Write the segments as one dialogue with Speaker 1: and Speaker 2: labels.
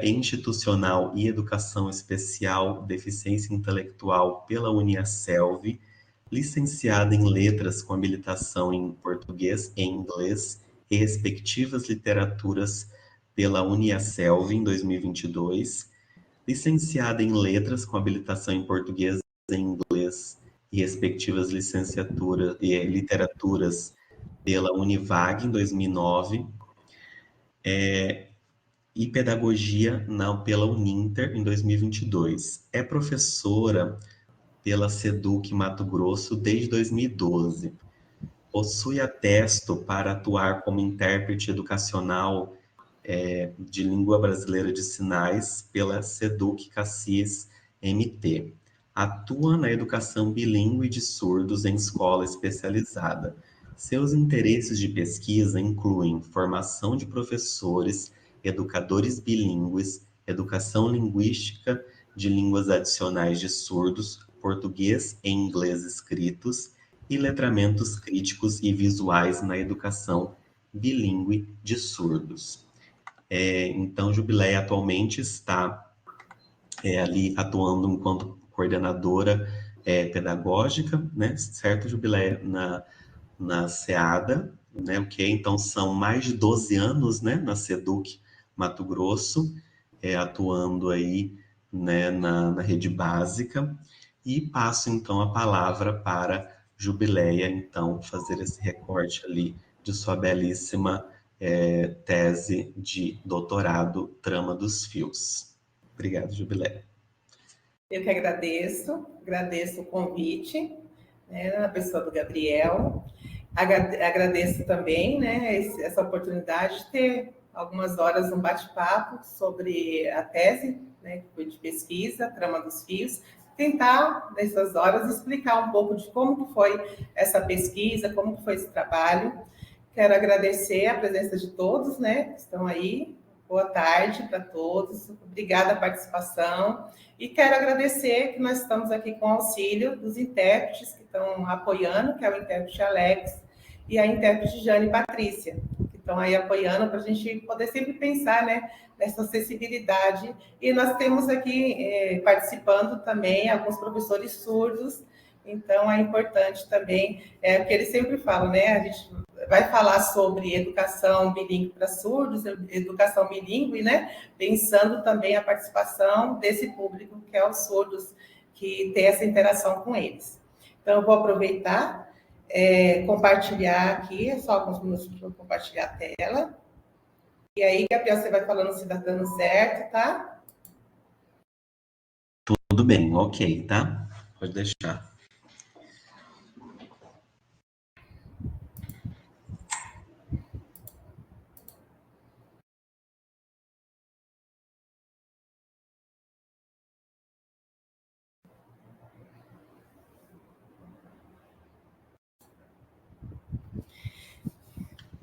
Speaker 1: institucional e educação especial, deficiência intelectual pela Uniaselv, licenciada em letras com habilitação em português e inglês e respectivas literaturas pela Uniaselv em 2022, licenciada em letras com habilitação em português e inglês e respectivas licenciaturas e literaturas pela Univag em 2009, e pedagogia pela Uninter em 2022. É professora pela SEDUC Mato Grosso desde 2012. Possui atesto para atuar como intérprete educacional de língua brasileira de sinais pela SEDUC Caxias MT. Atua na educação bilíngue de surdos em escola especializada. Seus interesses de pesquisa incluem formação de professores, educadores bilíngues, educação linguística de línguas adicionais de surdos, português e inglês escritos, e letramentos críticos e visuais na educação bilíngue de surdos. Então, Jubileia atualmente está ali atuando enquanto coordenadora pedagógica, né? Certo, Jubileia? Na SEADA, né? Ok? Então, são mais de 12 anos, né? Na SEDUC Mato Grosso, atuando aí, né? Na rede básica. E passo, então, a palavra para Jubileia, então, fazer esse recorte ali de sua belíssima tese de doutorado, Trama dos Fios. Obrigado, Jubileia.
Speaker 2: Eu que agradeço o convite, né, na pessoa do Gabriel. Agradeço também, né, essa oportunidade de ter algumas horas um bate-papo sobre a tese, né, que foi de pesquisa, Trama dos Fios. Tentar, nessas horas, explicar um pouco de como que foi essa pesquisa, como que foi esse trabalho. Quero agradecer a presença de todos, né, que estão aí. Boa tarde para todos. Obrigada a participação. E quero agradecer que nós estamos aqui com o auxílio dos intérpretes que estão apoiando, que é o intérprete Alex e a intérprete Jane Patrícia, que estão aí apoiando para a gente poder sempre pensar, né, nessa acessibilidade. E nós temos aqui participando também alguns professores surdos. Então, é importante também, o que eles sempre falam, né? A gente vai falar sobre educação bilíngue para surdos, educação bilíngue, né? Pensando também a participação desse público, que é os surdos, que tem essa interação com eles. Então, eu vou aproveitar, compartilhar aqui, só alguns minutos para eu compartilhar a tela. E aí, Gabriel, você vai falando se está dando certo, tá?
Speaker 1: Tudo bem, ok, tá? Pode deixar.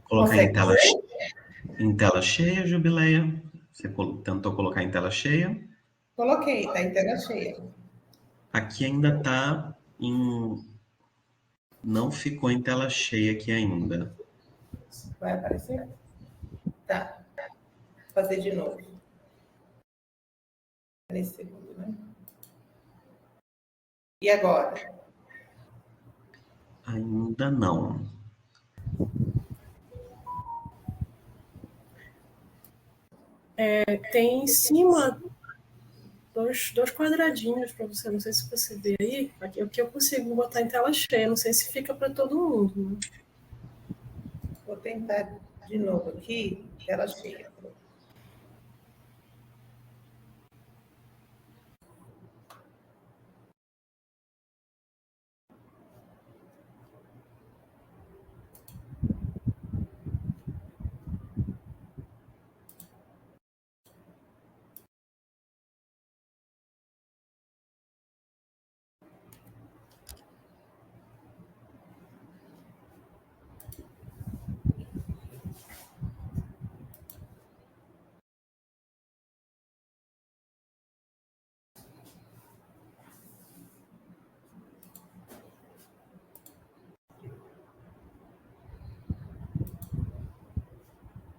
Speaker 1: Colocar em tela cheia, Jubileia. Você tentou colocar em tela cheia?
Speaker 2: Coloquei, está em tela cheia.
Speaker 1: Aqui ainda está em... Não ficou em tela cheia aqui ainda.
Speaker 2: Vai aparecer? Tá. Vou fazer de novo. Nesse segundo, né? E agora?
Speaker 1: Ainda não.
Speaker 3: Tem em cima dois quadradinhos para você, não sei se você vê aí, aqui eu consigo botar em tela cheia, não sei se fica para todo mundo. Né?
Speaker 2: Vou tentar de novo aqui, tela cheia.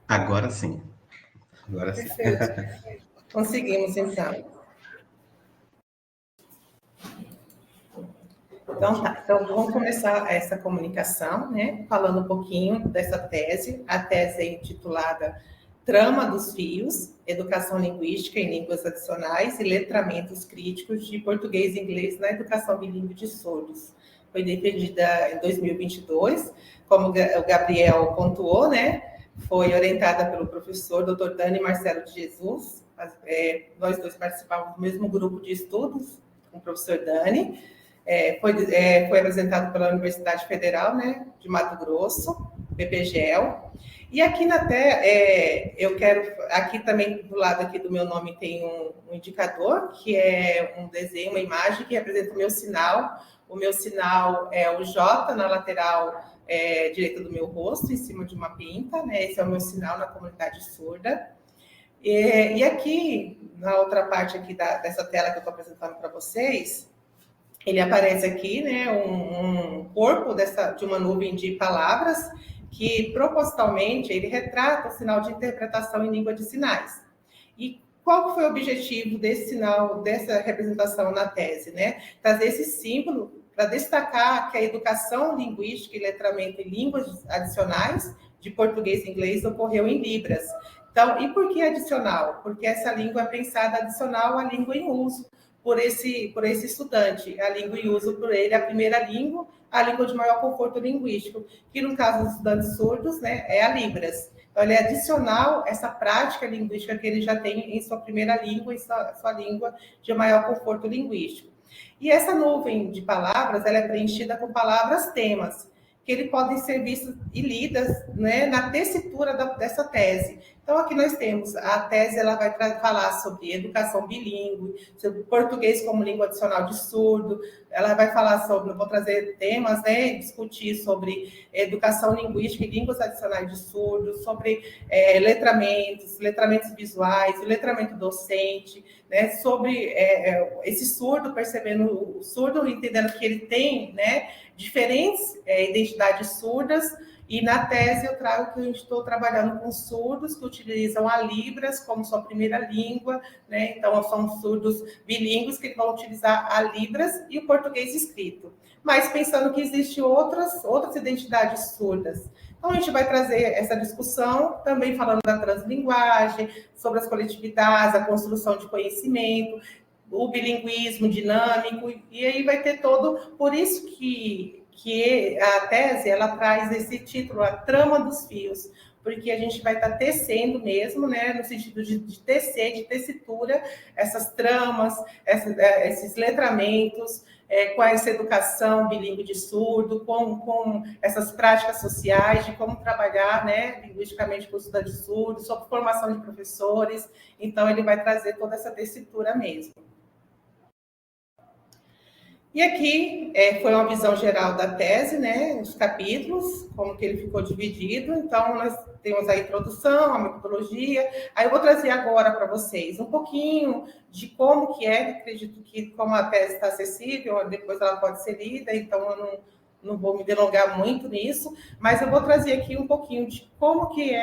Speaker 1: Agora sim. Agora sim.
Speaker 3: Perfeito.
Speaker 2: Conseguimos, então. Então, tá. Então, vamos começar essa comunicação, né? Falando um pouquinho dessa tese. A tese é intitulada Trama dos Fios, Educação Linguística em Línguas Adicionais e Letramentos Críticos de Português e Inglês na Educação Bilíngue de Surdos. Foi defendida em 2022, como o Gabriel pontuou, né? Foi orientada pelo professor Dr. Dani Marcelo de Jesus. Nós dois participávamos do mesmo grupo de estudos com o professor Dani. Foi apresentado pela Universidade Federal, né, de Mato Grosso, PPGEL. E aqui eu quero, aqui também do lado aqui do meu nome tem um indicador, que é um desenho, uma imagem que representa o meu sinal. O meu sinal é o J na lateral direita do meu rosto, em cima de uma pinta, né? Esse é o meu sinal na comunidade surda. E aqui, na outra parte aqui dessa tela que eu estou apresentando para vocês, ele aparece aqui, né, um corpo de uma nuvem de palavras que, propositalmente, ele retrata o sinal de interpretação em língua de sinais. E qual foi o objetivo desse sinal, dessa representação na tese, né? Trazer esse símbolo para destacar que a educação linguística e letramento em línguas adicionais, de português e inglês, ocorreu em Libras. Então, e por que adicional? Porque essa língua é pensada adicional à língua em uso por esse estudante, a língua em uso por ele, a primeira língua, a língua de maior conforto linguístico, que no caso dos estudantes surdos, né, é a Libras. Então, ele é adicional essa prática linguística que ele já tem em sua primeira língua, em sua língua de maior conforto linguístico. E essa nuvem de palavras, ela é preenchida com palavras-temas, que ele podem ser vistas e lidas, né, na tessitura dessa tese. Então, aqui nós temos, a tese ela vai falar sobre educação bilíngue, sobre português como língua adicional de surdo, ela vai falar sobre, vou trazer temas, né, discutir sobre educação linguística e línguas adicionais de surdo, sobre letramentos visuais, o letramento docente, né, sobre esse surdo, percebendo o surdo, entendendo que ele tem, né, diferentes identidades surdas, e na tese eu trago que eu estou trabalhando com surdos que utilizam a Libras como sua primeira língua, né? Então são surdos bilíngues que vão utilizar a Libras e o português escrito, mas pensando que existem outras identidades surdas. Então a gente vai trazer essa discussão, também falando da translinguagem, sobre as coletividades, a construção de conhecimento, o bilinguismo dinâmico, e aí vai ter todo, por isso que a tese, ela traz esse título, a trama dos fios, porque a gente vai estar tecendo mesmo, né, no sentido de tecer, de tessitura, essas tramas, esses letramentos, com essa educação bilíngue de surdo, com essas práticas sociais, de como trabalhar, né, linguisticamente com estudantes surdos, sobre formação de professores. Então, ele vai trazer toda essa tessitura mesmo. E aqui foi uma visão geral da tese, né, os capítulos, como que ele ficou dividido. Então, nós temos a introdução, a metodologia. Aí eu vou trazer agora para vocês um pouquinho de como que acredito que, como a tese está acessível, depois ela pode ser lida, então eu não vou me delongar muito nisso, mas eu vou trazer aqui um pouquinho de como que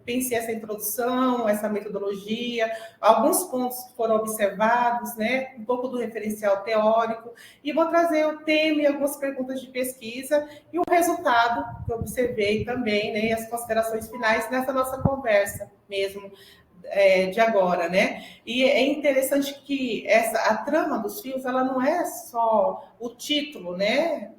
Speaker 2: pensei essa introdução, essa metodologia, alguns pontos que foram observados, né, um pouco do referencial teórico, e vou trazer o tema e algumas perguntas de pesquisa e o resultado que eu observei também, né, e as considerações finais nessa nossa conversa mesmo, de agora, né? E é interessante que a trama dos fios, ela não é só o título, né?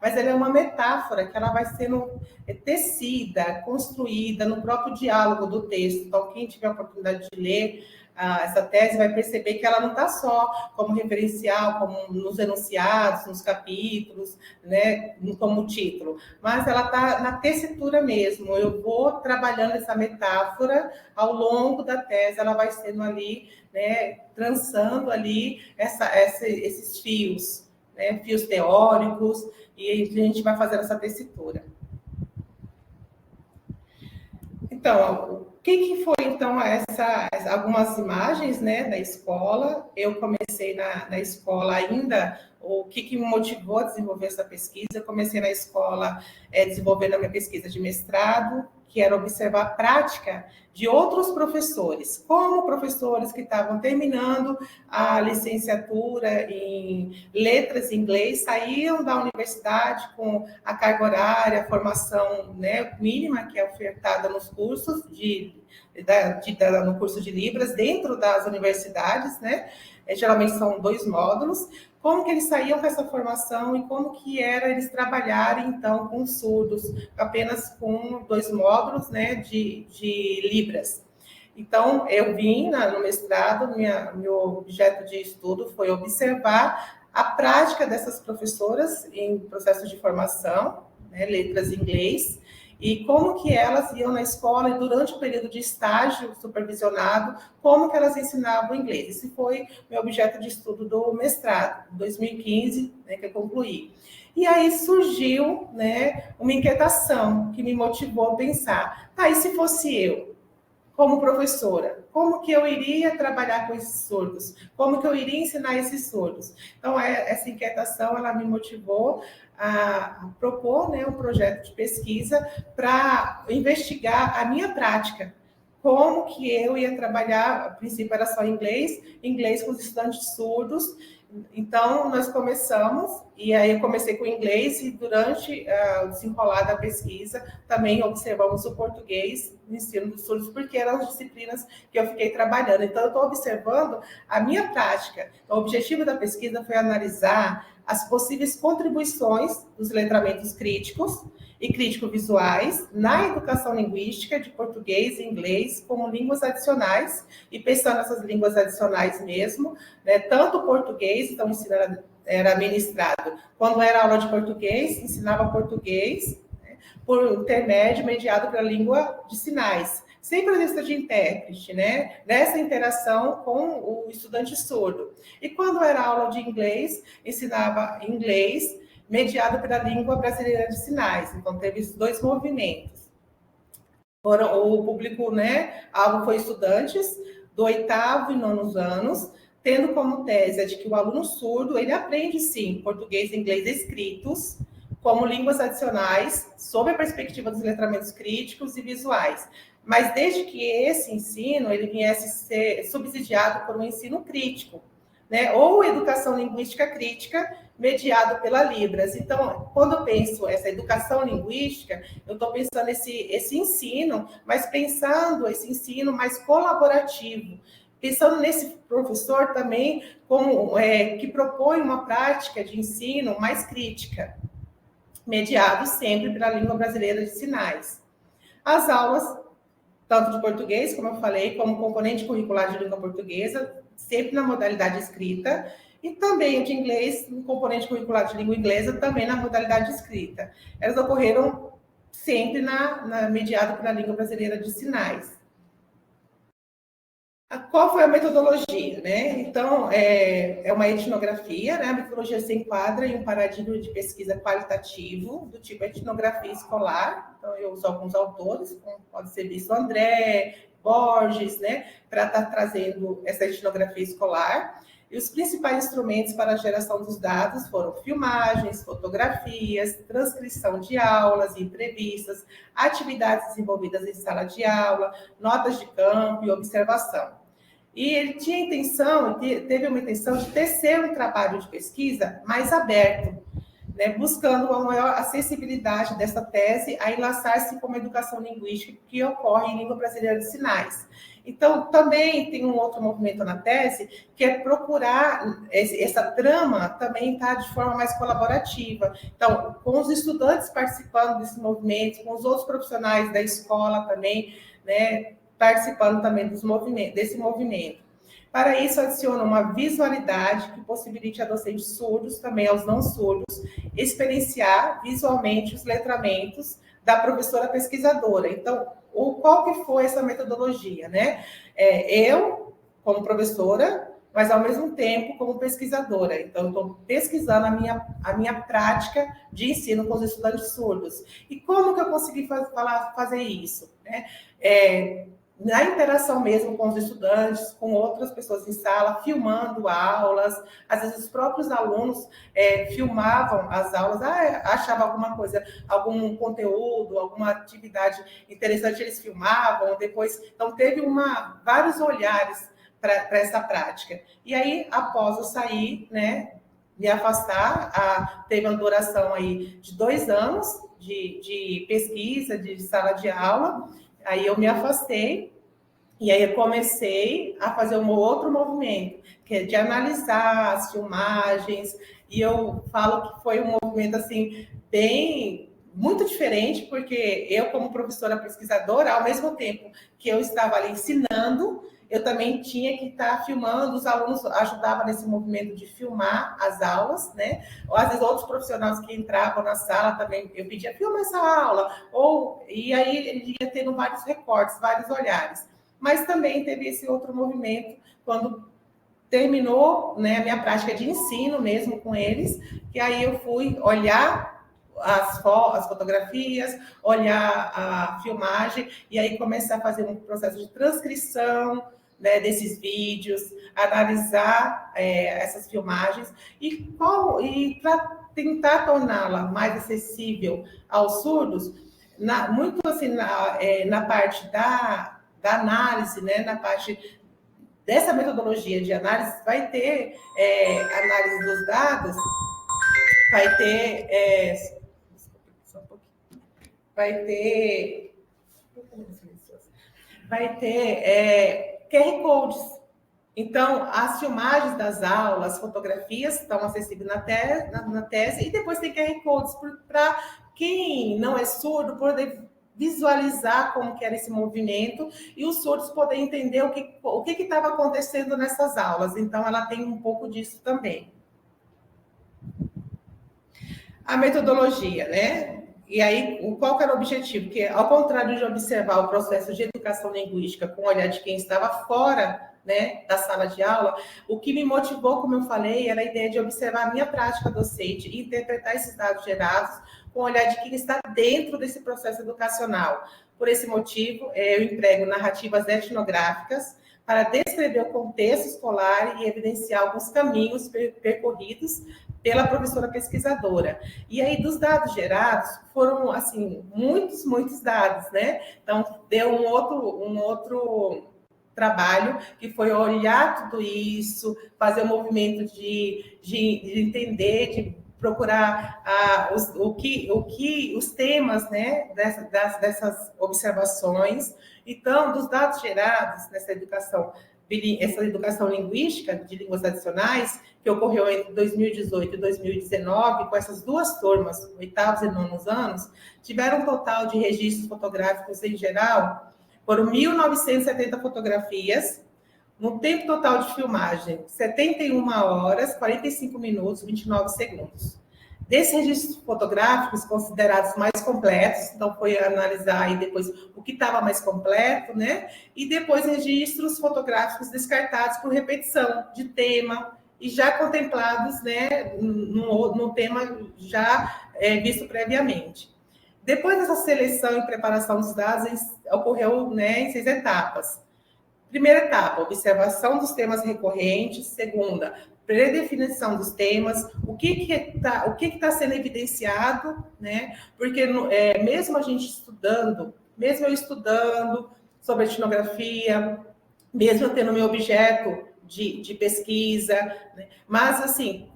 Speaker 2: Mas ela é uma metáfora que ela vai sendo tecida, construída no próprio diálogo do texto. Então, quem tiver a oportunidade de ler essa tese vai perceber que ela não está só como referencial, como nos enunciados, nos capítulos, né, como título, mas ela está na tessitura mesmo. Eu vou trabalhando essa metáfora ao longo da tese, ela vai sendo ali, né, trançando ali esses fios, né, fios teóricos, e a gente vai fazendo essa tessitura. Então, o que foi, então, algumas imagens, né, da escola? Eu comecei na escola ainda, o que me motivou a desenvolver essa pesquisa? Eu comecei na escola desenvolvendo a minha pesquisa de mestrado, que era observar a prática de outros professores, como professores que estavam terminando a licenciatura em letras em inglês, saíam da universidade com a carga horária, a formação, né, mínima que é ofertada nos cursos no curso de Libras, dentro das universidades, né? Geralmente são 2 módulos. Como que eles saíam com essa formação e como que era eles trabalharem, então, com surdos, apenas com 2 módulos, né, de Libras. Então, eu vim no mestrado, meu objeto de estudo foi observar a prática dessas professoras em processo de formação, né, letras em inglês, e como que elas iam na escola e durante o período de estágio supervisionado, como que elas ensinavam inglês. Esse foi meu objeto de estudo do mestrado, em 2015, né, que eu concluí. E aí surgiu, né, uma inquietação que me motivou a pensar, e se fosse eu, como professora, como que eu iria trabalhar com esses surdos? Como que eu iria ensinar esses surdos? Então, essa inquietação, ela me motivou a propor, né, um projeto de pesquisa para investigar a minha prática. Como que eu ia trabalhar, a princípio era só inglês com os estudantes surdos. Então, nós começamos, e aí eu comecei com o inglês, e durante o desenrolar da pesquisa, também observamos o português no ensino dos surdos, porque eram as disciplinas que eu fiquei trabalhando. Então, eu estou observando a minha prática. Então, o objetivo da pesquisa foi analisar as possíveis contribuições dos letramentos críticos e crítico-visuais na educação linguística de português e inglês como línguas adicionais, e pensando nessas línguas adicionais mesmo, né, tanto o português, então o ensino era ministrado, quando era aula de português, ensinava português, né, por intermédio mediado pela língua de sinais, sem presença de intérprete, né, nessa interação com o estudante surdo. E quando era aula de inglês, ensinava inglês, mediado pela língua brasileira de sinais. Então, teve esses 2 movimentos. O público, né, alvo foi estudantes do 8º e 9º anos, tendo como tese a de que o aluno surdo, ele aprende, sim, português e inglês escritos, como línguas adicionais, sob a perspectiva dos letramentos críticos e visuais. Mas desde que esse ensino, ele viesse ser subsidiado por um ensino crítico, né, ou educação linguística crítica, mediado pela Libras. Então, quando eu penso essa educação linguística, eu estou pensando esse ensino, mas pensando esse ensino mais colaborativo, pensando nesse professor também como, que propõe uma prática de ensino mais crítica, mediado sempre pela língua brasileira de sinais. As aulas, tanto de português, como eu falei, como componente curricular de língua portuguesa, sempre na modalidade escrita, e também de inglês, no componente curricular de língua inglesa, também na modalidade escrita. Elas ocorreram sempre mediado pela língua brasileira de sinais. Qual foi a metodologia, né? Então, é uma etnografia, né? A metodologia se enquadra em um paradigma de pesquisa qualitativo, do tipo etnografia escolar. Então, eu uso alguns autores, como pode ser visto André, Borges, né? Para estar trazendo essa etnografia escolar. E os principais instrumentos para a geração dos dados foram filmagens, fotografias, transcrição de aulas e entrevistas, atividades desenvolvidas em sala de aula, notas de campo e observação. E ele tinha intenção, teve uma intenção de tecer um trabalho de pesquisa mais aberto, né, buscando uma maior acessibilidade dessa tese a enlaçar-se com a educação linguística que ocorre em língua brasileira de sinais. Então, também tem um outro movimento na tese, que é procurar essa trama também estar de forma mais colaborativa. Então, com os estudantes participando desse movimento, com os outros profissionais da escola também, né, participando também desse movimento. Para isso, adiciona uma visualidade que possibilite a docentes surdos, também aos não surdos, experienciar visualmente os letramentos da professora pesquisadora. Então, qual que foi essa metodologia, né? Eu, como professora, mas ao mesmo tempo como pesquisadora. Então, eu estou pesquisando a minha prática de ensino com os estudantes surdos. E como que eu consegui fazer isso, né? na interação mesmo com os estudantes, com outras pessoas em sala, filmando aulas. Às vezes os próprios alunos filmavam as aulas, achava alguma coisa, algum conteúdo, alguma atividade interessante, eles filmavam depois. Então, teve vários olhares para essa prática. E aí, após eu sair, né, me afastar, teve uma duração aí de 2 anos de pesquisa, de sala de aula. Aí eu me afastei e aí eu comecei a fazer um outro movimento, que é de analisar as filmagens, e eu falo que foi um movimento assim muito diferente, porque eu, como professora pesquisadora, ao mesmo tempo que eu estava ali ensinando, eu também tinha que estar filmando, os alunos ajudavam nesse movimento de filmar as aulas, né? Ou às vezes outros profissionais que entravam na sala também, eu pedia, filma essa aula, e aí ele ia tendo vários recortes, vários olhares. Mas também teve esse outro movimento, quando terminou, né, a minha prática de ensino mesmo com eles, que aí eu fui olhar as fotografias, olhar a filmagem, e aí começar a fazer um processo de transcrição, né, desses vídeos, analisar essas filmagens, e para tentar torná-la mais acessível aos surdos, muito assim, na parte da análise, né, na parte dessa metodologia de análise, vai ter análise dos dados, vai ter QR Codes. Então, as filmagens das aulas, as fotografias estão acessíveis na tese, e depois tem QR Codes para quem não é surdo poder visualizar como que era esse movimento e os surdos poderem entender o que estava acontecendo nessas aulas. Então, ela tem um pouco disso também. A metodologia, né? E aí, qual que era o objetivo? Porque, ao contrário de observar o processo de educação linguística com o olhar de quem estava fora, né, da sala de aula, o que me motivou, como eu falei, era a ideia de observar a minha prática docente e interpretar esses dados gerados com o olhar de quem está dentro desse processo educacional. Por esse motivo, eu emprego narrativas etnográficas para descrever o contexto escolar e evidenciar alguns caminhos percorridos pela professora pesquisadora. E aí, dos dados gerados, foram, assim, muitos dados, né? Então, deu um outro trabalho, que foi olhar tudo isso, fazer um movimento de entender, de procurar os temas, né, dessas observações. Então, dos dados gerados nessa educação linguística de línguas adicionais, que ocorreu entre 2018 e 2019, com essas 2 turmas, 8º e 9º anos, tiveram um total de registros fotográficos em geral, foram 1.970 fotografias, no tempo total de filmagem, 71 horas, 45 minutos, 29 segundos. Desses registros fotográficos considerados mais completos, então foi analisar aí depois o que estava mais completo, né? E depois registros fotográficos descartados por repetição de tema e já contemplados, né, no tema já visto previamente. Depois dessa seleção e preparação dos dados, ocorreu, né, em 6 etapas. Primeira etapa, observação dos temas recorrentes. Segunda, predefinição dos temas, o que está sendo evidenciado, né? Porque mesmo a gente estudando, mesmo eu estudando sobre etnografia, mesmo eu tendo meu objeto de pesquisa, né? Mas assim,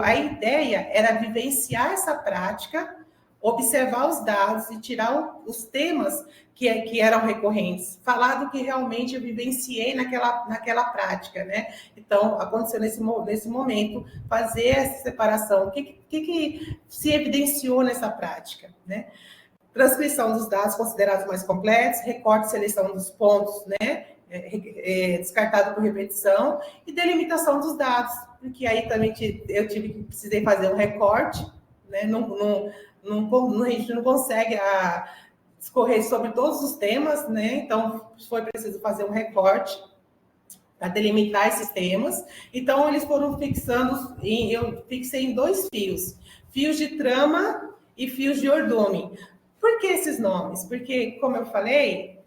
Speaker 2: a ideia era vivenciar essa prática, observar os dados e tirar os temas que eram recorrentes, falar do que realmente eu vivenciei naquela prática, né? Então, aconteceu nesse momento, fazer essa separação, o que se evidenciou nessa prática, né? Transcrição dos dados considerados mais completos, recorte e seleção dos pontos, né? Descartado por repetição, e delimitação dos dados, porque aí também precisei fazer um recorte, né? A gente não consegue discorrer sobre todos os temas, né? Então, foi preciso fazer um recorte para delimitar esses temas. Então, eles foram fixando, eu fixei em 2 fios de trama e fios de ordume. Por que esses nomes? Porque, como eu falei,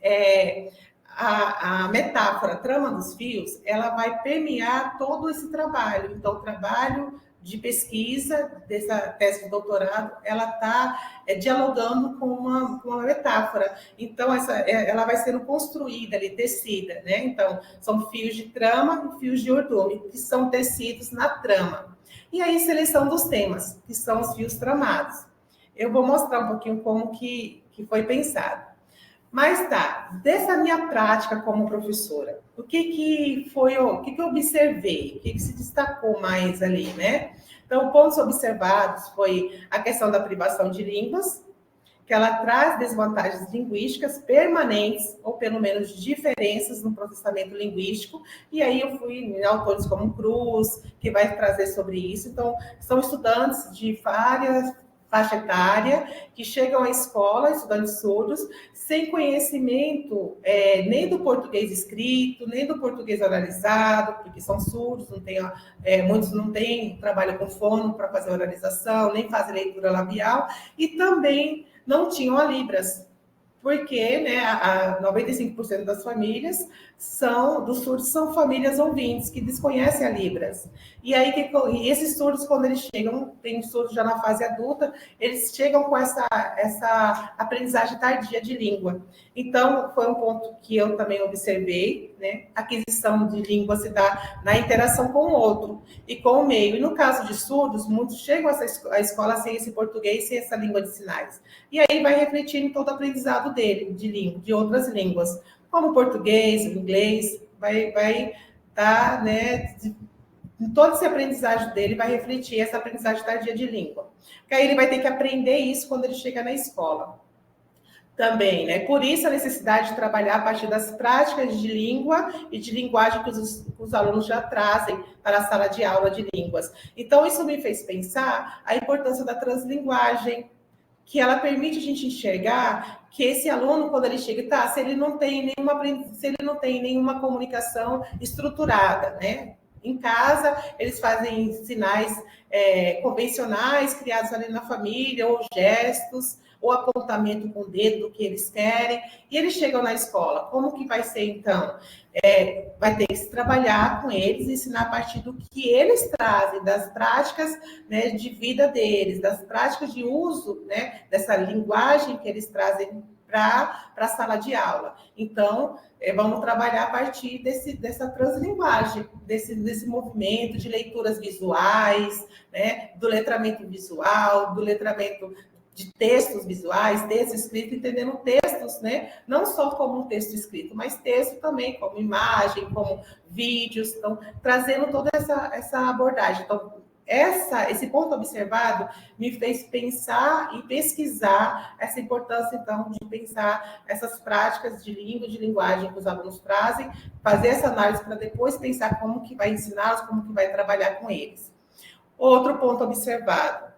Speaker 2: a metáfora, a trama dos fios, ela vai permear todo esse trabalho. Então, o trabalho de pesquisa dessa tese de doutorado, ela está dialogando com uma metáfora. Então, ela vai sendo construída ali, tecida, né? Então, são fios de trama e fios de ordume, que são tecidos na trama. E aí, seleção dos temas, que são os fios tramados. Eu vou mostrar um pouquinho como que foi pensado. Mas tá, dessa minha prática como professora, o que eu observei, o que se destacou mais ali, né? Então, pontos observados foi a questão da privação de línguas, que ela traz desvantagens linguísticas permanentes, ou pelo menos diferenças no processamento linguístico, e aí eu fui em autores como Cruz, que vai trazer sobre isso. Então, são estudantes de várias faixa etária, que chegam à escola, estudantes surdos, sem conhecimento nem do português escrito, nem do português oralizado, porque são surdos, muitos não têm trabalho com fono para fazer oralização, nem fazem leitura labial, e também não tinham a Libras, porque, né, 95% das famílias dos surdos são famílias ouvintes que desconhecem a Libras. E aí, esses surdos, quando eles chegam, tem surdos já na fase adulta, eles chegam com essa aprendizagem tardia de língua. Então, foi um ponto que eu também observei, né? A aquisição de língua se dá na interação com o outro e com o meio. E no caso de surdos, muitos chegam à escola sem esse português, sem essa língua de sinais. E aí vai refletir em todo o aprendizado dele, de outras línguas, como o português, o inglês, vai estar, né, em todo esse aprendizagem dele, vai refletir essa aprendizagem tardia de língua. Porque aí ele vai ter que aprender isso quando ele chega na escola. Também, né? Por isso a necessidade de trabalhar a partir das práticas de língua e de linguagem que os alunos já trazem para a sala de aula de línguas. Então, isso me fez pensar a importância da translinguagem, que ela permite a gente enxergar que esse aluno, quando ele chega, se ele não tem nenhuma comunicação estruturada, né? Em casa, eles fazem sinais convencionais, criados ali na família, ou gestos, ou apontamento com o dedo do que eles querem, e eles chegam na escola. Como que vai ser, então? Vai ter que se trabalhar com eles, ensinar a partir do que eles trazem, das práticas, né, de vida deles, das práticas de uso, né, dessa linguagem que eles trazem para a sala de aula. Então, vamos trabalhar a partir dessa translinguagem, desse movimento de leituras visuais, né, do letramento visual, do letramento de textos visuais, texto escrito, entendendo textos, né? Não só como um texto escrito, mas texto também como imagem, como vídeos, então, trazendo toda essa abordagem. Então, esse ponto observado me fez pensar e pesquisar essa importância, então, de pensar essas práticas de língua e de linguagem que os alunos trazem, fazer essa análise para depois pensar como que vai ensiná-los, como que vai trabalhar com eles. Outro ponto observado.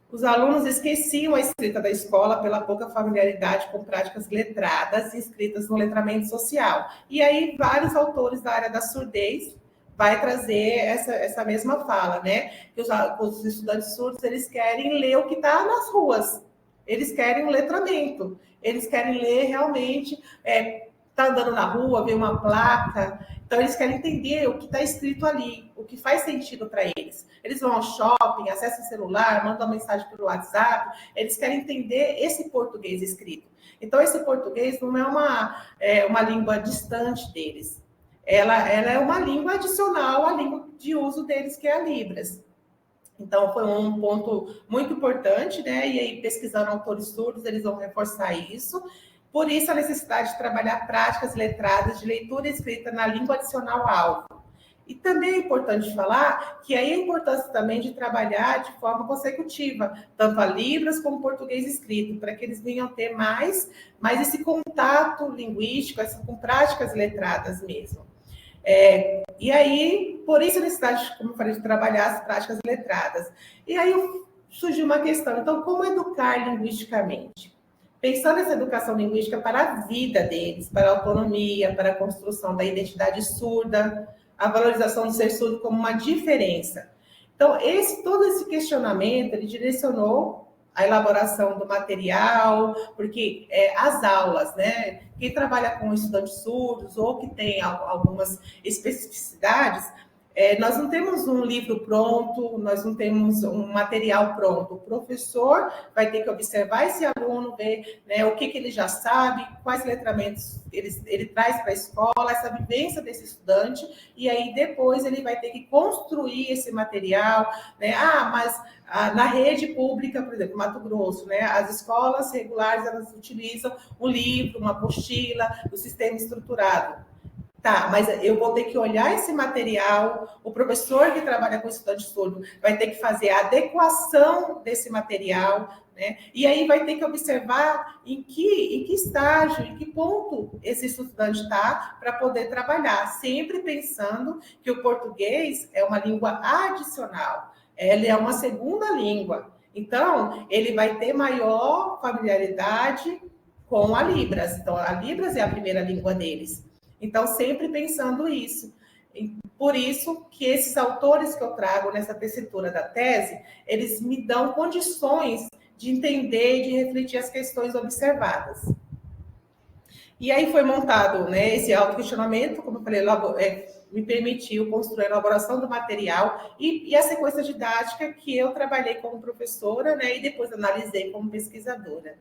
Speaker 2: Os alunos esqueciam a escrita da escola pela pouca familiaridade com práticas letradas e escritas no letramento social. E aí, vários autores da área da surdez vai trazer essa mesma fala, né? Que os estudantes surdos, eles querem ler o que está nas ruas. Eles querem um letramento. Eles querem ler realmente, tá andando na rua, ver uma placa. Então, eles querem entender o que está escrito ali, o que faz sentido para eles. Eles vão ao shopping, acessam o celular, mandam mensagem pelo WhatsApp, eles querem entender esse português escrito. Então, esse português não é uma língua distante deles. Ela é uma língua adicional à língua de uso deles, que é a Libras. Então, foi um ponto muito importante, né? E aí, pesquisando autores surdos, eles vão reforçar isso. Por isso, a necessidade de trabalhar práticas letradas de leitura e escrita na língua adicional alvo. E também é importante falar que aí a importância também de trabalhar de forma consecutiva, tanto a Libras como o português escrito, para que eles venham ter mais esse contato linguístico, com práticas letradas mesmo. E aí, por isso a necessidade, como eu falei, de trabalhar as práticas letradas. E aí surgiu uma questão, então, como educar linguisticamente? Pensando nessa educação linguística para a vida deles, para a autonomia, para a construção da identidade surda, a valorização do ser surdo como uma diferença. Então, todo esse questionamento, ele direcionou a elaboração do material, porque as aulas, né? Quem trabalha com estudantes surdos ou que tem algumas especificidades, nós não temos um livro pronto, nós não temos um material pronto. O professor vai ter que observar esse aluno, ver, né, o que ele já sabe, quais letramentos ele traz para a escola, essa vivência desse estudante, e aí depois ele vai ter que construir esse material, né? Mas na rede pública, por exemplo, Mato Grosso, né, as escolas regulares, elas utilizam um livro, uma apostila, o sistema estruturado. Tá, mas eu vou ter que olhar esse material, o professor que trabalha com estudante surdo vai ter que fazer a adequação desse material, né? E aí vai ter que observar em que estágio, em que ponto esse estudante está para poder trabalhar, sempre pensando que o português é uma língua adicional, ele é uma segunda língua. Então, ele vai ter maior familiaridade com a Libras. Então, a Libras é a primeira língua deles. Então, sempre pensando isso. Por isso que esses autores que eu trago nessa tessitura da tese, eles me dão condições de entender e de refletir as questões observadas. E aí foi montado, né, esse autoquestionamento, como eu falei, me permitiu construir a elaboração do material e a sequência didática que eu trabalhei como professora, né, e depois analisei como pesquisadora.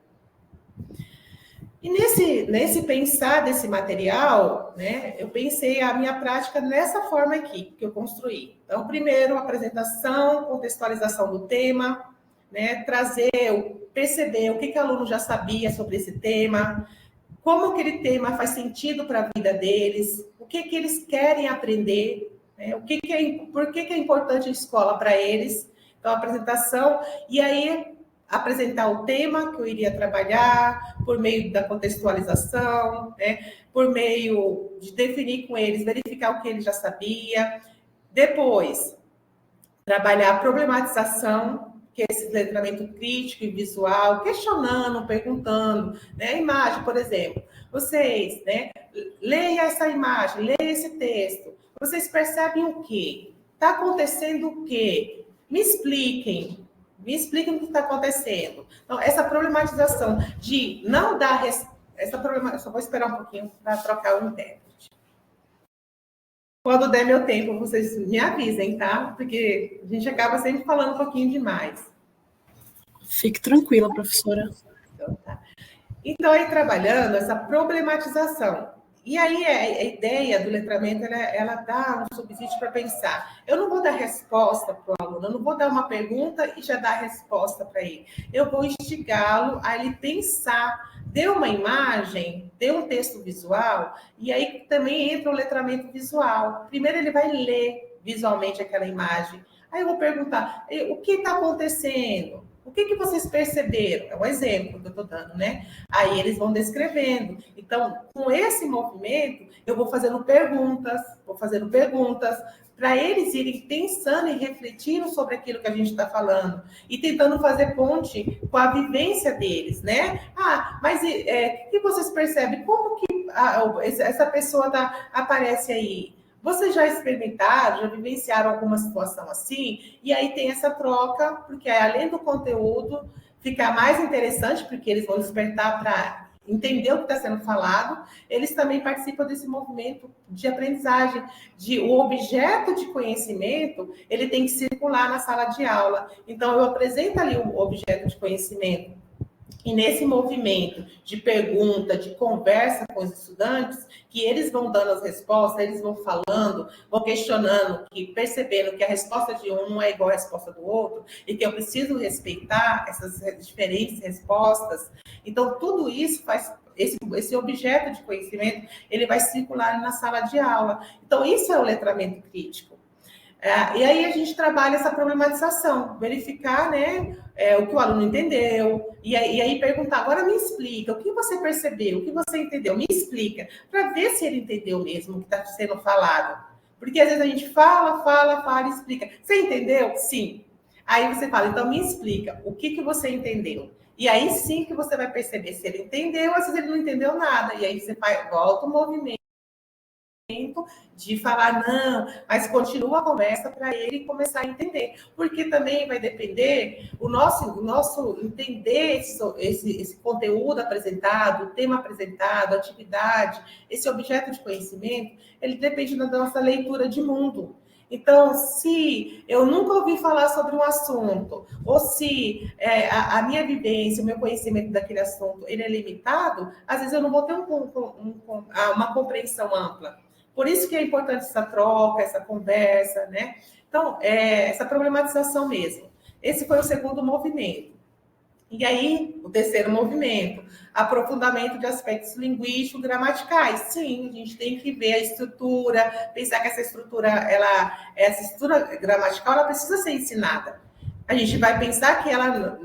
Speaker 2: E nesse pensar desse material, né, eu pensei a minha prática nessa forma aqui, que eu construí. Então, primeiro, apresentação, contextualização do tema, né, perceber o que o aluno já sabia sobre esse tema, como aquele tema faz sentido para a vida deles, o que eles querem aprender, né, por que é importante a escola para eles. Então, a apresentação, e aí apresentar o tema que eu iria trabalhar, por meio da contextualização, né? Por meio de definir com eles, verificar o que ele já sabia. Depois, trabalhar a problematização, que é esse letramento crítico e visual, questionando, perguntando, né? A imagem, por exemplo. Vocês, né? Leia essa imagem, leia esse texto. Vocês percebem o quê? Está acontecendo o quê? Me expliquem o que está acontecendo. Então, essa problematização de não dar essa problemática, só vou esperar um pouquinho para trocar o intérprete. Quando der meu tempo, vocês me avisem, tá? Porque a gente acaba sempre falando um pouquinho demais.
Speaker 3: Fique tranquila, professora.
Speaker 2: Então, aí trabalhando essa problematização. E aí a ideia do letramento, ela dá um subsídio para pensar. Eu não vou dar resposta para o aluno, eu não vou dar uma pergunta e já dar resposta para ele. Eu vou instigá-lo a ele pensar, dê uma imagem, dê um texto visual, e aí também entra o letramento visual. Primeiro ele vai ler visualmente aquela imagem. Aí eu vou perguntar, o que está acontecendo? O que vocês perceberam? É um exemplo que eu estou dando, né? Aí eles vão descrevendo. Então, com esse movimento, eu vou fazendo perguntas para eles irem pensando e refletindo sobre aquilo que a gente está falando e tentando fazer ponte com a vivência deles, né? Mas o que vocês percebem? Como que essa pessoa aparece aí? Vocês já experimentaram, já vivenciaram alguma situação assim? E aí tem essa troca, porque além do conteúdo ficar mais interessante, porque eles vão despertar para entender o que está sendo falado, eles também participam desse movimento de aprendizagem, o objeto de conhecimento, ele tem que circular na sala de aula. Então, eu apresento ali o objeto de conhecimento, e nesse movimento de pergunta, de conversa com os estudantes, que eles vão dando as respostas, eles vão falando, vão questionando, percebendo que a resposta de um não é igual à resposta do outro, e que eu preciso respeitar essas diferentes respostas. Então, tudo isso faz... Esse objeto de conhecimento, ele vai circular na sala de aula. Então, isso é o letramento crítico. E aí a gente trabalha essa problematização, verificar, né, o que o aluno entendeu, e aí perguntar, agora me explica, o que você percebeu, o que você entendeu, me explica, para ver se ele entendeu mesmo o que está sendo falado. Porque às vezes a gente fala e explica. Você entendeu? Sim. Aí você fala, então me explica, o que você entendeu? E aí sim que você vai perceber se ele entendeu, às vezes ele não entendeu nada, e aí você volta o movimento. de falar não, mas continua a conversa para ele começar a entender, porque também vai depender o nosso entender esse conteúdo apresentado, o tema apresentado, a atividade, esse objeto de conhecimento, ele depende da nossa leitura de mundo. Então, se eu nunca ouvi falar sobre um assunto, ou se a minha vivência, o meu conhecimento daquele assunto, ele é limitado, às vezes eu não vou ter uma compreensão ampla. Por isso que é importante essa troca, essa conversa, né? Então, essa problematização mesmo. Esse foi o segundo movimento. E aí, o terceiro movimento, aprofundamento de aspectos linguísticos, gramaticais. Sim, a gente tem que ver a estrutura, pensar que essa estrutura gramatical, ela precisa ser ensinada. A gente vai pensar que ela,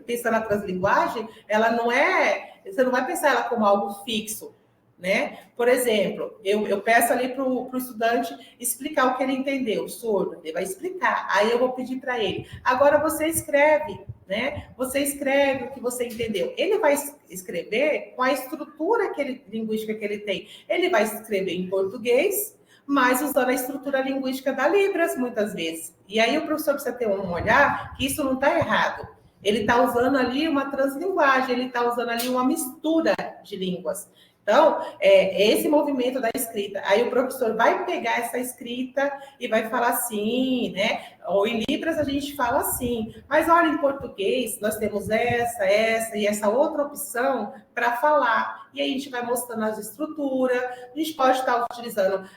Speaker 2: pensando na translinguagem, ela não é... Você não vai pensar ela como algo fixo, né? Por exemplo, eu peço ali para o estudante explicar o que ele entendeu, surdo, ele vai explicar. Aí eu vou pedir para ele, agora você escreve, né? Você escreve o que você entendeu. Ele vai escrever com a estrutura linguística que ele tem. Ele vai escrever em português, mas usando a estrutura linguística da Libras, muitas vezes. E aí o professor precisa ter um olhar que isso não está errado. Ele está usando ali uma translinguagem, ele está usando ali uma mistura de línguas. Então, esse movimento da escrita. Aí o professor vai pegar essa escrita e vai falar assim, né? Ou em Libras a gente fala assim. Mas olha, em português nós temos essa e essa outra opção para falar. E aí a gente vai mostrando as estruturas. A gente pode estar utilizando,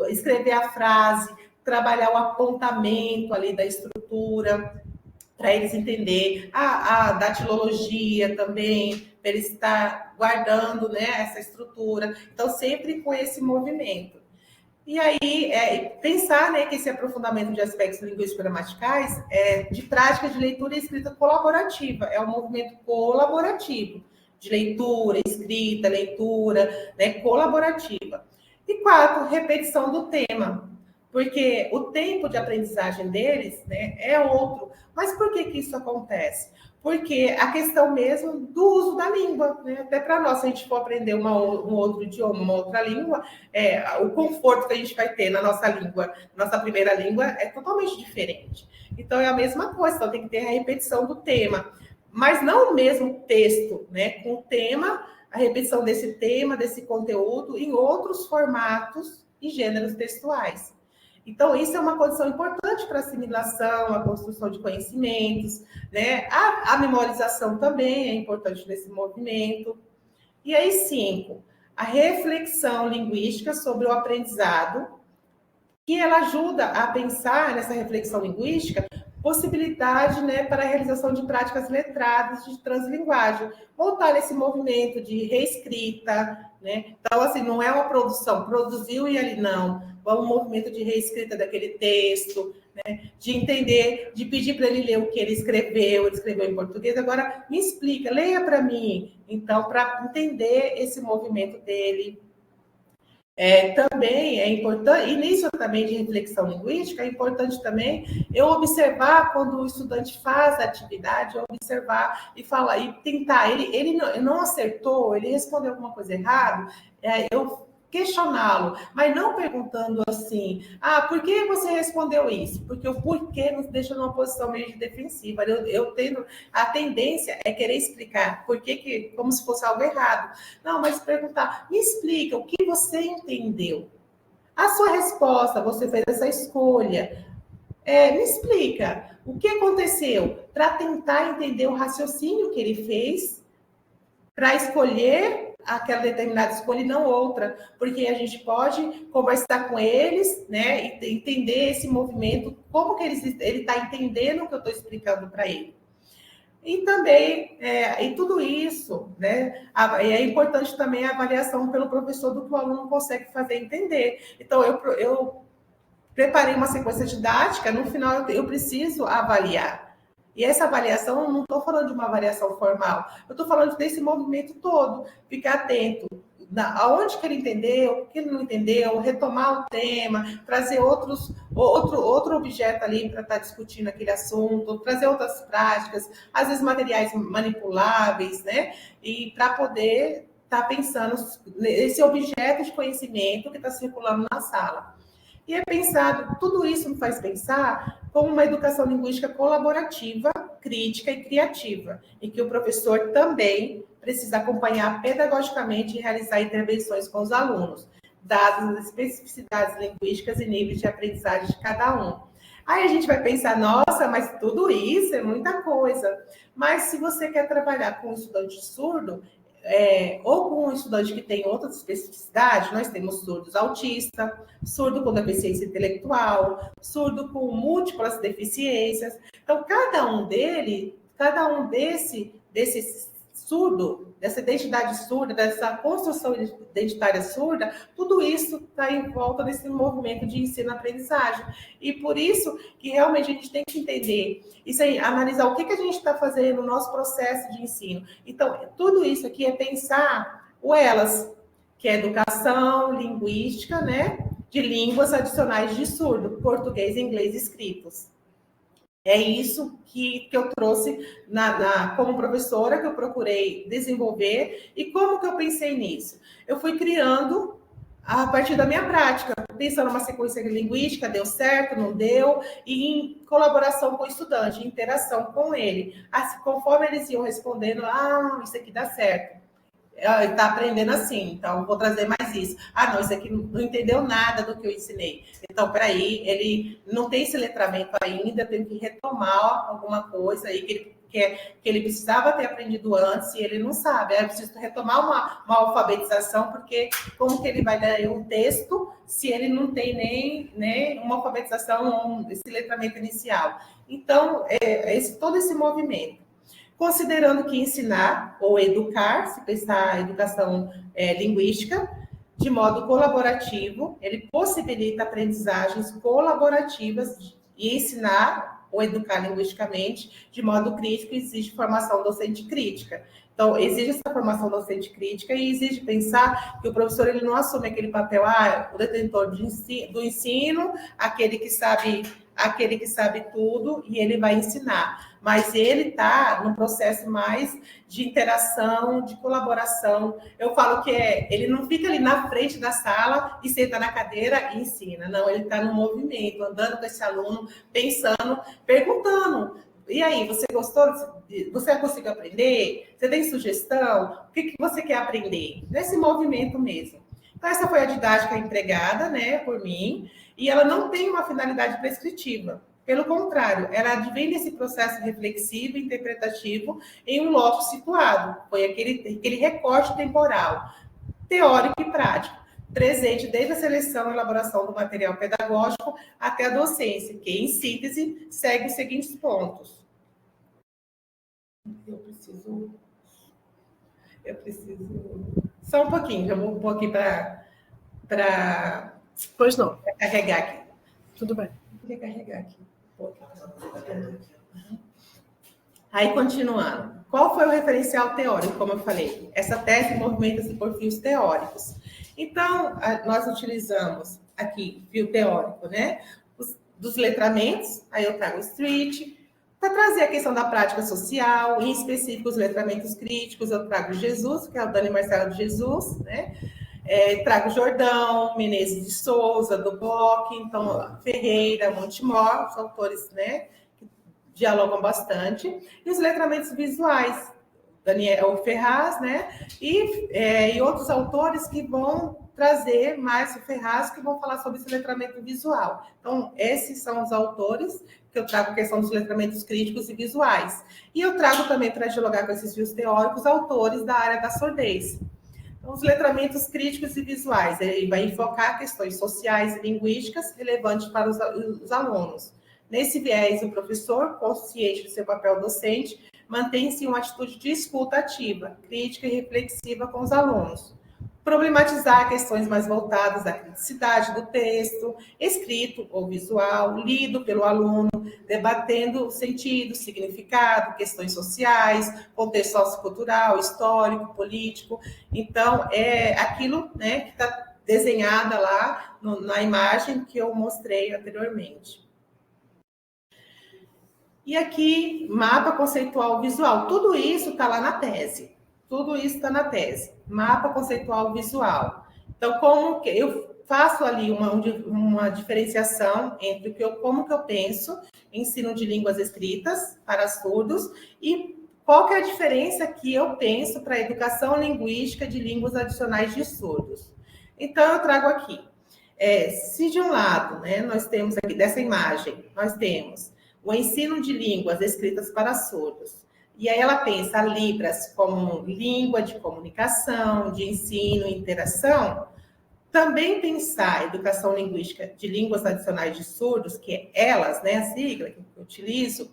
Speaker 2: escrever a frase, trabalhar o apontamento ali da estrutura, para eles entenderem a datilologia também, para eles estar guardando, né, essa estrutura. Então, sempre com esse movimento. E aí, pensar, né, que esse aprofundamento de aspectos linguísticos gramaticais é de prática de leitura e escrita colaborativa, é um movimento colaborativo, de leitura, escrita, leitura, né, colaborativa. E 4, repetição do tema. Porque o tempo de aprendizagem deles, né, é outro. Mas por que isso acontece? Porque a questão mesmo do uso da língua, né? Até para nós, se a gente for aprender um outro idioma, uma outra língua, o conforto que a gente vai ter na nossa língua, nossa primeira língua, é totalmente diferente. Então, é a mesma coisa, então tem que ter a repetição do tema. Mas não o mesmo texto, né? Com o tema, a repetição desse tema, desse conteúdo, em outros formatos e gêneros textuais. Então, isso é uma condição importante para a assimilação, a construção de conhecimentos, né? A memorização também é importante nesse movimento. E aí, 5, a reflexão linguística sobre o aprendizado, que ela ajuda a pensar nessa reflexão linguística possibilidade, né, para a realização de práticas letradas de translinguagem. Voltar nesse movimento de reescrita, né? Então, assim, não é uma produção, produziu e ali não. É um movimento de reescrita daquele texto, né? De entender, de pedir para ele ler o que ele escreveu em português. Agora, me explica, leia para mim. Então, para entender esse movimento dele. Também é importante, e nisso também de reflexão linguística, é importante também eu observar quando o estudante faz a atividade, observar e falar, e tentar, ele não acertou, ele respondeu alguma coisa errada, eu questioná-lo, mas não perguntando assim, por que você respondeu isso? Porque o porquê nos deixa numa posição meio de defensiva. Eu tendo a tendência é querer explicar por que como se fosse algo errado. Não, mas perguntar, me explica o que você entendeu. A sua resposta, você fez essa escolha. Me explica o que aconteceu para tentar entender o raciocínio que ele fez para escolher aquela determinada escolha e não outra, porque a gente pode conversar com eles, né, e entender esse movimento, como que ele está entendendo o que eu estou explicando para ele. E também, e tudo isso, né, é importante também a avaliação pelo professor do que o aluno consegue fazer entender. Então, eu preparei uma sequência didática, no final eu preciso avaliar. E essa avaliação, eu não estou falando de uma avaliação formal, eu estou falando desse movimento todo, ficar atento aonde que ele entendeu, o que ele não entendeu, retomar o tema, trazer outro objeto ali para estar discutindo aquele assunto, trazer outras práticas, às vezes materiais manipuláveis, né? E para poder está pensando nesse objeto de conhecimento que está circulando na sala. E é pensado, tudo isso me faz pensar como uma educação linguística colaborativa, crítica e criativa, em que o professor também precisa acompanhar pedagogicamente e realizar intervenções com os alunos, dadas as especificidades linguísticas e níveis de aprendizagem de cada um. Aí a gente vai pensar, nossa, mas tudo isso é muita coisa. Mas se você quer trabalhar com um estudante surdo, ou com um estudante que tem outras especificidades, nós temos surdos autistas, surdo com deficiência intelectual, surdo com múltiplas deficiências. Então, cada um desses surdo, dessa identidade surda, dessa construção identitária surda, tudo isso está em volta desse movimento de ensino-aprendizagem. E por isso que realmente a gente tem que entender isso aí, analisar o que a gente está fazendo no nosso processo de ensino. Então, tudo isso aqui é pensar o ELAS, que é educação linguística, né, de línguas adicionais de surdo, português e inglês escritos. É isso que eu trouxe como professora, que eu procurei desenvolver. E como que eu pensei nisso? Eu fui criando a partir da minha prática, pensando numa sequência linguística, deu certo, não deu, e em colaboração com o estudante, em interação com ele. Assim, conforme eles iam respondendo, isso aqui dá certo. Ele está aprendendo assim, então vou trazer mais isso. Não, isso aqui não entendeu nada do que eu ensinei. Então, peraí, ele não tem esse letramento ainda, eu tenho que retomar alguma coisa aí que ele precisava ter aprendido antes e ele não sabe. Aí eu preciso retomar uma alfabetização, porque como que ele vai ler um texto se ele não tem nem uma alfabetização, esse letramento inicial? Então, todo esse movimento. Considerando que ensinar ou educar, se pensar a educação linguística, de modo colaborativo, ele possibilita aprendizagens colaborativas e ensinar ou educar linguisticamente de modo crítico exige formação docente crítica. Então, exige essa formação docente crítica e exige pensar que o professor ele não assume aquele papel, o detentor do ensino, aquele que sabe tudo e ele vai ensinar. Mas ele está no processo mais de interação, de colaboração. Eu falo que ele não fica ali na frente da sala e senta na cadeira e ensina. Não, ele está no movimento, andando com esse aluno, pensando, perguntando. E aí, você gostou? Você conseguiu aprender? Você tem sugestão? O que você quer aprender? Nesse movimento mesmo. Então, essa foi a didática empregada, né, por mim, e ela não tem uma finalidade prescritiva. Pelo contrário, ela advém desse processo reflexivo e interpretativo em um loco situado. Foi aquele recorte temporal, teórico e prático, presente desde a seleção e elaboração do material pedagógico até a docência, que, em síntese, segue os seguintes pontos. Eu preciso... Só um pouquinho, eu vou pôr aqui para...
Speaker 3: Pois não.
Speaker 2: Carregar aqui.
Speaker 3: Tudo bem.
Speaker 2: Eu queria carregar aqui. Aí, continuando. Qual foi o referencial teórico, como eu falei? Essa tese movimenta-se por fios teóricos. Então, nós utilizamos aqui fio teórico, né? Dos letramentos, aí eu trago o street, para trazer a questão da prática social, em específico os letramentos críticos, eu trago Jesus, que é o Dani Marcelo de Jesus, né? Trago Jordão, Menezes de Souza, do Bloch, então Ferreira, Montemor, os autores, né, que dialogam bastante, e os letramentos visuais, Daniel Ferraz, né, e outros autores que vão trazer mais o Ferraz, que vão falar sobre esse letramento visual. Então, esses são os autores que eu trago, questão dos letramentos críticos e visuais. E eu trago também, para dialogar com esses fios teóricos, autores da área da surdez. Os letramentos críticos e visuais, ele vai enfocar questões sociais e linguísticas relevantes para os alunos. Nesse viés, o professor, consciente do seu papel docente, mantém-se uma atitude de escuta ativa, crítica e reflexiva com os alunos. Problematizar questões mais voltadas à criticidade do texto, escrito ou visual, lido pelo aluno, debatendo o sentido, significado, questões sociais, contexto sociocultural, histórico, político. Então, é aquilo, né, que está desenhada lá na imagem que eu mostrei anteriormente. E aqui, mapa conceitual visual. Tudo isso está lá na tese. Tudo isso está na tese. Mapa conceitual visual. Então, como que eu faço ali uma diferenciação entre como que eu penso ensino de línguas escritas para surdos e qual que é a diferença que eu penso para a educação linguística de línguas adicionais de surdos. Então, eu trago aqui. Se de um lado, né, nós temos aqui, dessa imagem, nós temos o ensino de línguas escritas para surdos. E aí ela pensa a Libras como língua de comunicação, de ensino e interação. Também pensar a educação linguística de línguas adicionais de surdos, que é ELAS, né, a sigla que eu utilizo,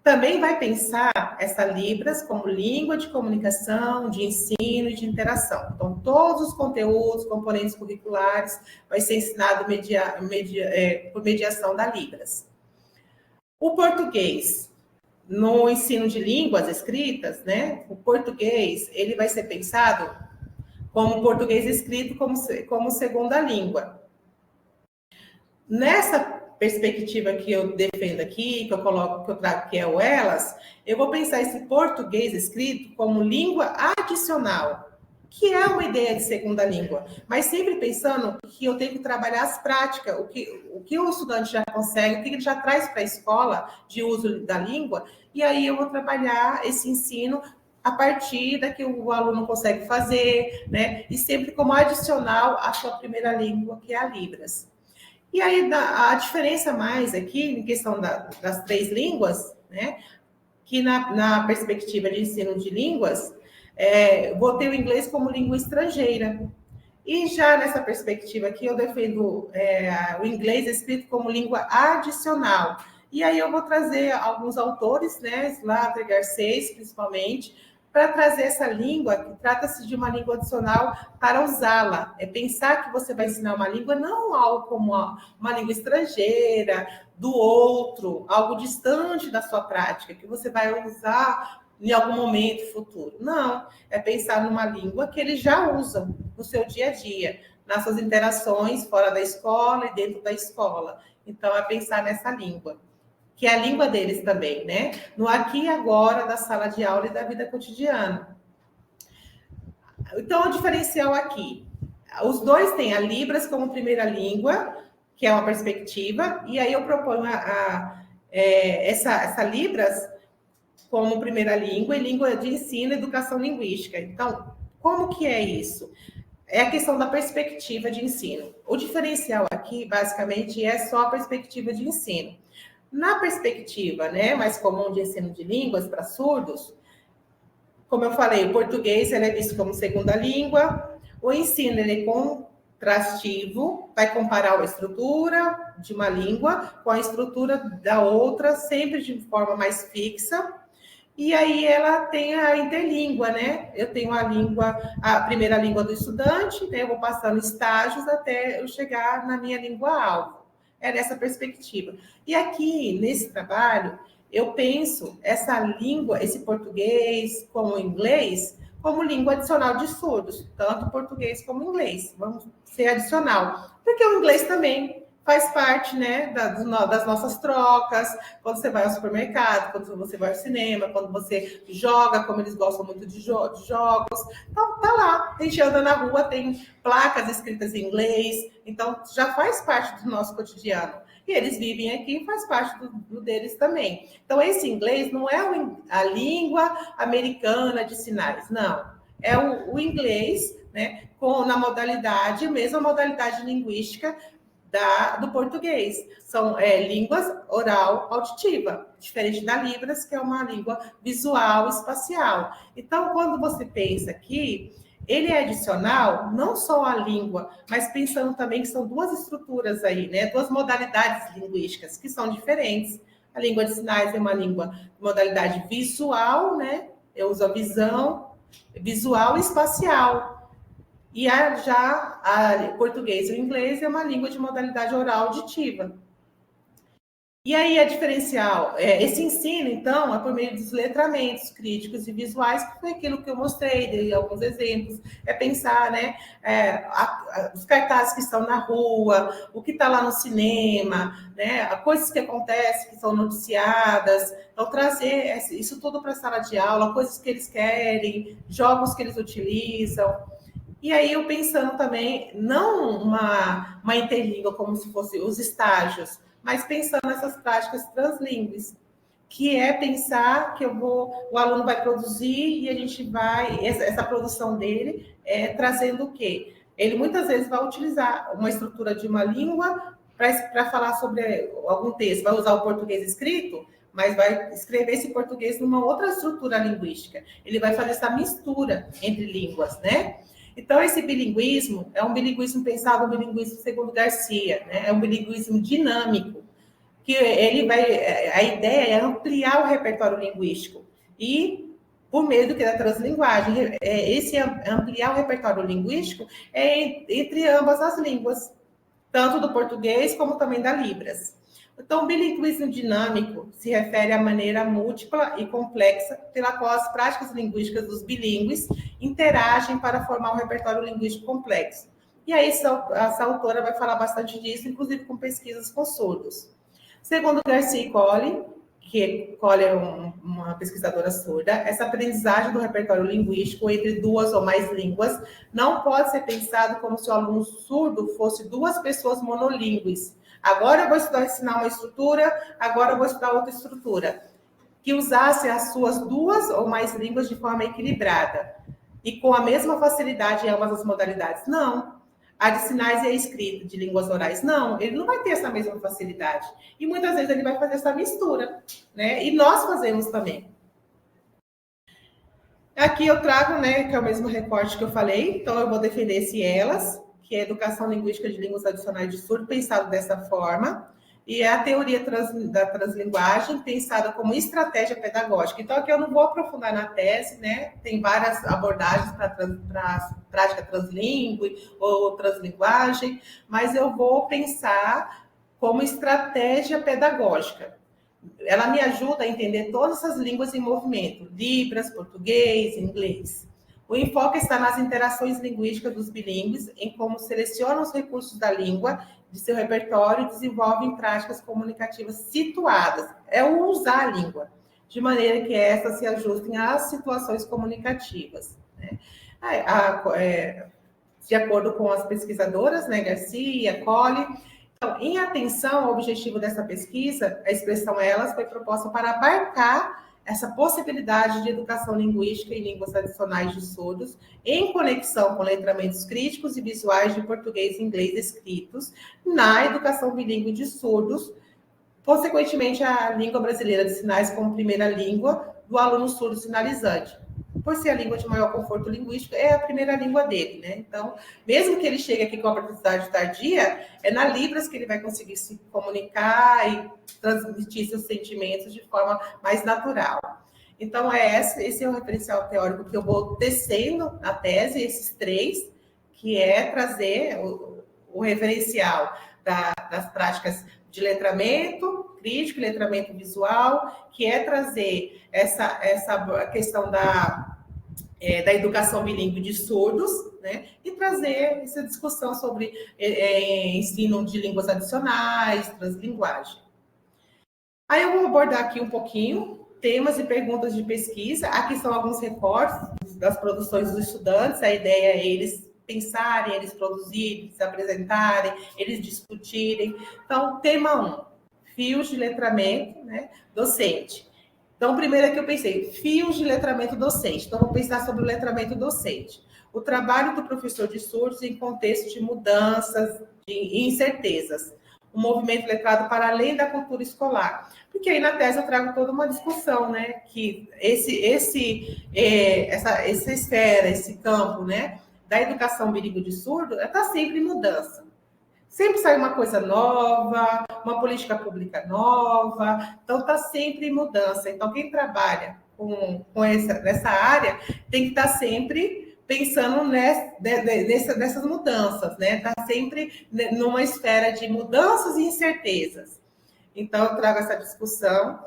Speaker 2: também vai pensar essa Libras como língua de comunicação, de ensino e de interação. Então, todos os conteúdos, componentes curriculares, vai ser ensinado por mediação da Libras. O português, no ensino de línguas escritas, né, o português, ele vai ser pensado como português escrito como segunda língua. Nessa perspectiva que eu defendo aqui, que eu trago que é o ELAS, eu vou pensar esse português escrito como língua adicional, que é uma ideia de segunda língua, mas sempre pensando que eu tenho que trabalhar as práticas, o que o estudante já consegue, o que ele já traz para a escola de uso da língua, e aí eu vou trabalhar esse ensino a partir da que o aluno consegue fazer, né? E sempre como adicional à sua primeira língua, que é a Libras. E aí, a diferença mais aqui, em questão das 3 línguas, né? Que na perspectiva de ensino de línguas, vou ter o inglês como língua estrangeira. E já nessa perspectiva aqui, eu defendo o inglês escrito como língua adicional. E aí eu vou trazer alguns autores, né? Slater, Garcês, principalmente, para trazer essa língua, que trata-se de uma língua adicional para usá-la. É pensar que você vai ensinar uma língua, não algo como uma língua estrangeira, do outro, algo distante da sua prática, que você vai usar em algum momento futuro. Não, é pensar numa língua que eles já usam no seu dia a dia, nas suas interações fora da escola e dentro da escola. Então, é pensar nessa língua, que é a língua deles também, né? No aqui e agora da sala de aula e da vida cotidiana. Então, o diferencial aqui, os dois têm a Libras como primeira língua, que é uma perspectiva, e aí eu proponho essa Libras como primeira língua e língua de ensino e educação linguística. Então, como que é isso? É a questão da perspectiva de ensino. O diferencial aqui, basicamente, é só a perspectiva de ensino. Na perspectiva, né, mais comum de ensino de línguas para surdos, como eu falei, o português ele é visto como segunda língua, o ensino ele é contrastivo, vai comparar a estrutura de uma língua com a estrutura da outra, sempre de forma mais fixa, e aí ela tem a interlíngua, né? Eu tenho a primeira língua do estudante, né? Eu vou passando estágios até eu chegar na minha língua-alvo. É nessa perspectiva. E aqui, nesse trabalho, eu penso essa língua, esse português como o inglês, como língua adicional de surdos, tanto português como inglês. Vamos ser adicional. Porque o inglês também faz parte, né, das nossas trocas, quando você vai ao supermercado, quando você vai ao cinema, quando você joga, como eles gostam muito de jogos. Então, tá lá. A gente anda na rua, tem placas escritas em inglês, então já faz parte do nosso cotidiano. E eles vivem aqui, faz parte do deles também. Então, esse inglês não é a língua americana de sinais, não. É o inglês, né, na modalidade, mesma modalidade linguística do português. São línguas oral auditiva, diferente da Libras, que é uma língua visual espacial. Então, quando você pensa aqui, ele é adicional, não só a língua, mas pensando também que são duas estruturas aí, né? Duas modalidades linguísticas que são diferentes. A língua de sinais é uma língua de modalidade visual, né? Eu uso a visão visual e espacial. E o português e o inglês é uma língua de modalidade oral auditiva. E aí, a diferencial, esse ensino, então, é por meio dos letramentos críticos e visuais, que foi aquilo que eu mostrei, dei alguns exemplos, é pensar, né, os cartazes que estão na rua, o que está lá no cinema, né, coisas que acontecem, que são noticiadas, então trazer isso tudo para a sala de aula, coisas que eles querem, jogos que eles utilizam. E aí eu pensando também, não uma interlíngua como se fosse os estágios, mas pensando nessas práticas translíngues, que é pensar que o aluno vai produzir e a gente vai, essa produção dele trazendo o quê? Ele muitas vezes vai utilizar uma estrutura de uma língua para falar sobre algum texto, vai usar o português escrito, mas vai escrever esse português numa outra estrutura linguística. Ele vai fazer essa mistura entre línguas, né? Então, esse bilinguismo é um bilinguismo pensado, um bilinguismo segundo Garcia, né? É um bilinguismo dinâmico, que ele vai, a ideia é ampliar o repertório linguístico e por meio do que da translinguagem, esse ampliar o repertório linguístico entre ambas as línguas, tanto do português como também da Libras. Então, o bilinguismo dinâmico se refere à maneira múltipla e complexa pela qual as práticas linguísticas dos bilíngues interagem para formar um repertório linguístico complexo. E aí, essa autora vai falar bastante disso, inclusive com pesquisas com surdos. Segundo Garcia e Colli, que Colli é uma pesquisadora surda, essa aprendizagem do repertório linguístico entre duas ou mais línguas não pode ser pensado como se o aluno surdo fosse duas pessoas monolíngues. Agora eu vou ensinar uma estrutura, agora eu vou estudar outra estrutura. Que usasse as suas duas ou mais línguas de forma equilibrada e com a mesma facilidade em ambas as modalidades. Não. A de sinais e a escrita, de línguas orais. Não, ele não vai ter essa mesma facilidade. E muitas vezes ele vai fazer essa mistura, né? E nós fazemos também. Aqui eu trago, né, que é o mesmo recorte que eu falei, então eu vou defender esse elas, que é a Educação Linguística de Línguas Adicionais de Surdo, pensado dessa forma, e é a teoria da translinguagem, pensada como estratégia pedagógica. Então, aqui eu não vou aprofundar na tese, né? Tem várias abordagens para a prática translíngue ou translinguagem, mas eu vou pensar como estratégia pedagógica. Ela me ajuda a entender todas essas línguas em movimento, Libras, português, inglês. O enfoque está nas interações linguísticas dos bilíngues, em como selecionam os recursos da língua de seu repertório e desenvolvem práticas comunicativas situadas. É o usar a língua, de maneira que estas se ajustem às situações comunicativas, né? De acordo com as pesquisadoras, né, Garcia, Colli. Então, em atenção ao objetivo dessa pesquisa, a expressão elas foi proposta para abarcar essa possibilidade de educação linguística em línguas adicionais de surdos, em conexão com letramentos críticos e visuais de português e inglês escritos, na educação bilíngue de surdos, consequentemente, a língua brasileira de sinais como primeira língua do aluno surdo sinalizante. Por ser a língua de maior conforto linguístico, é a primeira língua dele, né? Então, mesmo que ele chegue aqui com a aprendizagem tardia, é na Libras que ele vai conseguir se comunicar e transmitir seus sentimentos de forma mais natural. Então, esse é o referencial teórico que eu vou tecendo na tese, esses três, que é trazer o referencial das práticas de letramento crítico, letramento visual, que é trazer essa questão da educação bilíngue de surdos, né? E trazer essa discussão sobre ensino de línguas adicionais, translinguagem. Aí eu vou abordar aqui um pouquinho temas e perguntas de pesquisa. Aqui são alguns recortes das produções dos estudantes. A ideia é eles pensarem, eles produzirem, se apresentarem, eles discutirem. Então, tema 1, fios de letramento, né, docente. Então, primeiro aqui eu pensei, fios de letramento docente. Então, vou pensar sobre o letramento docente. O trabalho do professor de surdos em contexto de mudanças e incertezas. O movimento letrado para além da cultura escolar. Porque aí na tese eu trago toda uma discussão, né? Que essa esfera, esse campo, né? Da educação bilíngue de surdo, está sempre em mudança. Sempre sai uma coisa nova, uma política pública nova, então está sempre em mudança. Então, quem trabalha nessa área tem que estar sempre pensando nessas mudanças, né? Está sempre numa esfera de mudanças e incertezas. Então, eu trago essa discussão.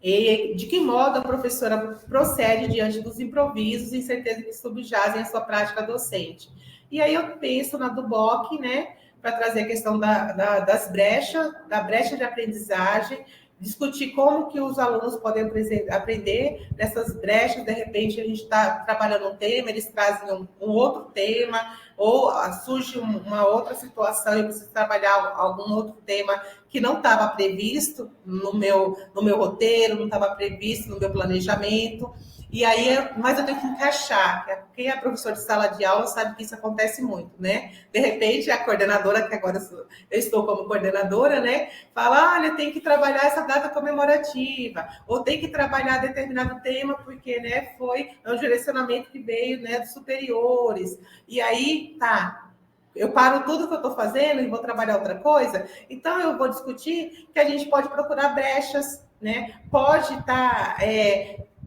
Speaker 2: E de que modo a professora procede diante dos improvisos e incertezas que subjazem a sua prática docente. E aí eu penso na DUBOC, né, para trazer a questão das brechas, da brecha de aprendizagem, discutir como que os alunos podem aprender nessas brechas. De repente, a gente está trabalhando um tema, eles trazem um outro tema, ou surge uma outra situação e eu preciso trabalhar algum outro tema que não estava previsto no meu roteiro, não estava previsto no meu planejamento. E aí, mas eu tenho que encaixar. Quem é professor de sala de aula sabe que isso acontece muito, né? De repente, a coordenadora, que agora eu estou como coordenadora, né? Fala, olha, tem que trabalhar essa data comemorativa, ou tem que trabalhar determinado tema, porque, né, foi um direcionamento que veio, né, dos superiores. E aí, tá, eu paro tudo que eu estou fazendo e vou trabalhar outra coisa. Então, eu vou discutir que a gente pode procurar brechas, né? Pode estar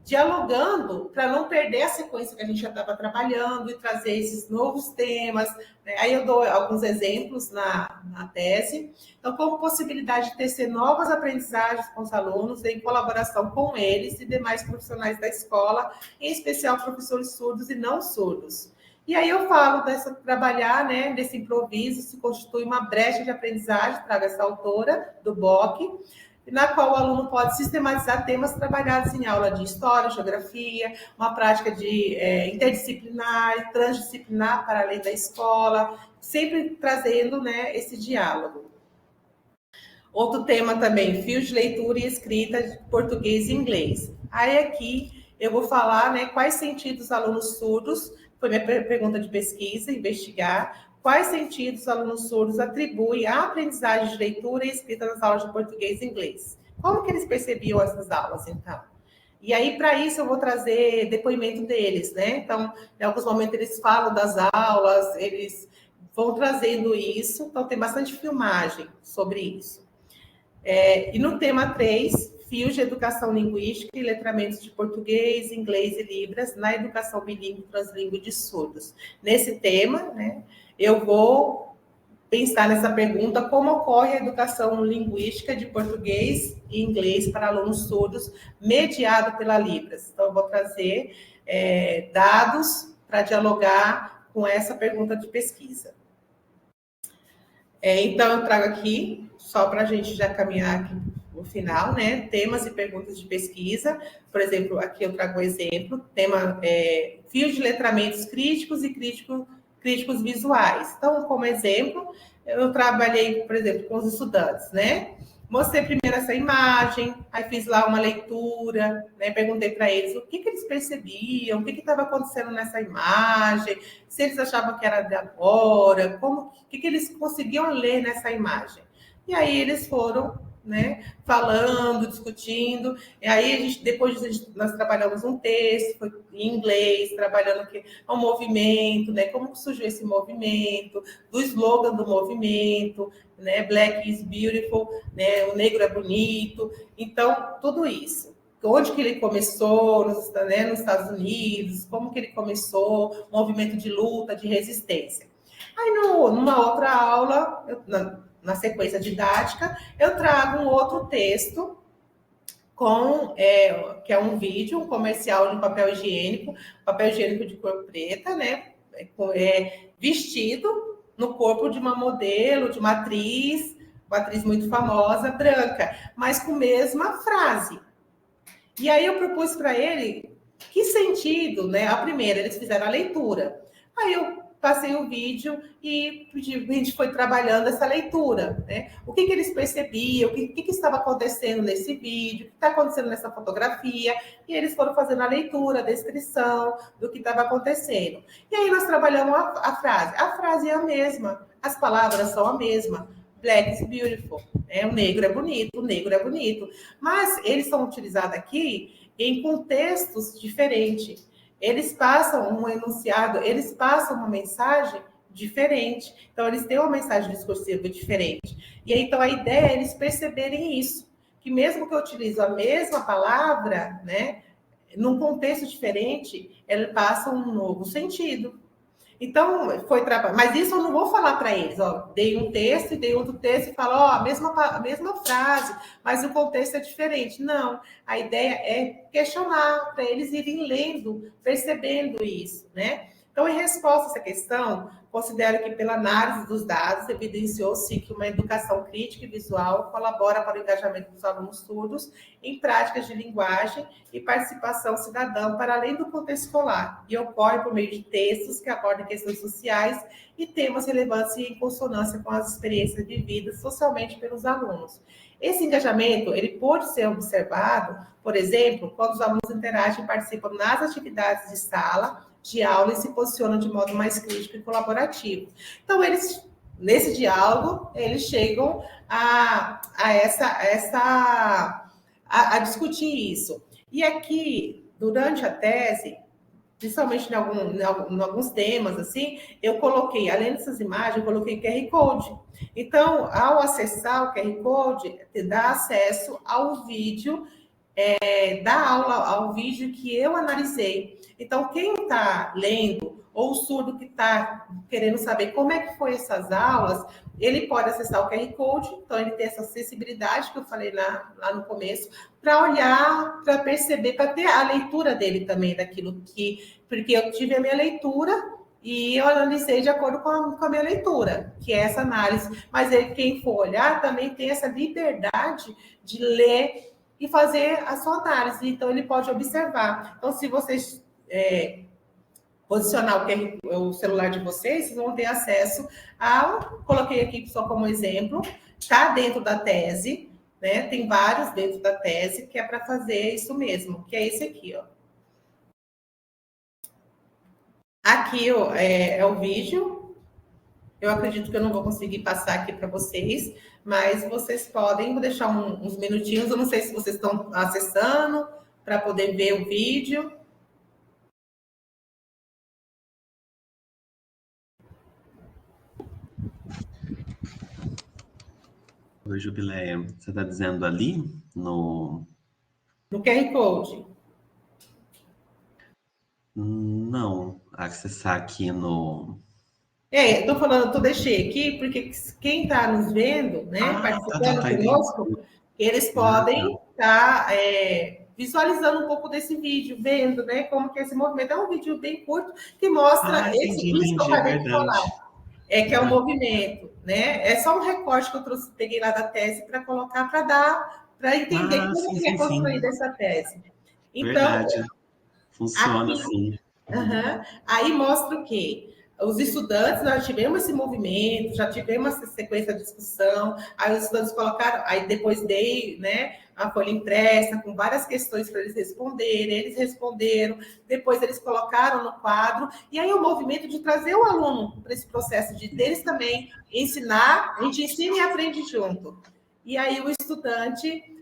Speaker 2: dialogando para não perder a sequência que a gente já estava trabalhando e trazer esses novos temas, né? Aí eu dou alguns exemplos na tese. Então, como possibilidade de tecer novas aprendizagens com os alunos, em colaboração com eles e demais profissionais da escola, em especial professores surdos e não surdos. E aí eu falo trabalhar, né, desse improviso, se constitui uma brecha de aprendizagem, trago essa autora do BOC, na qual o aluno pode sistematizar temas trabalhados em aula de história, geografia, uma prática de interdisciplinar, transdisciplinar para além da escola, sempre trazendo, né, esse diálogo. Outro tema também, fios de leitura e escrita de português e inglês. Aí aqui eu vou falar, né, quais sentidos os alunos surdos, foi minha pergunta de pesquisa, investigar, quais sentidos os alunos surdos atribuem à aprendizagem de leitura e escrita nas aulas de português e inglês. Como que eles percebiam essas aulas, então? E aí, para isso, eu vou trazer depoimento deles, né? Então, em alguns momentos, eles falam das aulas, eles vão trazendo isso, então tem bastante filmagem sobre isso. E no tema 3, fios de educação linguística e letramentos de português, inglês e libras na educação bilíngue, translíngue de surdos. Nesse tema, né, eu vou pensar nessa pergunta, como ocorre a educação linguística de português e inglês para alunos surdos, mediado pela Libras. Então, eu vou trazer dados para dialogar com essa pergunta de pesquisa. Então, eu trago aqui, só para a gente já caminhar aqui no final, né? Temas e perguntas de pesquisa. Por exemplo, aqui eu trago um exemplo, tema fios de letramentos críticos e críticos visuais. Então, como exemplo, eu trabalhei, por exemplo, com os estudantes, né? Mostrei primeiro essa imagem, aí fiz lá uma leitura, né? Perguntei para eles o que eles percebiam, o que estava acontecendo nessa imagem, se eles achavam que era de agora, o que eles conseguiam ler nessa imagem. E aí eles foram, né, falando, discutindo, e aí depois nós trabalhamos um texto, foi em inglês, trabalhando o movimento, né, como surgiu esse movimento, do slogan do movimento, né, Black is Beautiful, né, o negro é bonito, então, tudo isso. Onde que ele começou, nos Estados Unidos, como que ele começou, movimento de luta, de resistência. Aí, numa outra aula, na sequência didática, eu trago um outro texto que é um vídeo, um comercial de papel higiênico de cor preta, né? Vestido no corpo de uma modelo, de uma atriz muito famosa, branca, mas com a mesma frase. E aí eu propus para ele que sentido, né? A primeira, eles fizeram a leitura. Aí eu passei o vídeo e a gente foi trabalhando essa leitura, né? O que eles percebiam, o que estava acontecendo nesse vídeo, o que está acontecendo nessa fotografia, e eles foram fazendo a leitura, a descrição do que estava acontecendo. E aí nós trabalhamos a frase. A frase é a mesma, as palavras são a mesma. Black is beautiful, né? O negro é bonito. Mas eles são utilizados aqui em contextos diferentes. Eles passam um enunciado, eles passam uma mensagem diferente. Então, eles têm uma mensagem discursiva diferente. E aí, então, a ideia é eles perceberem isso. Que mesmo que eu utilize a mesma palavra, né, num contexto diferente, ela passa um novo sentido. Então, foi trabalho. Mas isso eu não vou falar para eles, ó, dei um texto e dei outro texto e falo, ó, a mesma frase, mas o contexto é diferente. Não, a ideia é questionar, para eles irem lendo, percebendo isso, né? Então, em resposta a essa questão, considero que, pela análise dos dados, evidenciou-se que uma educação crítica e visual colabora para o engajamento dos alunos surdos em práticas de linguagem e participação cidadã para além do contexto escolar, e ocorre por meio de textos que abordam questões sociais e temas relevantes e em consonância com as experiências vividas socialmente pelos alunos. Esse engajamento, ele pode ser observado, por exemplo, quando os alunos interagem e participam nas atividades de sala, de aula e se posicionam de modo mais crítico e colaborativo. Então, eles, nesse diálogo, eles chegam a discutir isso. E aqui, durante a tese, principalmente em alguns temas, assim, eu coloquei, além dessas imagens, eu coloquei QR Code. Então, ao acessar o QR Code, dá acesso ao vídeo da aula, ao vídeo que eu analisei. Então, quem está lendo, ou o surdo que está querendo saber como é que foi essas aulas, ele pode acessar o QR Code, então ele tem essa acessibilidade que eu falei lá no começo, para olhar, para perceber, para ter a leitura dele também daquilo que... Porque eu tive a minha leitura e eu analisei de acordo com a minha leitura, que é essa análise. Mas quem for olhar também tem essa liberdade de ler e fazer a sua análise. Então, ele pode observar. Então, se vocês posicionar o celular de vocês, vocês vão ter acesso ao... Coloquei aqui só como exemplo, está dentro da tese, né? Tem vários dentro da tese, que é para fazer isso mesmo, que é esse aqui, ó. Aqui ó, é o vídeo. Eu acredito que eu não vou conseguir passar aqui para vocês, mas vocês podem, vou deixar uns minutinhos, eu não sei se vocês estão acessando para poder ver o vídeo.
Speaker 1: Oi, Jubileia, você está dizendo ali no
Speaker 2: QR Code?
Speaker 1: Não, acessar aqui no...
Speaker 2: Estou falando, eu deixei aqui, porque quem está nos vendo, né, participando conosco, eles podem estar visualizando um pouco desse vídeo, vendo, né, como que é esse movimento. É um vídeo bem curto que mostra
Speaker 1: entendi,
Speaker 2: é verdade. Que é o movimento, né? É só um recorte que eu peguei lá da tese para colocar, para entender como que é construída essa tese. Então,
Speaker 1: verdade. Funciona assim.
Speaker 2: Aí mostra o quê? Os estudantes, nós tivemos esse movimento, já tivemos essa sequência de discussão, aí os estudantes colocaram, aí depois dei, né, a folha impressa com várias questões para eles responderem, eles responderam, depois eles colocaram no quadro, e aí o movimento de trazer o aluno para esse processo de deles também ensinar, a gente ensina e aprende junto. E aí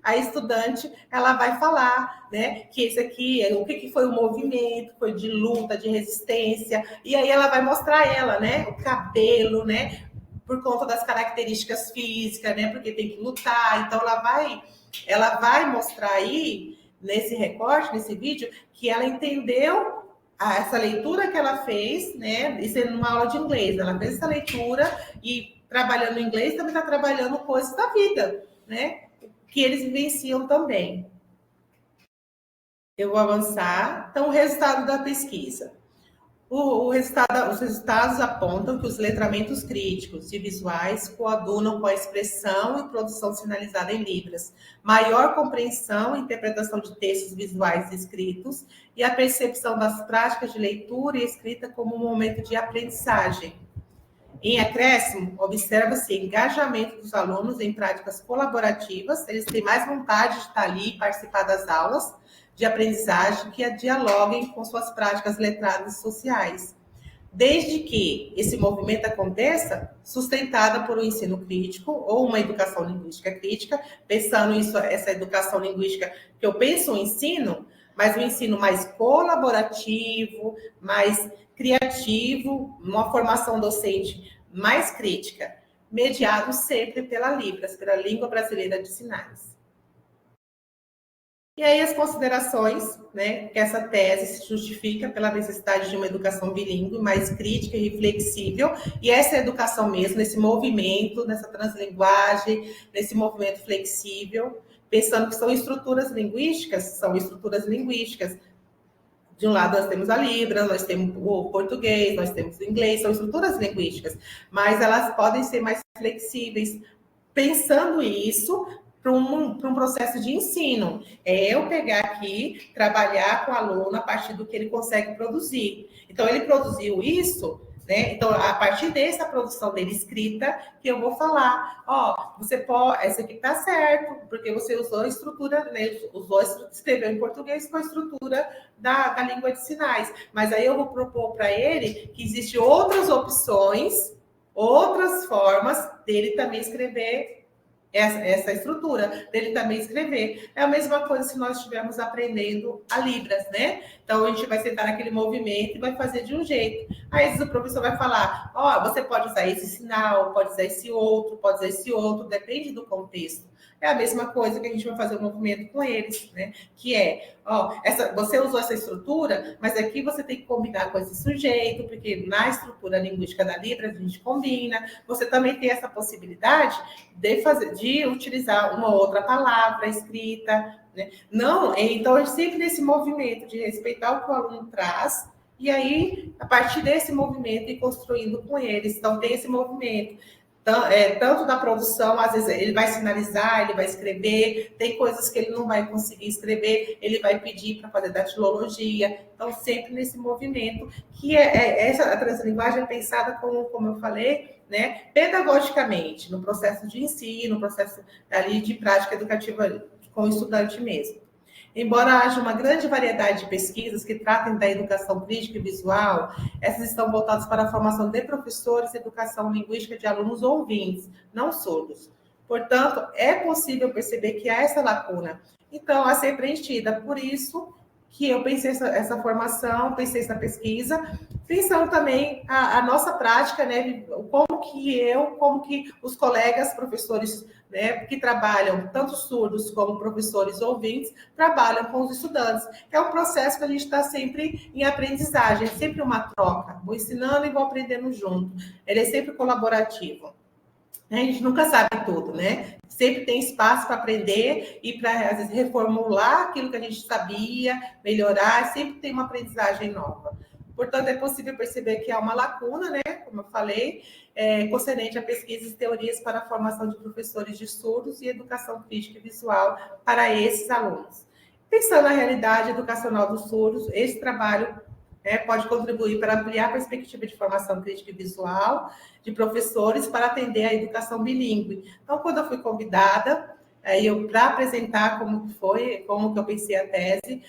Speaker 2: a estudante, ela vai falar, né, que esse aqui, o que foi o movimento, foi de luta, de resistência, e aí ela vai mostrar ela, né, o cabelo, né, por conta das características físicas, né, porque tem que lutar, então ela vai mostrar aí, nesse recorte, nesse vídeo, que ela entendeu essa leitura que ela fez, né, isso é numa aula de inglês, ela fez essa leitura e trabalhando inglês, também está trabalhando coisas da vida, né? Que eles vivenciam também. Eu vou avançar. Então, o resultado da pesquisa. Os resultados apontam que os letramentos críticos e visuais coadunam com a expressão e produção sinalizada em libras, maior compreensão e interpretação de textos visuais escritos e a percepção das práticas de leitura e escrita como um momento de aprendizagem. Em acréscimo, observa-se engajamento dos alunos em práticas colaborativas, eles têm mais vontade de estar ali e participar das aulas de aprendizagem que dialoguem com suas práticas letradas e sociais. Desde que esse movimento aconteça, sustentada por um ensino crítico ou uma educação linguística crítica, pensando essa educação linguística que eu penso o ensino, mas um ensino mais colaborativo, mais criativo, uma formação docente mais crítica, mediado sempre pela Libras, pela Língua Brasileira de Sinais. E aí as considerações, né, que essa tese se justifica pela necessidade de uma educação bilíngue, mais crítica e reflexível, e essa educação mesmo, nesse movimento, nessa translinguagem, nesse movimento flexível, pensando que são estruturas linguísticas. De um lado, nós temos a Libras, nós temos o português, nós temos o inglês, são estruturas linguísticas, mas elas podem ser mais flexíveis, pensando isso para um processo de ensino. É eu pegar aqui, trabalhar com o aluno a partir do que ele consegue produzir. Então, ele produziu isso, né? Então, a partir dessa produção dele escrita, que eu vou falar, você pode, essa aqui está certo, porque você usou a estrutura, né? Escreveu em português com a estrutura da língua de sinais. Mas aí eu vou propor para ele que existem outras opções, outras formas dele também escrever essa estrutura, dele também escrever. É a mesma coisa se nós estivermos aprendendo a Libras, né? Então, a gente vai sentar naquele movimento e vai fazer de um jeito. Aí, o professor vai falar, você pode usar esse sinal, pode usar esse outro, pode usar esse outro, depende do contexto. É a mesma coisa que a gente vai fazer o movimento com eles, né? Que é, você usou essa estrutura, mas aqui você tem que combinar com esse sujeito, porque na estrutura linguística da Libras a gente combina. Você também tem essa possibilidade de utilizar uma outra palavra escrita, né? Não, então, sempre nesse movimento de respeitar o que o aluno traz, e aí, a partir desse movimento, ir construindo com eles. Então, tem esse movimento. Tanto na produção, às vezes ele vai sinalizar, ele vai escrever, tem coisas que ele não vai conseguir escrever, ele vai pedir para fazer datilologia. Então, sempre nesse movimento, que a translinguagem é pensada como eu falei, né, pedagogicamente, no processo de ensino, no processo ali de prática educativa com o estudante mesmo. Embora haja uma grande variedade de pesquisas que tratem da educação crítica e visual, essas estão voltadas para a formação de professores e educação linguística de alunos ouvintes, não surdos. Portanto, é possível perceber que há essa lacuna, então, a ser preenchida. Por isso que eu pensei essa formação, pensei essa pesquisa, pensando também a nossa prática, né, como que os colegas professores, né, que trabalham, tanto surdos como professores ouvintes, trabalham com os estudantes. É um processo que a gente está sempre em aprendizagem, é sempre uma troca, vou ensinando e vou aprendendo junto. Ele é sempre colaborativo. A gente nunca sabe tudo, né? Sempre tem espaço para aprender e para, às vezes, reformular aquilo que a gente sabia, melhorar, sempre tem uma aprendizagem nova. Portanto, é possível perceber que há uma lacuna, né? Como eu falei, concernente a pesquisas e teorias para a formação de professores de surdos e educação crítica e visual para esses alunos. Pensando na realidade educacional dos surdos, esse trabalho pode contribuir para ampliar a perspectiva de formação crítica e visual de professores para atender a educação bilíngue. Então, quando eu fui convidada, para apresentar como que eu pensei a tese,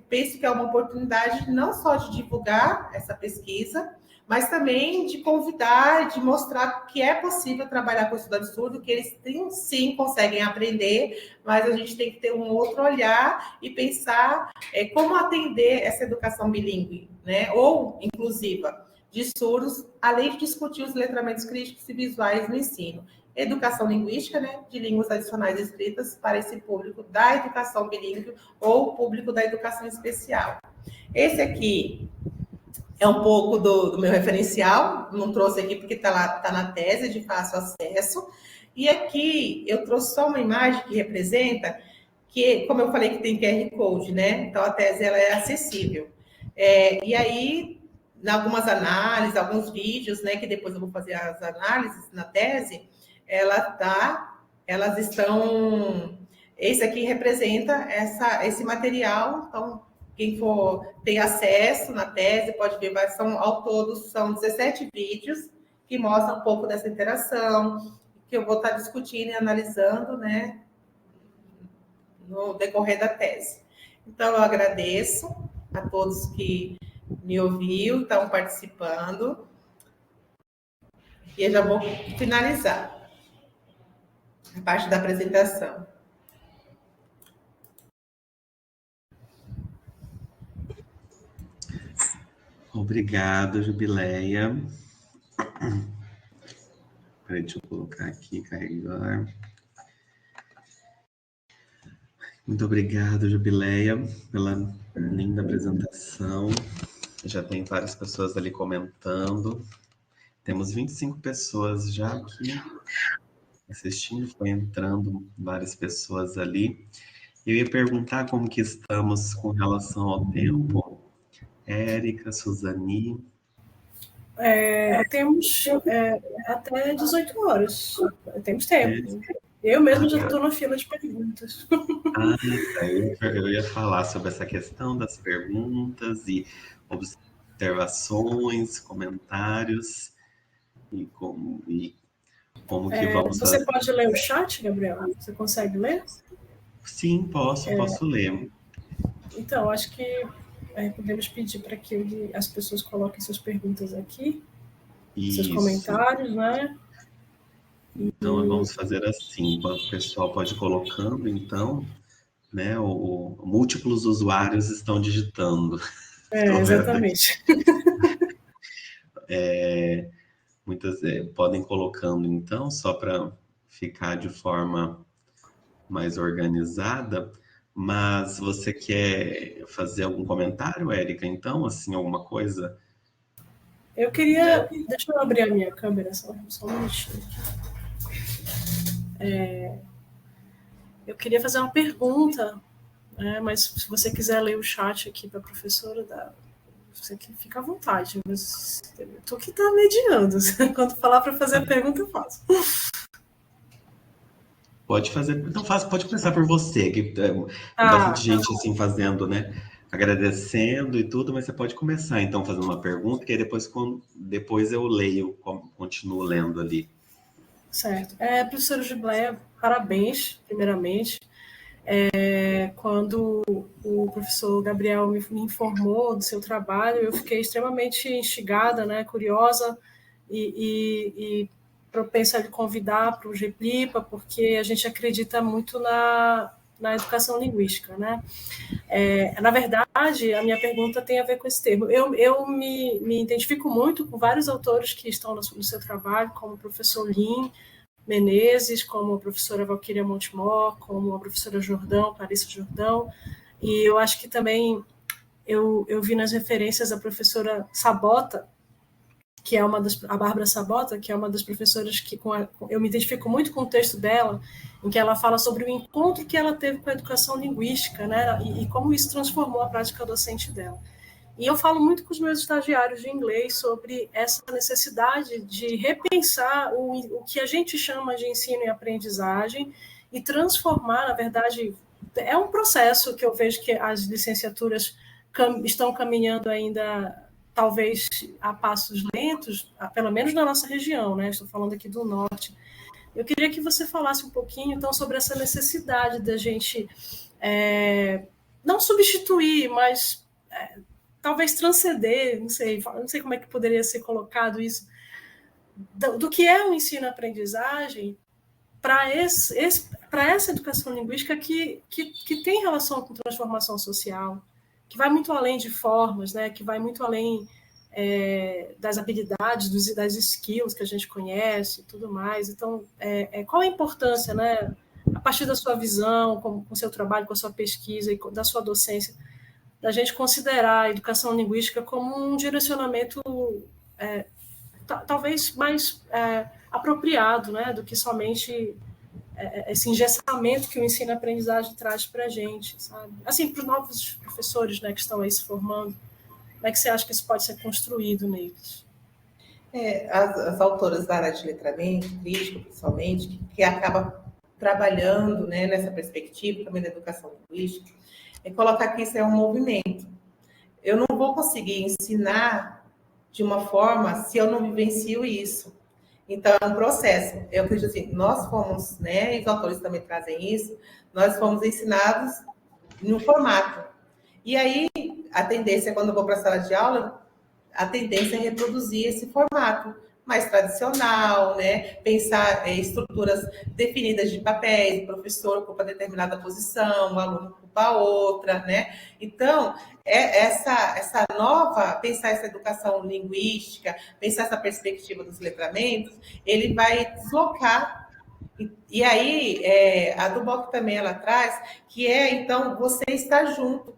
Speaker 2: penso que é uma oportunidade não só de divulgar essa pesquisa, mas também de convidar, de mostrar que é possível trabalhar com estudantes surdos, que eles sim conseguem aprender, mas a gente tem que ter um outro olhar e pensar como atender essa educação bilíngue, né, ou inclusiva, de surdos, além de discutir os letramentos críticos e visuais no ensino. Educação linguística, né, de línguas adicionais escritas para esse público da educação bilíngue ou público da educação especial. Esse aqui é um pouco do meu referencial, não trouxe aqui porque está na tese de fácil acesso. E aqui eu trouxe só uma imagem que representa, que, como eu falei, que tem QR Code, né? Então a tese ela é acessível. E aí, em algumas análises, alguns vídeos, né, que depois eu vou fazer as análises na tese, elas estão. Esse aqui representa esse material, então. Quem for ter acesso na tese pode ver, ao todo são 17 vídeos que mostram um pouco dessa interação, que eu vou estar discutindo e analisando, né, no decorrer da tese. Então, eu agradeço a todos que me ouviram, estão participando, e eu já vou finalizar a parte da apresentação.
Speaker 1: Obrigado, Jubileia. Peraí, deixa eu colocar aqui, carregar. Muito obrigado, Jubileia, pela linda apresentação. Já tem várias pessoas ali comentando. Temos 25 pessoas já aqui assistindo, foi entrando várias pessoas ali. Eu ia perguntar como que estamos com relação ao tempo. Érica, Suzani.
Speaker 3: Temos até 18 horas. Temos
Speaker 1: É.
Speaker 3: tempo. Eu mesmo já estou na fila de perguntas.
Speaker 1: Tá. Eu ia falar sobre essa questão das perguntas e observações, comentários e como que vamos
Speaker 3: Você
Speaker 1: fazer.
Speaker 3: pode ler o chat, Gabriel? Você consegue ler?
Speaker 1: Sim, posso ler.
Speaker 3: Então, acho que podemos pedir para que as pessoas coloquem suas perguntas aqui, seus comentários, né?
Speaker 1: Então, vamos fazer assim, enquanto o pessoal pode ir colocando, então, né, múltiplos usuários estão digitando. Estou vendo aqui.
Speaker 3: Exatamente.
Speaker 1: Muitas podem colocando, então, só para ficar de forma mais organizada. Mas você quer fazer algum comentário, Érica? Então, assim, alguma coisa?
Speaker 3: Eu queria... Deixa eu abrir a minha câmera, só um minutinho. Eu queria fazer uma pergunta, né? Mas se você quiser ler o chat aqui para a professora, você fica à vontade. Mas tu que está mediando. Quando falar para fazer a pergunta, eu faço.
Speaker 1: Pode fazer. Então, pode começar por você, que tem bastante gente assim fazendo, né? Agradecendo e tudo, mas você pode começar então fazendo uma pergunta, que aí depois eu leio, continuo lendo ali.
Speaker 3: Certo. Professora Jubileia, parabéns, primeiramente. Quando o professor Gabriel me informou do seu trabalho, eu fiquei extremamente instigada, né, curiosa e propensa a lhe convidar para o GPLIPA, porque a gente acredita muito na educação linguística, né? Na verdade, a minha pergunta tem a ver com esse termo. Eu me identifico muito com vários autores que estão no seu trabalho, como o professor Lin Menezes, como a professora Valquíria Montemor, como a professora Clarissa Jordão, e eu acho que também eu vi nas referências a professora Sabota, que é a Bárbara Sabota, que é uma das professoras que eu me identifico muito com o texto dela, em que ela fala sobre o encontro que ela teve com a educação linguística, né, e como isso transformou a prática docente dela. E eu falo muito com os meus estagiários de inglês sobre essa necessidade de repensar o que a gente chama de ensino e aprendizagem e transformar, na verdade, é um processo que eu vejo que as licenciaturas estão caminhando ainda, talvez a passos lentos, pelo menos na nossa região, né? Estou falando aqui do norte. Eu queria que você falasse um pouquinho, então, sobre essa necessidade da gente não substituir, mas talvez transcender, não sei como é que poderia ser colocado isso, do que é o ensino-aprendizagem para essa educação linguística que tem relação com transformação social, que vai muito além de formas, né, que vai muito além das habilidades, das skills que a gente conhece e tudo mais. Então, qual a importância, né, a partir da sua visão, com o seu trabalho, com a sua pesquisa e da sua docência, da gente considerar a educação linguística como um direcionamento talvez mais apropriado, né, do que somente esse engessamento que o ensino-aprendizagem traz para a gente, sabe? Assim, para os novos professores, né, que estão aí se formando, como é que você acha que isso pode ser construído neles?
Speaker 2: As autoras da área de letramento, crítico, principalmente, que acaba trabalhando, né, nessa perspectiva também da educação linguística, colocar que isso é um movimento. Eu não vou conseguir ensinar de uma forma se eu não vivencio isso. Então, é um processo. Eu acredito assim, nós fomos, né, e os autores também trazem isso, nós fomos ensinados no formato. E aí, a tendência, quando eu vou para a sala de aula, a tendência é reproduzir esse formato mais tradicional, né? Pensar estruturas definidas de papéis, o professor ocupa determinada posição, o aluno ocupa outra, né? Então, essa nova, pensar essa educação linguística, pensar essa perspectiva dos letramentos, ele vai deslocar E aí, a do BOC também ela traz, que então, você estar junto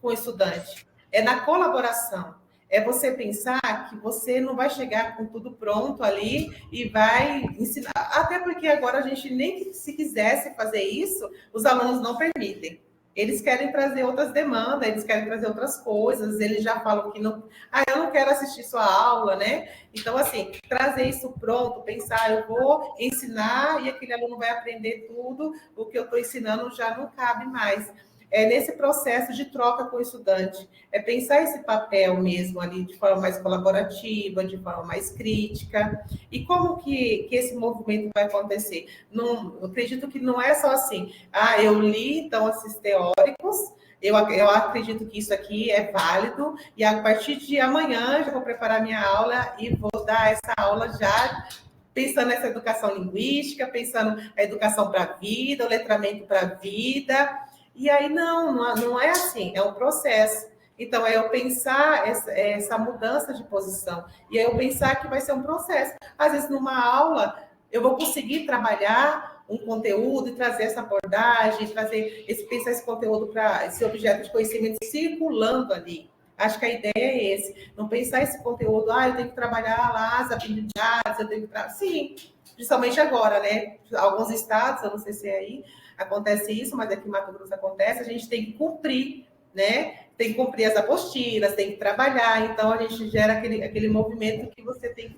Speaker 2: com o estudante. É na colaboração. É você pensar que você não vai chegar com tudo pronto ali e vai ensinar. Até porque agora a gente nem se quisesse fazer isso, os alunos não permitem. Eles querem trazer outras demandas, eles querem trazer outras coisas, eles já falam que não. Eu não quero assistir sua aula, né? Então, assim, trazer isso pronto, pensar, eu vou ensinar e aquele aluno vai aprender tudo, o que eu estou ensinando já não cabe mais. É nesse processo de troca com o estudante, é pensar esse papel mesmo ali de forma mais colaborativa, de forma mais crítica, e como que esse movimento vai acontecer? Eu acredito que não é só assim, eu li, então, esses teóricos, eu acredito que isso aqui é válido, e a partir de amanhã já vou preparar minha aula e vou dar essa aula já pensando nessa educação linguística, pensando a educação para a vida, o letramento para a vida. E aí, não é assim, é um processo. Então, é eu pensar essa mudança de posição. E aí eu pensar que vai ser um processo. Às vezes, numa aula, eu vou conseguir trabalhar um conteúdo e trazer essa abordagem, pensar esse conteúdo para esse objeto de conhecimento circulando ali. Acho que a ideia é esse. Não pensar esse conteúdo, eu tenho que trabalhar lá as habilidades, eu tenho que... Sim, principalmente agora, né? Alguns estados, eu não sei se é aí, acontece isso, mas aqui em Mato Grosso acontece, a gente tem que cumprir, né? Tem que cumprir as apostilas, tem que trabalhar, então a gente gera aquele movimento que você tem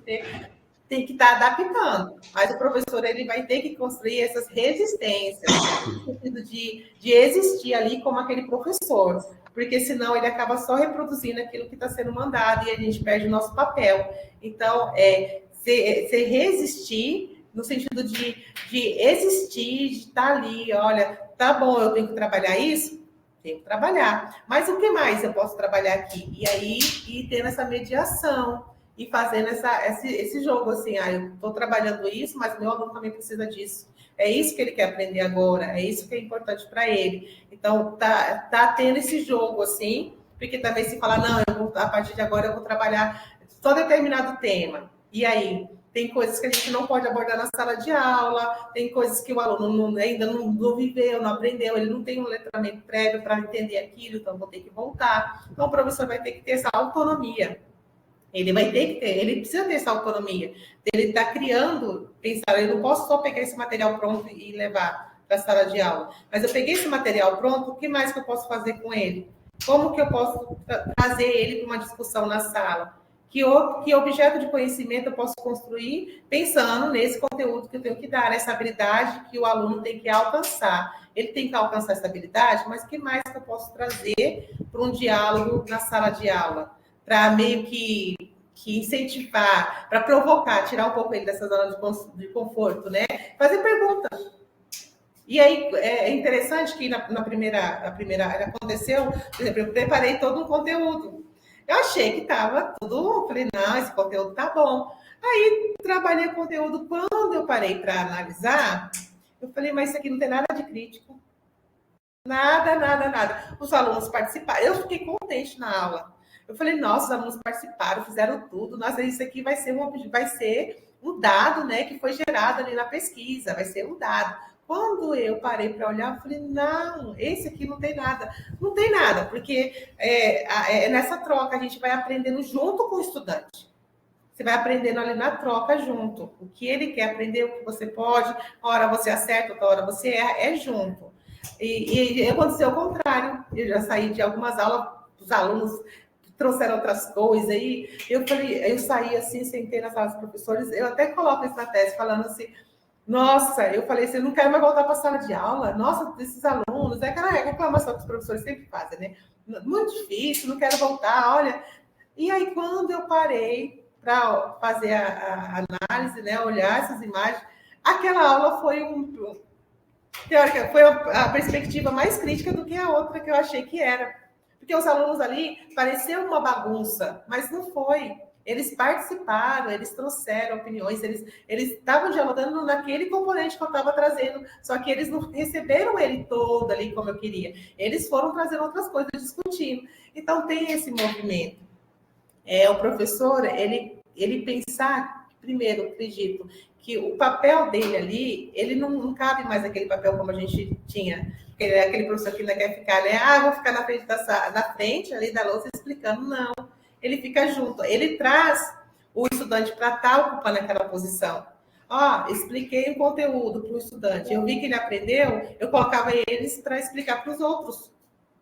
Speaker 2: que estar adaptando. Mas o professor ele vai ter que construir essas resistências, no sentido de existir ali como aquele professor, porque senão ele acaba só reproduzindo aquilo que está sendo mandado e a gente perde o nosso papel. Então, se resistir no sentido de existir, de estar ali, olha, tá bom, eu tenho que trabalhar isso? Tenho que trabalhar. Mas o que mais eu posso trabalhar aqui? E aí, tendo essa mediação, e fazendo esse jogo, assim, eu estou trabalhando isso, mas meu aluno também precisa disso. É isso que ele quer aprender agora, é isso que é importante para ele. Então, tá tendo esse jogo, assim, porque também se falar, não, a partir de agora eu vou trabalhar só determinado tema. E aí, tem coisas que a gente não pode abordar na sala de aula, tem coisas que o aluno ainda não viveu, não aprendeu, ele não tem um letramento prévio para entender aquilo, então vou ter que voltar. Então, o professor vai ter que ter essa autonomia. Ele vai ter que ter, ele precisa ter essa autonomia. Ele está criando, pensar, eu não posso só pegar esse material pronto e levar para a sala de aula. Mas eu peguei esse material pronto, o que mais que eu posso fazer com ele? Como que eu posso trazer ele para uma discussão na sala? Que objeto de conhecimento eu posso construir pensando nesse conteúdo que eu tenho que dar, nessa habilidade que o aluno tem que alcançar. Ele tem que alcançar essa habilidade, mas o que mais que eu posso trazer para um diálogo na sala de aula? Para meio que incentivar, para provocar, tirar um pouco ele dessa zona de conforto, né? Fazer perguntas. E aí é interessante que na primeira aconteceu, por exemplo, eu preparei todo um conteúdo. Eu achei que estava tudo, falei, não, esse conteúdo tá bom. Aí trabalhei o conteúdo, quando eu parei para analisar, eu falei, mas isso aqui não tem nada de crítico. Nada. Os alunos participaram. Eu fiquei contente na aula. Eu falei, nossa, os alunos participaram, fizeram tudo. Nossa, isso aqui vai ser um dado, né, que foi gerado ali na pesquisa, vai ser um dado. Quando eu parei para olhar, eu falei, não, esse aqui não tem nada. Não tem nada, porque nessa troca a gente vai aprendendo junto com o estudante. Você vai aprendendo ali na troca junto. O que ele quer aprender, o que você pode, uma hora você acerta, outra hora você erra, é junto. E aconteceu o contrário. Eu já saí de algumas aulas, os alunos trouxeram outras coisas aí. Eu saí assim, sentei na sala dos professores, eu até coloco isso na tese, falando assim, nossa, eu falei assim, eu não quero mais voltar para a sala de aula. Nossa, esses alunos, é aquela reclamação que os professores sempre fazem, né? Muito difícil, não quero voltar, olha. E aí, quando eu parei para fazer a análise, né, olhar essas imagens, aquela aula foi teórica, foi a perspectiva mais crítica do que a outra que eu achei que era. Porque os alunos ali pareceu uma bagunça, mas não foi. Eles participaram, eles trouxeram opiniões, eles estavam dialogando naquele componente que eu estava trazendo, só que eles não receberam ele todo ali como eu queria. Eles foram trazendo outras coisas, discutindo. Então, tem esse movimento. O professor, ele pensar primeiro, acredito que o papel dele ali, ele não cabe mais aquele papel como a gente tinha. Porque aquele professor que ainda quer ficar, né? Vou ficar na frente na frente ali da lousa explicando. Não, ele fica junto. Ele traz o estudante para estar ocupando aquela posição. Expliquei o conteúdo para o estudante. Eu vi que ele aprendeu, eu colocava eles para explicar para os outros.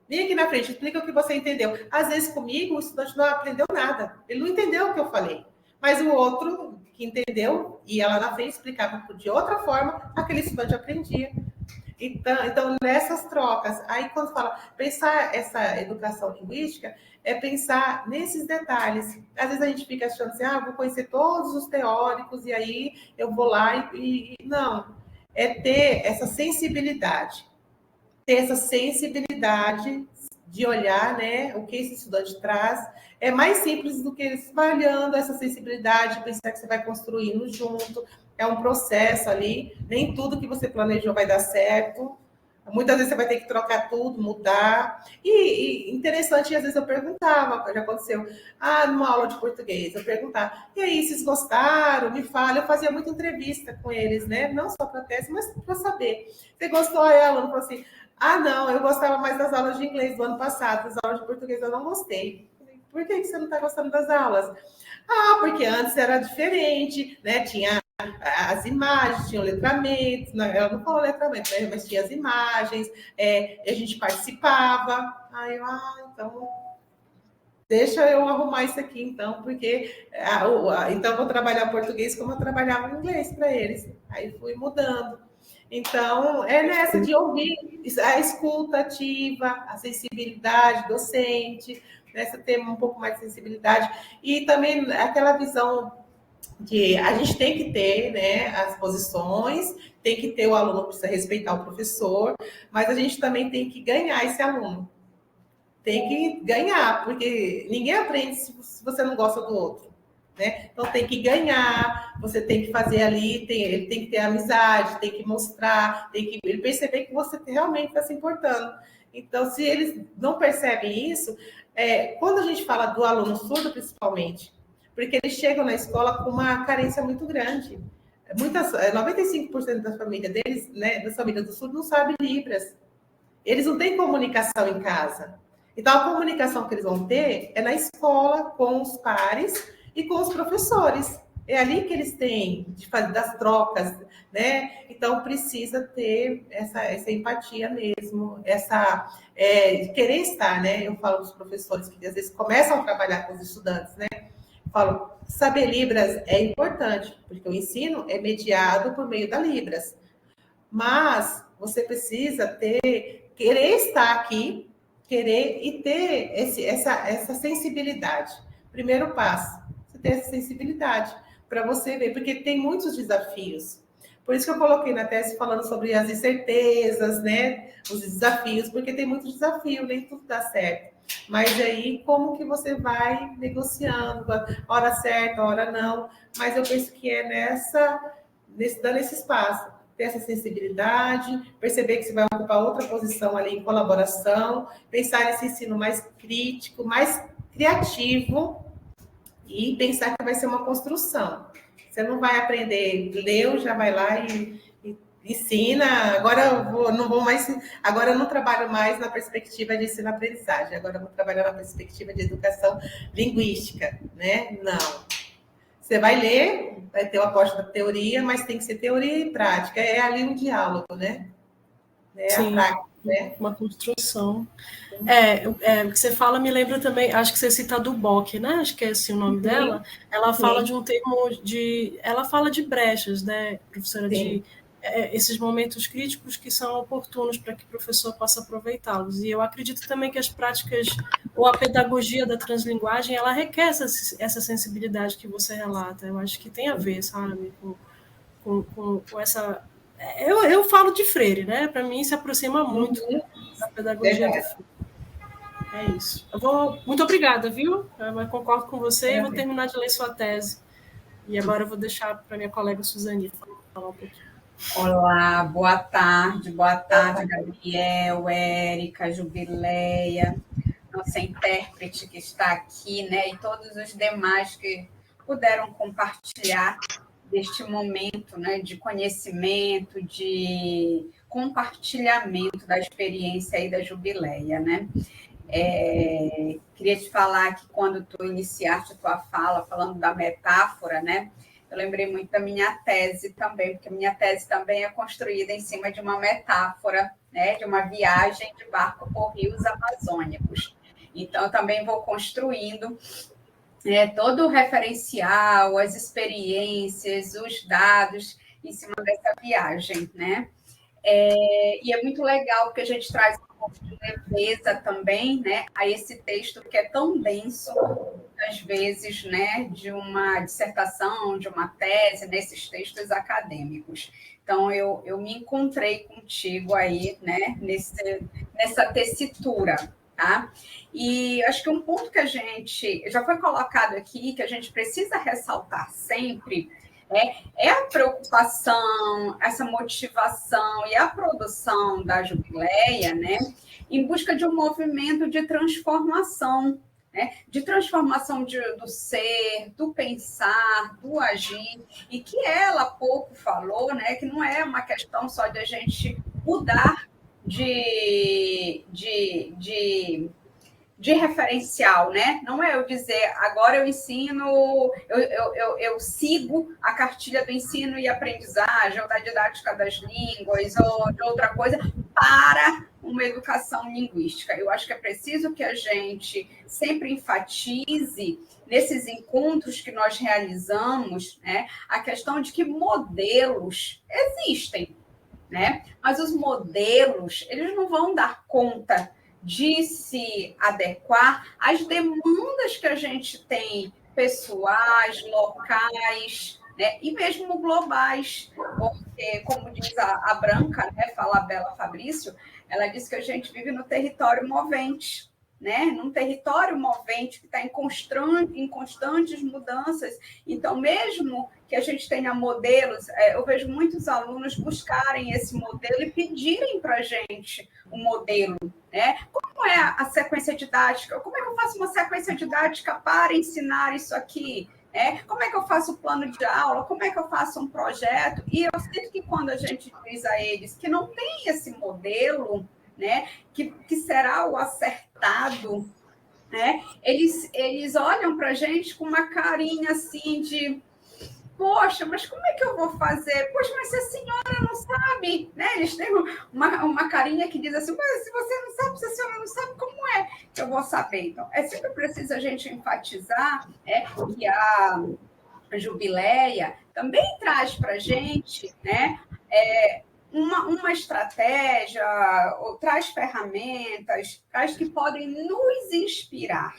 Speaker 2: Vem aqui na frente, explica o que você entendeu. Às vezes comigo, o estudante não aprendeu nada. Ele não entendeu o que eu falei. Mas o outro que entendeu, ia lá na frente, explicava de outra forma, aquele estudante aprendia. Então, nessas trocas, aí quando fala pensar essa educação linguística, é pensar nesses detalhes. Às vezes a gente fica achando assim, vou conhecer todos os teóricos, e aí eu vou lá não. É ter essa sensibilidade. Ter essa sensibilidade de olhar, né, o que esse estudante traz. É mais simples do que eles vai olhando essa sensibilidade, pensar que você vai construindo junto. É um processo ali. Nem tudo que você planejou vai dar certo. Muitas vezes você vai ter que trocar tudo, mudar. E interessante, às vezes eu perguntava, já aconteceu, numa aula de português, eu perguntava, e aí, vocês gostaram? Me fala. Eu fazia muita entrevista com eles, né? Não só para tese, mas para saber. Você gostou? Aí o aluno falou assim, não, eu gostava mais das aulas de inglês do ano passado, das aulas de português eu não gostei. Por que você não está gostando das aulas? Porque antes era diferente, né? Tinha as imagens, tinha o letramento, ela não falou letramento, né? Mas tinha as imagens, a gente participava. Então deixa eu arrumar isso aqui, então, porque então eu vou trabalhar português como eu trabalhava inglês para eles. Aí fui mudando. Então, é nessa de ouvir, a escuta ativa, a sensibilidade docente, nessa ter um pouco mais de sensibilidade, e também aquela visão de a gente tem que ter, né, as posições, tem que ter, o aluno precisa respeitar o professor, mas a gente também tem que ganhar esse aluno. Tem que ganhar, porque ninguém aprende se você não gosta do outro. Né? Então tem que ganhar, você tem que fazer ali, ele tem que ter amizade, tem que mostrar, tem que ele perceber que você realmente está se importando. Então, se eles não percebem isso, quando a gente fala do aluno surdo, principalmente, porque eles chegam na escola com uma carência muito grande. 95% da família deles, né, das famílias do surdo, não sabe Libras. Eles não têm comunicação em casa. Então, a comunicação que eles vão ter é na escola, com os pares e com os professores. É ali que eles têm de fazer das trocas, né? Então, precisa ter essa empatia mesmo, querer estar, né? Eu falo dos professores que às vezes começam a trabalhar com os estudantes, né? Eu falo, saber Libras é importante, porque o ensino é mediado por meio da Libras. Mas você precisa querer estar aqui, querer e ter essa sensibilidade. Primeiro passo, você ter essa sensibilidade para você ver, porque tem muitos desafios. Por isso que eu coloquei na tese falando sobre as incertezas, né? Os desafios, porque tem muito desafio, nem tudo dá certo. Mas aí, como que você vai negociando, hora certa, hora não. Mas eu penso que é dando esse espaço, ter essa sensibilidade, perceber que você vai ocupar outra posição ali em colaboração, pensar nesse ensino mais crítico, mais criativo, e pensar que vai ser uma construção. Você não vai aprender, leu, já vai lá e ensina. Agora agora eu não trabalho mais na perspectiva de ensino-aprendizagem, agora eu vou trabalhar na perspectiva de educação linguística, né? Não. Você vai ler, vai ter o aporte da teoria, mas tem que ser teoria e prática. É ali um diálogo, né?
Speaker 3: Sim,
Speaker 2: a prática, né?
Speaker 3: Uma construção. O que você fala me lembra também, acho que você cita a Duboc, né? Acho que é assim o nome dela. Ela fala de um termo ela fala de brechas, né, professora, de esses momentos críticos que são oportunos para que o professor possa aproveitá-los. E eu acredito também que as práticas ou a pedagogia da translinguagem, ela requer essa sensibilidade que você relata. Eu acho que tem a ver, sabe, com essa... Eu falo de Freire, né? Para mim se aproxima muito da pedagogia do Freire. É isso. Muito obrigada, viu? Eu concordo com você e vou terminar de ler sua tese. E agora eu vou deixar para minha colega Suzani falar um pouquinho.
Speaker 4: Olá, boa tarde, Gabriel, Érica, Jubileia, nossa intérprete que está aqui, né? E todos os demais que puderam compartilhar deste momento, né, de conhecimento, de compartilhamento da experiência aí da Jubileia, né? Queria te falar que quando tu iniciaste a tua fala, falando da metáfora, né? Eu lembrei muito da minha tese também, porque a minha tese também é construída em cima de uma metáfora, né? De uma viagem de barco por rios amazônicos. Então, eu também vou construindo todo o referencial, as experiências, os dados em cima dessa viagem, né? E é muito legal porque a gente traz um pouco de leveza também, né, a esse texto que é tão denso, às vezes, né, de uma dissertação, de uma tese, nesses textos acadêmicos. Então, eu me encontrei contigo aí, né, nessa tessitura, tá? E acho que um ponto que já foi colocado aqui, que a gente precisa ressaltar sempre, é a preocupação, essa motivação e a produção da Jubileia, né, em busca de um movimento de transformação, né, de transformação do ser, do pensar, do agir, e que ela pouco falou, né, que não é uma questão só de a gente mudar de referencial, né? Não é eu dizer, agora eu ensino, eu sigo a cartilha do ensino e aprendizagem, ou da didática das línguas, ou de outra coisa, para uma educação linguística. Eu acho que é preciso que a gente sempre enfatize, nesses encontros que nós realizamos, né, a questão de que modelos existem, né? Mas os modelos, eles não vão dar conta de se adequar às demandas que a gente tem, pessoais, locais, né? E mesmo globais, porque, como diz a Branca, né, fala a Bela Fabrício, ela diz que a gente vive no território movente, né? Num território movente que está em constantes mudanças. Então, mesmo que a gente tenha modelos, eu vejo muitos alunos buscarem esse modelo e pedirem para a gente um modelo, né? Como é a sequência didática? Como é que eu faço uma sequência didática para ensinar isso aqui? Como é que eu faço o plano de aula? Como é que eu faço um projeto? E eu sinto que quando a gente diz a eles que não tem esse modelo, né, que será o acertado, né, eles olham para a gente com uma carinha assim de: poxa, mas como é que eu vou fazer? Poxa, mas se a senhora não sabe, né? Eles têm uma carinha que diz assim: mas se você não sabe, se a senhora não sabe, como é que eu vou saber? Então, é sempre preciso a gente enfatizar que a Jubileia também traz para a gente, né, uma estratégia, ou traz ferramentas, traz que podem nos inspirar,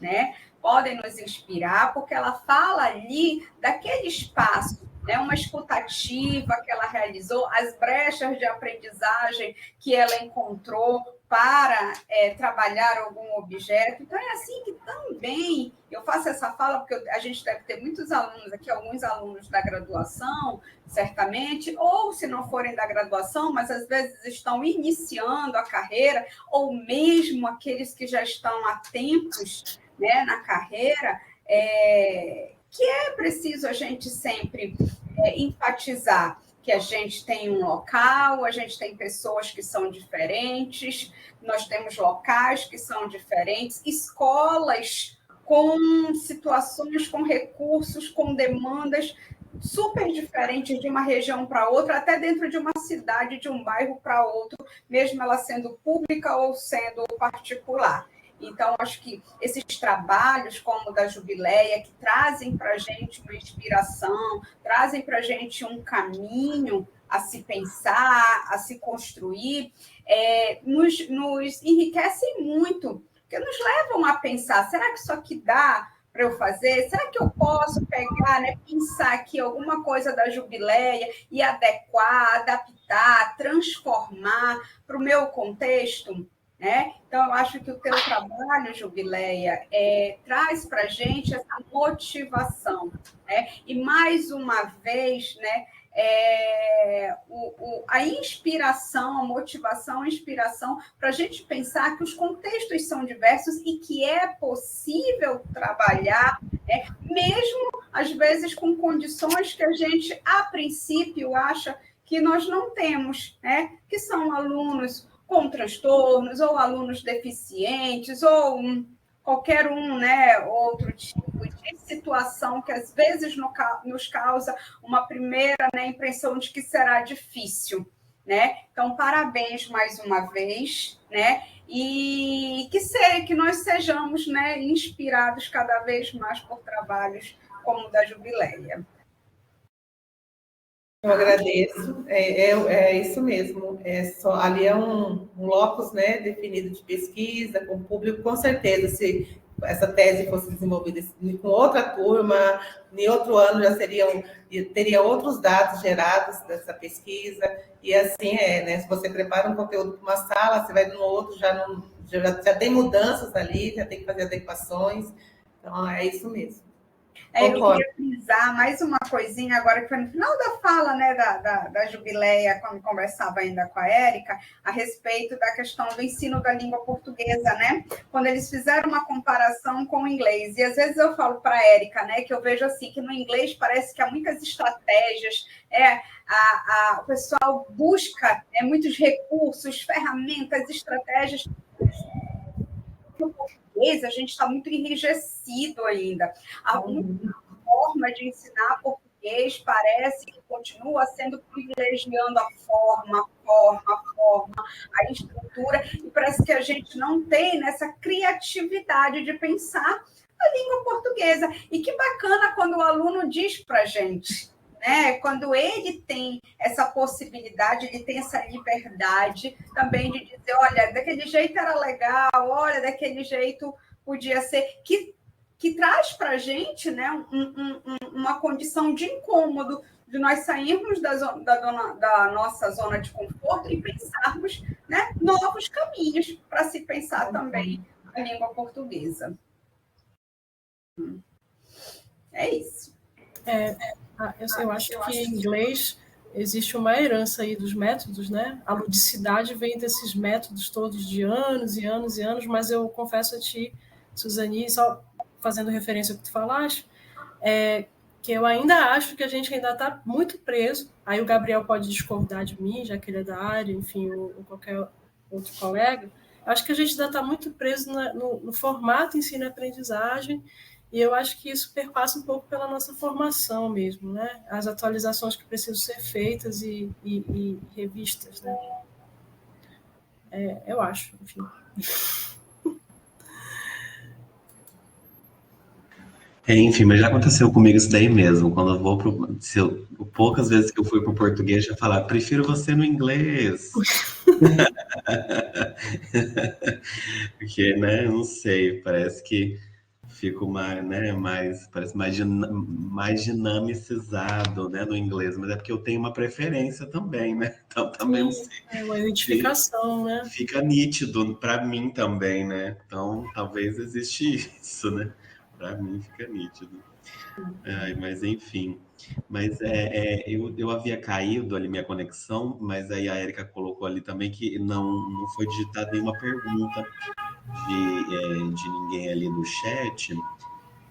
Speaker 4: né? Podem nos inspirar, porque ela fala ali daquele espaço, né? Uma escutativa que ela realizou, as brechas de aprendizagem que ela encontrou para trabalhar algum objeto. Então, é assim que também eu faço essa fala, porque a gente deve ter muitos alunos aqui, alguns alunos da graduação, certamente, ou se não forem da graduação, mas às vezes estão iniciando a carreira, ou mesmo aqueles que já estão há tempos, né, na carreira, que é preciso a gente sempre enfatizar que a gente tem um local, a gente tem pessoas que são diferentes, nós temos locais que são diferentes, escolas com situações, com recursos, com demandas super diferentes de uma região para outra, até dentro de uma cidade, de um bairro para outro, mesmo ela sendo pública ou sendo particular. Então, acho que esses trabalhos, como o da Jubileia, que trazem para a gente uma inspiração, trazem para a gente um caminho a se pensar, a se construir, nos enriquecem muito, porque nos levam a pensar: será que isso aqui dá para eu fazer? Será que eu posso pegar, né, pensar aqui alguma coisa da Jubileia e adequar, adaptar, transformar para o meu contexto? Então, eu acho que o teu trabalho, Jubileia, traz para a gente essa motivação, né? E, mais uma vez, né, a inspiração, a motivação, a inspiração para a gente pensar que os contextos são diversos e que é possível trabalhar, mesmo às vezes com condições que a gente, a princípio, acha que nós não temos, que são alunos com transtornos, ou alunos deficientes, ou qualquer outro tipo de situação que às vezes nos causa uma primeira impressão de que será difícil, Então, parabéns mais uma vez, E que nós sejamos, inspirados cada vez mais por trabalhos como o da Jubileia.
Speaker 2: Eu agradeço, é isso mesmo. Ali é um locus, definido de pesquisa, com público, com certeza. Se essa tese fosse desenvolvida com outra turma, em outro ano teria outros dados gerados dessa pesquisa, e assim Se você prepara um conteúdo para uma sala, você vai no outro, já tem mudanças ali, já tem que fazer adequações, então é isso mesmo.
Speaker 4: Eu queria frisar mais uma coisinha agora, que foi no final da fala da Jubileia, quando conversava ainda com a Érica, a respeito da questão do ensino da língua portuguesa, Quando eles fizeram uma comparação com o inglês. E às vezes eu falo para a Érica, que eu vejo assim, que no inglês parece que há muitas estratégias, o pessoal busca muitos recursos, ferramentas, estratégias. A gente está muito enrijecido ainda. A forma de ensinar português parece que continua sendo privilegiando a forma, a estrutura, e parece que a gente não tem essa criatividade de pensar a língua portuguesa. E que bacana quando o aluno diz para a gente, quando ele tem essa possibilidade, ele tem essa liberdade também de dizer, olha, daquele jeito era legal, olha, daquele jeito podia ser, que traz para a gente uma condição de incômodo, de nós sairmos da nossa zona de conforto e pensarmos novos caminhos para se pensar também a língua portuguesa. É isso.
Speaker 3: Eu acho que em inglês existe uma herança aí dos métodos, A ludicidade vem desses métodos todos de anos e anos e anos, mas eu confesso a ti, Suzani, só fazendo referência ao que tu falaste, que eu ainda acho que a gente ainda está muito preso. Aí o Gabriel pode discordar de mim, já que ele é da área, enfim, ou qualquer outro colega. Acho que a gente ainda está muito preso no formato ensino-aprendizagem, e eu acho que isso perpassa um pouco pela nossa formação mesmo, As atualizações que precisam ser feitas e revistas, Eu acho, enfim.
Speaker 1: Enfim, mas já aconteceu comigo isso daí mesmo. Quando eu vou poucas vezes que eu fui pro português, já falar, prefiro você no inglês. Porque, não sei, parece que fico parece mais dinamicizado, no inglês, mas é porque eu tenho uma preferência também, Então também não sei.
Speaker 3: É uma identificação,
Speaker 1: Fica nítido para mim também, Então talvez existe isso, Para mim fica nítido. Mas enfim. Mas eu havia caído ali minha conexão, mas aí a Érica colocou ali também que não foi digitada nenhuma pergunta de ninguém ali no chat,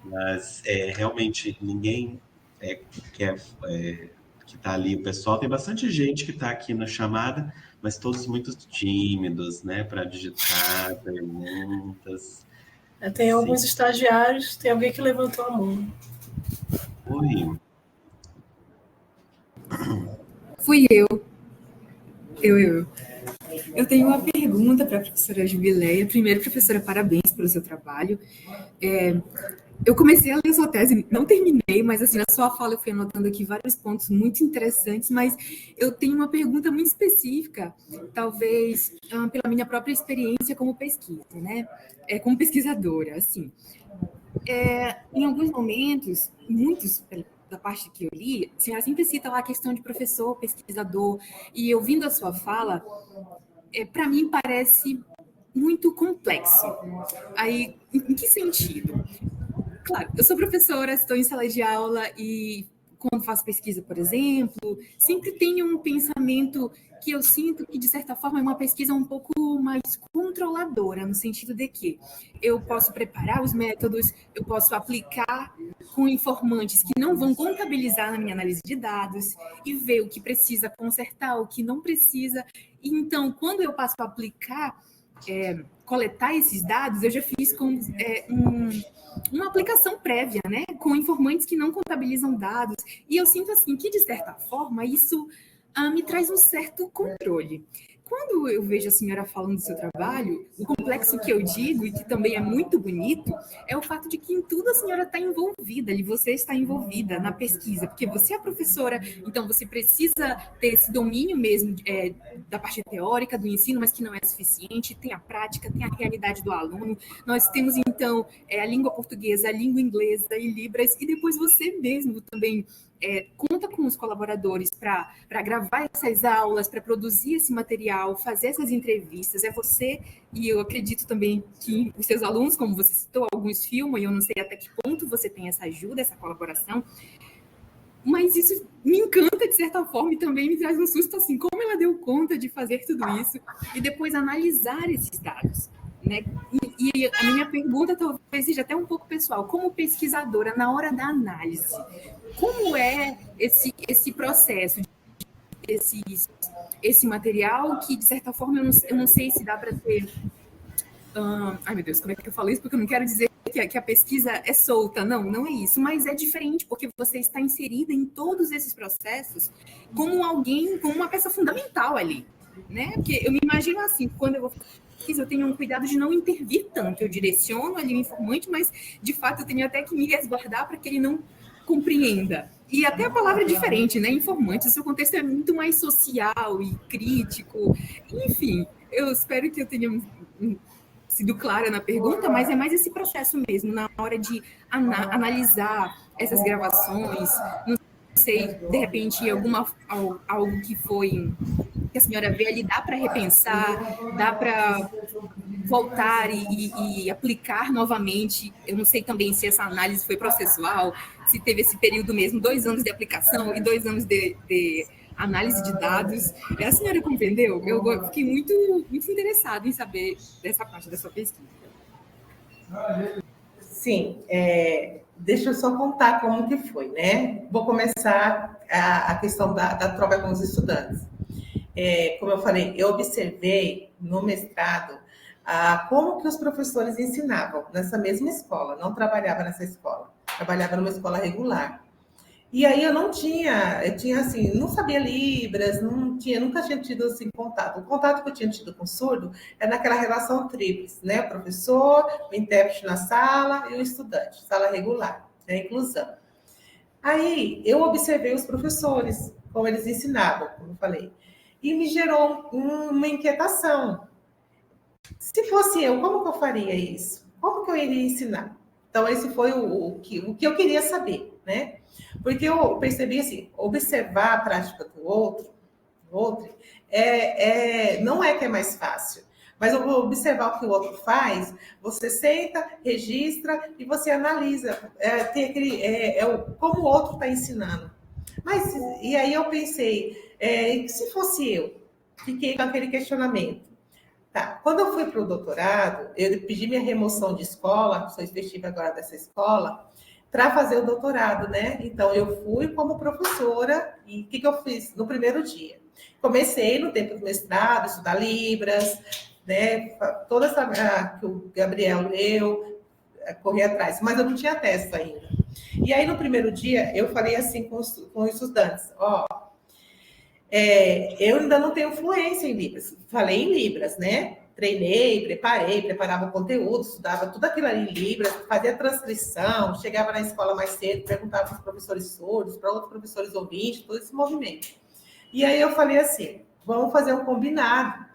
Speaker 1: mas realmente ninguém que está ali, o pessoal, tem bastante gente que está aqui na chamada, mas todos muito tímidos, para digitar perguntas.
Speaker 3: Tem alguns estagiários, tem alguém que levantou a mão.
Speaker 1: Oi.
Speaker 5: Fui eu. Eu tenho uma pergunta para a professora Jubileia. Primeiro, professora, parabéns pelo seu trabalho. Eu comecei a ler a sua tese, não terminei, mas assim, na sua fala eu fui anotando aqui vários pontos muito interessantes, mas eu tenho uma pergunta muito específica, talvez pela minha própria experiência como pesquisa, como pesquisadora, assim. Em alguns momentos, muitos da parte que eu li, a senhora sempre cita lá a questão de professor, pesquisador, e ouvindo a sua fala, para mim parece muito complexo. Aí, em que sentido? Claro, eu sou professora, estou em sala de aula e quando faço pesquisa, por exemplo, sempre tenho um pensamento que eu sinto que, de certa forma, é uma pesquisa um pouco mais controladora, no sentido de que eu posso preparar os métodos, eu posso aplicar com informantes que não vão contabilizar na minha análise de dados e ver o que precisa consertar, o que não precisa. E, então, quando eu passo a aplicar, coletar esses dados, eu já fiz com uma aplicação prévia, né, com informantes que não contabilizam dados, e eu sinto assim que, de certa forma, isso me traz um certo controle. Quando eu vejo a senhora falando do seu trabalho, o complexo que eu digo, e que também é muito bonito, é o fato de que em tudo a senhora está envolvida, e você está envolvida na pesquisa, porque você é professora, então você precisa ter esse domínio mesmo da parte teórica do ensino, mas que não é suficiente, tem a prática, tem a realidade do aluno. Nós temos, então, a língua portuguesa, a língua inglesa e Libras, e depois você mesmo também conta com os colaboradores para gravar essas aulas, para produzir esse material, fazer essas entrevistas. É você, e eu acredito também que os seus alunos, como você citou, alguns filmam, e eu não sei até que ponto você tem essa ajuda, essa colaboração, mas isso me encanta de certa forma e também me traz um susto, assim, como ela deu conta de fazer tudo isso e depois analisar esses dados, né? E a minha pergunta talvez seja até um pouco pessoal, como pesquisadora, na hora da análise, como é esse processo, esse material que, de certa forma, eu não sei se dá para ter... ai, meu Deus, como é que eu falo isso? Porque eu não quero dizer que a pesquisa é solta, não é isso, mas é diferente, porque você está inserida em todos esses processos como alguém, como uma peça fundamental ali, né? Porque eu me imagino assim, quando eu vou eu tenho um cuidado de não intervir tanto, eu direciono ali o informante, mas, de fato, eu tenho até que me resguardar para que ele não compreenda. E até a palavra é diferente, né? Informante, o seu contexto é muito mais social e crítico. Enfim, eu espero que eu tenha sido clara na pergunta, mas é mais esse processo mesmo, na hora de analisar essas gravações, não sei, de repente, algo que foi... que a senhora vê ali, dá para repensar, dá para voltar e aplicar novamente. Eu não sei também se essa análise foi processual, se teve esse período mesmo, 2 anos de aplicação e 2 anos de análise de dados. A senhora compreendeu? Eu fiquei muito, muito interessada em saber dessa parte da sua pesquisa.
Speaker 2: Sim, deixa eu só contar como que foi, né? Vou começar a questão da troca com os estudantes. Como eu falei, eu observei no mestrado como que os professores ensinavam nessa mesma escola. Não trabalhava nessa escola, trabalhava numa escola regular. E aí eu tinha assim, não sabia Libras, nunca tinha tido assim contato. O contato que eu tinha tido com o surdo é naquela relação tríplice, né? O professor, o intérprete na sala e o estudante, sala regular, né? Inclusão. Aí eu observei os professores, como eles ensinavam, como eu falei. E me gerou uma inquietação. Se fosse eu, como que eu faria isso? Como que eu iria ensinar? Então, esse foi o que eu queria saber, né? Porque eu percebi assim, observar a prática do outro não é que é mais fácil. Mas eu vou observar o que o outro faz, você senta, registra e você analisa. Tem aquele, como o outro está ensinando. Mas, e aí eu pensei, se fosse eu? Fiquei com aquele questionamento. Tá. Quando eu fui para o doutorado, eu pedi minha remoção de escola, sou efetiva agora dessa escola, para fazer o doutorado, né? Então, eu fui como professora, e o que eu fiz no primeiro dia? Comecei, no tempo do mestrado, estudar Libras, né? Toda essa que o Gabriel leu, correr atrás, mas eu não tinha texto ainda. E aí, no primeiro dia, eu falei assim com os estudantes, eu ainda não tenho fluência em Libras. Falei em Libras, né? Treinei, preparava o conteúdo, estudava tudo aquilo ali em Libras, fazia transcrição, chegava na escola mais cedo, perguntava para os professores surdos, para outros professores ouvintes, todo esse movimento. E aí eu falei assim, vamos fazer um combinado.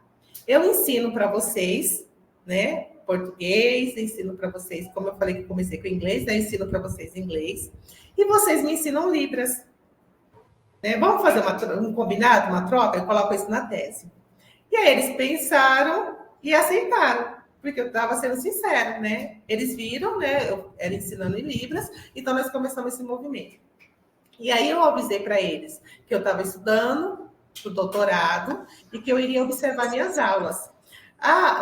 Speaker 2: Eu ensino para vocês, né? Português, ensino para vocês, como eu falei que comecei com inglês, né? Ensino para vocês inglês. E vocês me ensinam Libras. Vamos fazer um combinado, uma troca? Eu coloco isso na tese. E aí eles pensaram e aceitaram, porque eu estava sendo sincera, né? Eles viram, né? Eu era ensinando em Libras, então nós começamos esse movimento. E aí eu avisei para eles que eu estava estudando para o doutorado e que eu iria observar minhas aulas.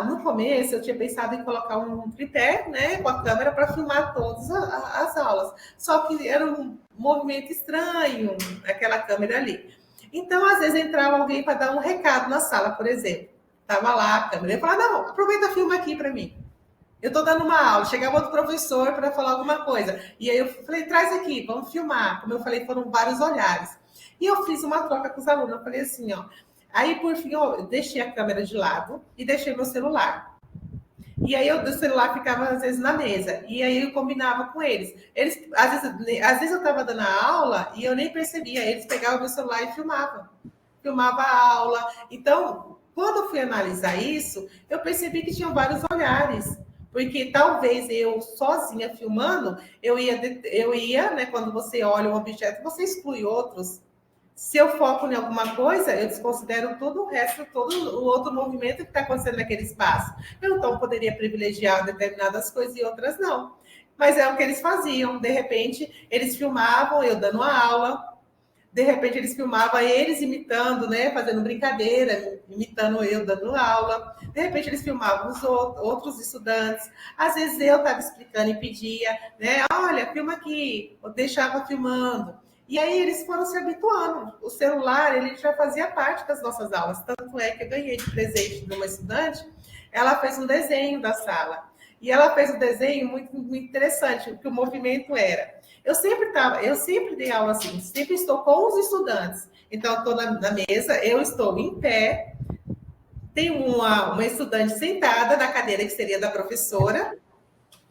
Speaker 2: No começo eu tinha pensado em colocar um tripé, né, com a câmera para filmar todas as aulas. Só que era um movimento estranho, aquela câmera ali. Então, às vezes entrava alguém para dar um recado na sala, por exemplo. Tava lá a câmera. Eu falava, não, aproveita, filma aqui para mim. Eu estou dando uma aula, chegava outro professor para falar alguma coisa. E aí eu falei, traz aqui, vamos filmar. Como eu falei, foram vários olhares. E eu fiz uma troca com os alunos. Eu falei assim, ó. Aí, por fim, eu deixei a câmera de lado e deixei meu celular. E aí o celular ficava, às vezes, na mesa. E aí eu combinava com eles. Às vezes eu estava dando a aula e eu nem percebia. Eles pegavam o meu celular e filmavam. Filmava a aula. Então, quando eu fui analisar isso, eu percebi que tinham vários olhares. Porque talvez eu sozinha filmando, eu ia, né? Quando você olha um objeto, você exclui outros. Se eu foco em alguma coisa, eu desconsidero todo o resto, todo o outro movimento que está acontecendo naquele espaço. Eu, então, poderia privilegiar determinadas coisas e outras não. Mas é o que eles faziam. De repente, eles filmavam eu dando uma aula. De repente, eles filmavam eles imitando, né? Fazendo brincadeira, imitando eu dando aula. De repente, eles filmavam os outros estudantes. Às vezes, eu estava explicando e pedia, né? Olha, filma aqui. Eu deixava filmando. E aí eles foram se habituando. O celular, ele já fazia parte das nossas aulas. Tanto é que eu ganhei de presente de uma estudante, ela fez um desenho da sala. E ela fez um desenho muito, muito interessante, o que o movimento era. Eu sempre dei aula assim, sempre estou com os estudantes. Então, eu estou na mesa, eu estou em pé, tem uma estudante sentada na cadeira que seria da professora,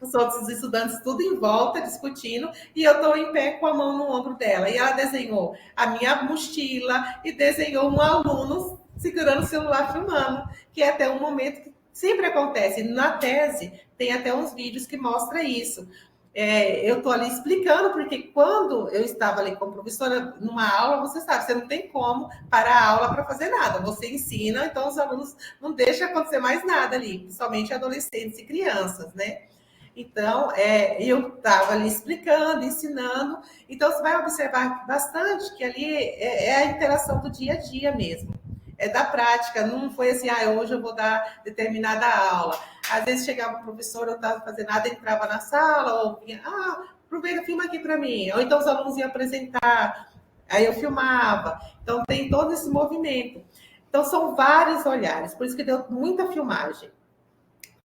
Speaker 2: os outros estudantes tudo em volta, discutindo, e eu estou em pé com a mão no ombro dela. E ela desenhou a minha mochila e desenhou um aluno segurando o celular filmando, que é até um momento que sempre acontece. Na tese, tem até uns vídeos que mostram isso. Eu estou ali explicando, porque quando eu estava ali como professora, numa aula, você sabe, você não tem como parar a aula para fazer nada. Você ensina, então os alunos não deixam acontecer mais nada ali, principalmente adolescentes e crianças, né? Então, eu estava ali explicando, ensinando. Então, você vai observar bastante que ali é a interação do dia a dia mesmo. É da prática, não foi assim, hoje eu vou dar determinada aula. Às vezes chegava o professor, eu estava fazendo nada, entrava na sala, ou vinha, aproveita, filma aqui para mim. Ou então os alunos iam apresentar, aí eu filmava. Então, tem todo esse movimento. Então, são vários olhares, por isso que deu muita filmagem.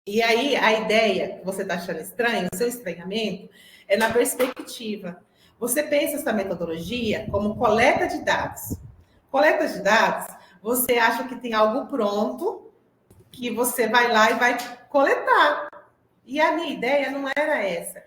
Speaker 2: E aí, a ideia que você está achando estranho, o seu estranhamento, é na perspectiva. Você pensa essa metodologia como coleta de dados. Coleta de dados, você acha que tem algo pronto, que você vai lá e vai coletar. E a minha ideia não era essa.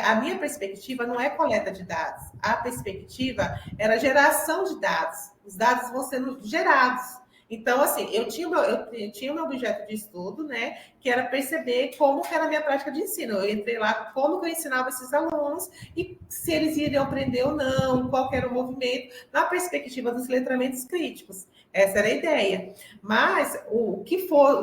Speaker 2: A minha perspectiva não é coleta de dados. A perspectiva era geração de dados. Os dados vão sendo gerados. Então, assim, eu tinha o meu objeto de estudo, né, que era perceber como que era a minha prática de ensino. Eu entrei lá, como que eu ensinava esses alunos e se eles iriam aprender ou não, qual era o movimento, na perspectiva dos letramentos críticos. Essa era a ideia. Mas,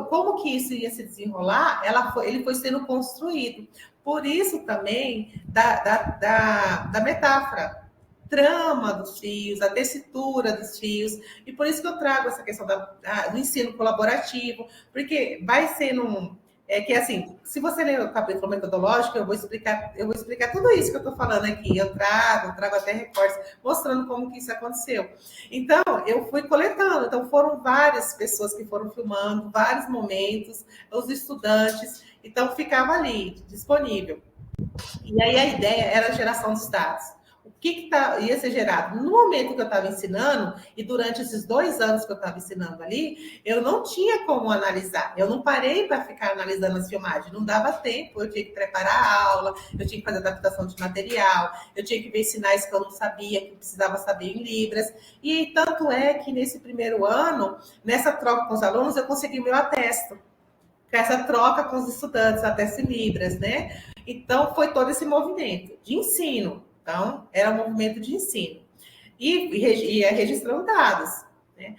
Speaker 2: como que isso ia se desenrolar, ele foi sendo construído. Por isso, também, da metáfora, trama dos fios, a tessitura dos fios, e por isso que eu trago essa questão do ensino colaborativo, porque vai sendo que assim, se você ler o capítulo metodológico, eu vou explicar tudo isso que eu estou falando aqui, eu trago até recortes, mostrando como que isso aconteceu. Então, eu fui coletando, então foram várias pessoas que foram filmando, vários momentos, os estudantes, então ficava ali, disponível. E aí a ideia era a geração dos dados. O que ia ser gerado? No momento que eu estava ensinando, e durante esses 2 anos que eu estava ensinando ali, eu não tinha como analisar. Eu não parei para ficar analisando as filmagens, não dava tempo. Eu tinha que preparar a aula, eu tinha que fazer adaptação de material, eu tinha que ver sinais que eu não sabia, que eu precisava saber em Libras. E tanto é que nesse primeiro ano, nessa troca com os alunos, eu consegui meu atesto. Com essa troca com os estudantes, atesto em Libras, né? Então, foi todo esse movimento de ensino. Então, era um movimento de ensino. E registrando dados. Né?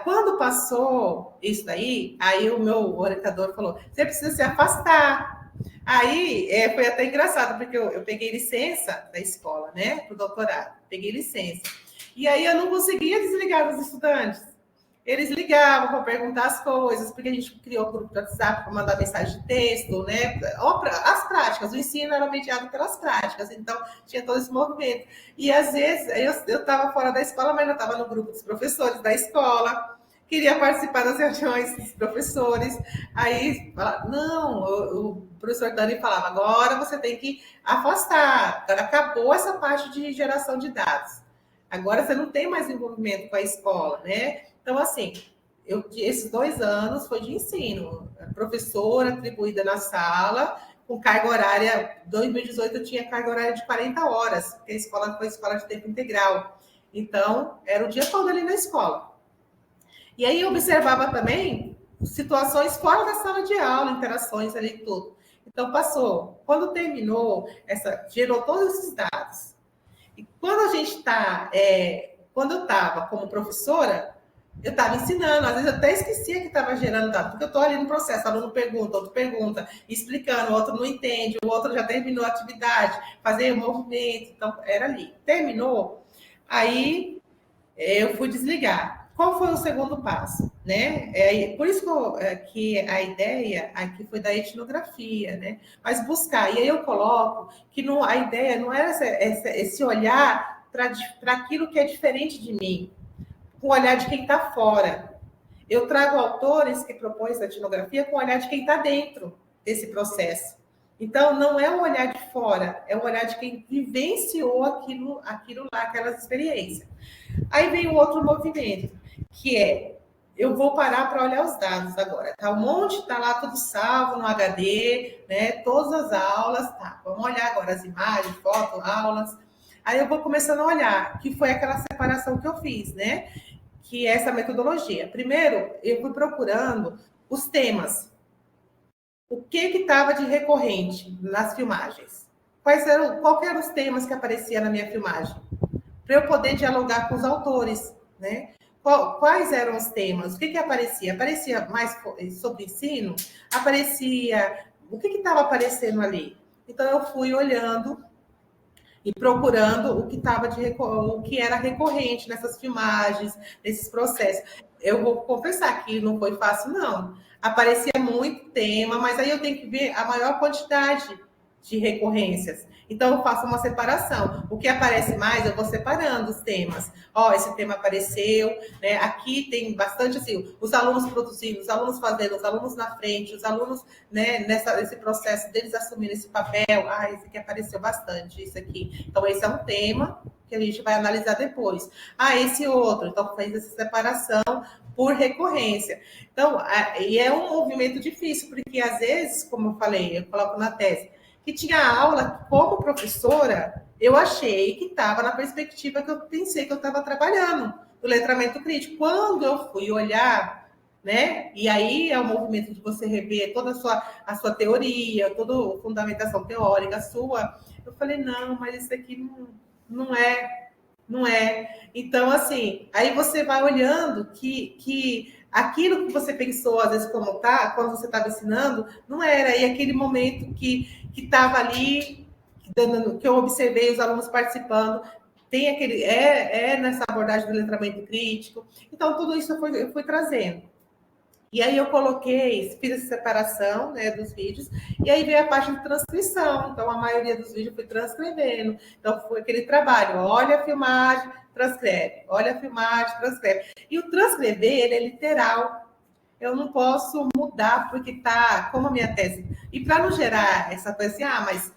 Speaker 2: Quando passou isso daí, aí o meu orientador falou, você precisa se afastar, Aí foi até engraçado, porque eu peguei licença da escola, né, para o doutorado. Peguei licença. E aí eu não conseguia desligar os estudantes. Eles ligavam para perguntar as coisas, porque a gente criou um grupo de WhatsApp para mandar mensagem de texto, né? As práticas, o ensino era mediado pelas práticas, então tinha todo esse movimento. E às vezes eu estava fora da escola, mas eu estava no grupo dos professores da escola, queria participar das reuniões dos professores. Aí, não, o professor Dani falava, agora você tem que afastar, agora acabou essa parte de geração de dados. Agora você não tem mais envolvimento com a escola, né? Então, assim, esses 2 anos foi de ensino. A professora atribuída na sala, com carga horária. Em 2018 eu tinha carga horária de 40 horas, porque a escola foi escola de tempo integral. Então, era o dia todo ali na escola. E aí eu observava também situações fora da sala de aula, interações ali e tudo. Então, passou. Quando terminou, gerou todos esses dados. E quando a gente quando eu estava como professora, eu estava ensinando, às vezes eu até esquecia que estava gerando dados, porque eu estou ali no processo, o aluno pergunta, outro pergunta, explicando, o outro não entende, o outro já terminou a atividade, fazer o movimento, então era ali. Terminou, aí eu fui desligar. Qual foi o segundo passo? Né? Por isso que a ideia aqui foi da etnografia, né? Mas buscar, e aí eu coloco que a ideia não era esse olhar para aquilo que é diferente de mim, com o olhar de quem está fora. Eu trago autores que propõem essa etnografia com o olhar de quem está dentro desse processo. Então, não é o olhar de fora, é o olhar de quem vivenciou aquilo lá, aquelas experiências. Aí vem o outro movimento, que eu vou parar para olhar os dados agora. Tá? Um monte está lá tudo salvo no HD, né? Todas as aulas, tá. Vamos olhar agora as imagens, fotos, aulas. Aí eu vou começando a olhar, que foi aquela separação que eu fiz, né? Que é essa metodologia. Primeiro, eu fui procurando os temas. O que estava de recorrente nas filmagens? Quais eram os temas que apareciam na minha filmagem? Para eu poder dialogar com os autores, né? Quais eram os temas? O que aparecia? Aparecia mais sobre ensino? Aparecia... O que estava aparecendo ali? Então, eu fui olhando e procurando o que era recorrente nessas filmagens, nesses processos. Eu vou confessar que não foi fácil, não. Aparecia muito tema, mas aí eu tenho que ver a maior quantidade de recorrências. Então, eu faço uma separação. O que aparece mais, eu vou separando os temas. Esse tema apareceu, né? Aqui tem bastante, assim, os alunos produzindo, os alunos fazendo, os alunos na frente, os alunos, né, nesse processo deles assumindo esse papel. Esse aqui apareceu bastante, isso aqui. Então, esse é um tema que a gente vai analisar depois. Esse outro. Então, faz essa separação por recorrência. Então, e é um movimento difícil, porque às vezes, como eu falei, eu coloco na tese, que tinha aula, como professora, eu achei que estava na perspectiva que eu pensei que eu estava trabalhando, do letramento crítico. Quando eu fui olhar, né, e aí é o movimento de você rever toda a sua teoria, toda a fundamentação teórica sua, eu falei, não, mas isso aqui não é. Então, assim, aí você vai olhando que aquilo que você pensou, às vezes, quando você estava ensinando, não era. E aquele momento que estava ali, que eu observei os alunos participando, tem aquele... nessa abordagem do letramento crítico. Então, tudo isso eu fui trazendo. E aí eu fiz essa separação, né, dos vídeos, e aí veio a parte de transcrição. Então, a maioria dos vídeos eu fui transcrevendo. Então, foi aquele trabalho, olha a filmagem, transcreve, olha a filmagem, transcreve. E o transcrever, ele é literal. Eu não posso mudar porque tá como a minha tese. E para não gerar essa coisa assim, mas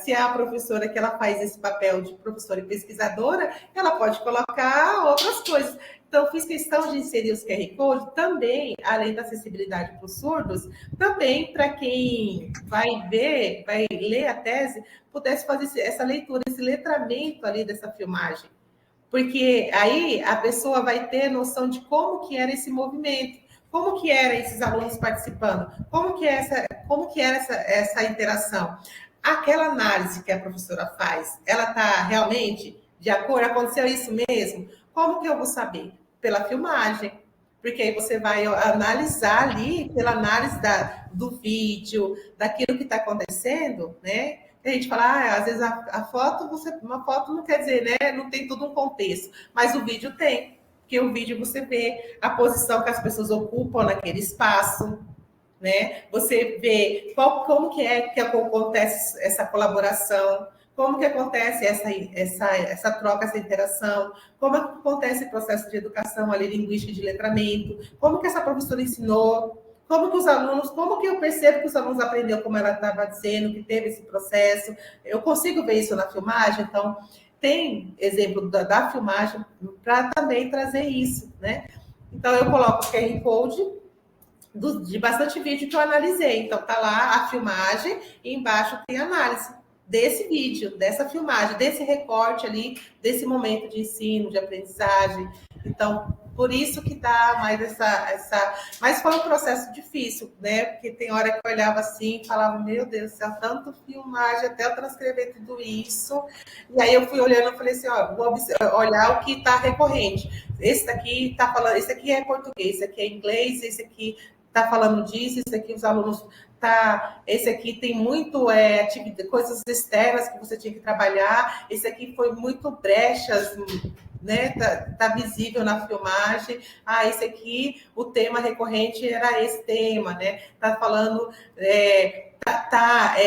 Speaker 2: se é a professora que ela faz esse papel de professora e pesquisadora, ela pode colocar outras coisas. Então, fiz questão de inserir os QR Code também, além da acessibilidade para os surdos, também para quem vai ler a tese, pudesse fazer essa leitura, esse letramento ali dessa filmagem. Porque aí a pessoa vai ter noção de como que era esse movimento, como que eram esses alunos participando, como que era essa interação. Aquela análise que a professora faz, ela está realmente de acordo? Aconteceu isso mesmo? Como que eu vou saber? Pela filmagem. porque aí você vai analisar ali, pela análise do vídeo, daquilo que está acontecendo, né? A gente fala, às vezes a foto, uma foto não quer dizer, né? Não tem todo um contexto, mas o vídeo tem, porque o vídeo você vê a posição que as pessoas ocupam naquele espaço, né? Você vê como que acontece essa colaboração, como que acontece essa troca, essa interação, como acontece o processo de educação ali, linguística e de letramento, como que essa professora ensinou, como que eu percebo que os alunos aprenderam como ela estava dizendo, que teve esse processo. Eu consigo ver isso na filmagem, então tem exemplo da filmagem para também trazer isso, né? Então eu coloco o QR Code de bastante vídeo que eu analisei. Então, tá lá a filmagem e embaixo tem análise desse vídeo, dessa filmagem, desse recorte ali, desse momento de ensino, de aprendizagem. Então, por isso que dá mais essa... Mas foi um processo difícil, né? Porque tem hora que eu olhava assim e falava, meu Deus do céu, tanto filmagem, até eu transcrever tudo isso. E aí eu fui olhando e falei assim, ó, vou olhar o que está recorrente. Esse daqui tá falando, esse aqui é português, esse aqui é inglês, esse aqui está falando disso, esse aqui os alunos esse aqui tem muito coisas externas que você tinha que trabalhar, esse aqui foi muito brechas, né? Tá visível na filmagem. Esse aqui, o tema recorrente era esse tema, né? Tá falando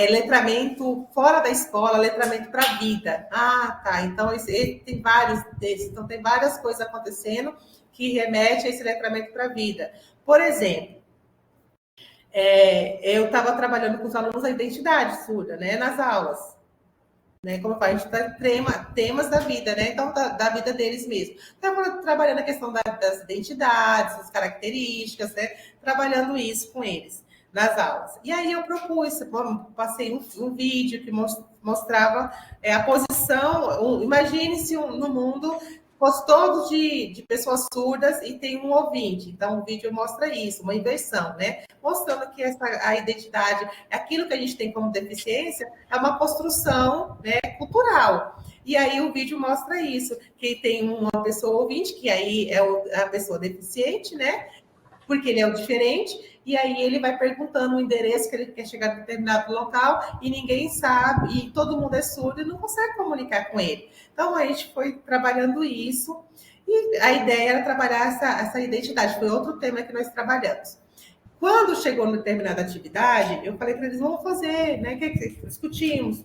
Speaker 2: letramento fora da escola, letramento para a vida. Tá. Então tem vários desses, então tem várias coisas acontecendo que remete a esse letramento para a vida. Por exemplo, eu estava trabalhando com os alunos a identidade surda, né, nas aulas, né, como eu falo, a gente está temas da vida, né, então da vida deles mesmo. Estava trabalhando a questão das identidades, das características, né, trabalhando isso com eles nas aulas. E aí eu passei um vídeo que mostrava a posição, imagine-se no mundo todos de pessoas surdas e tem um ouvinte. Então, o vídeo mostra isso, uma inversão, né? Mostrando que a identidade, aquilo que a gente tem como deficiência, é uma construção, né, cultural. E aí o vídeo mostra isso, que tem uma pessoa ouvinte, que aí é a pessoa deficiente, né? Porque ele é o diferente, e aí ele vai perguntando o endereço que ele quer chegar a determinado local, e ninguém sabe, e todo mundo é surdo e não consegue comunicar com ele. Então, a gente foi trabalhando isso, e a ideia era trabalhar essa identidade, foi outro tema que nós trabalhamos. Quando chegou em determinada atividade, eu falei para eles, vamos fazer, né, que discutimos,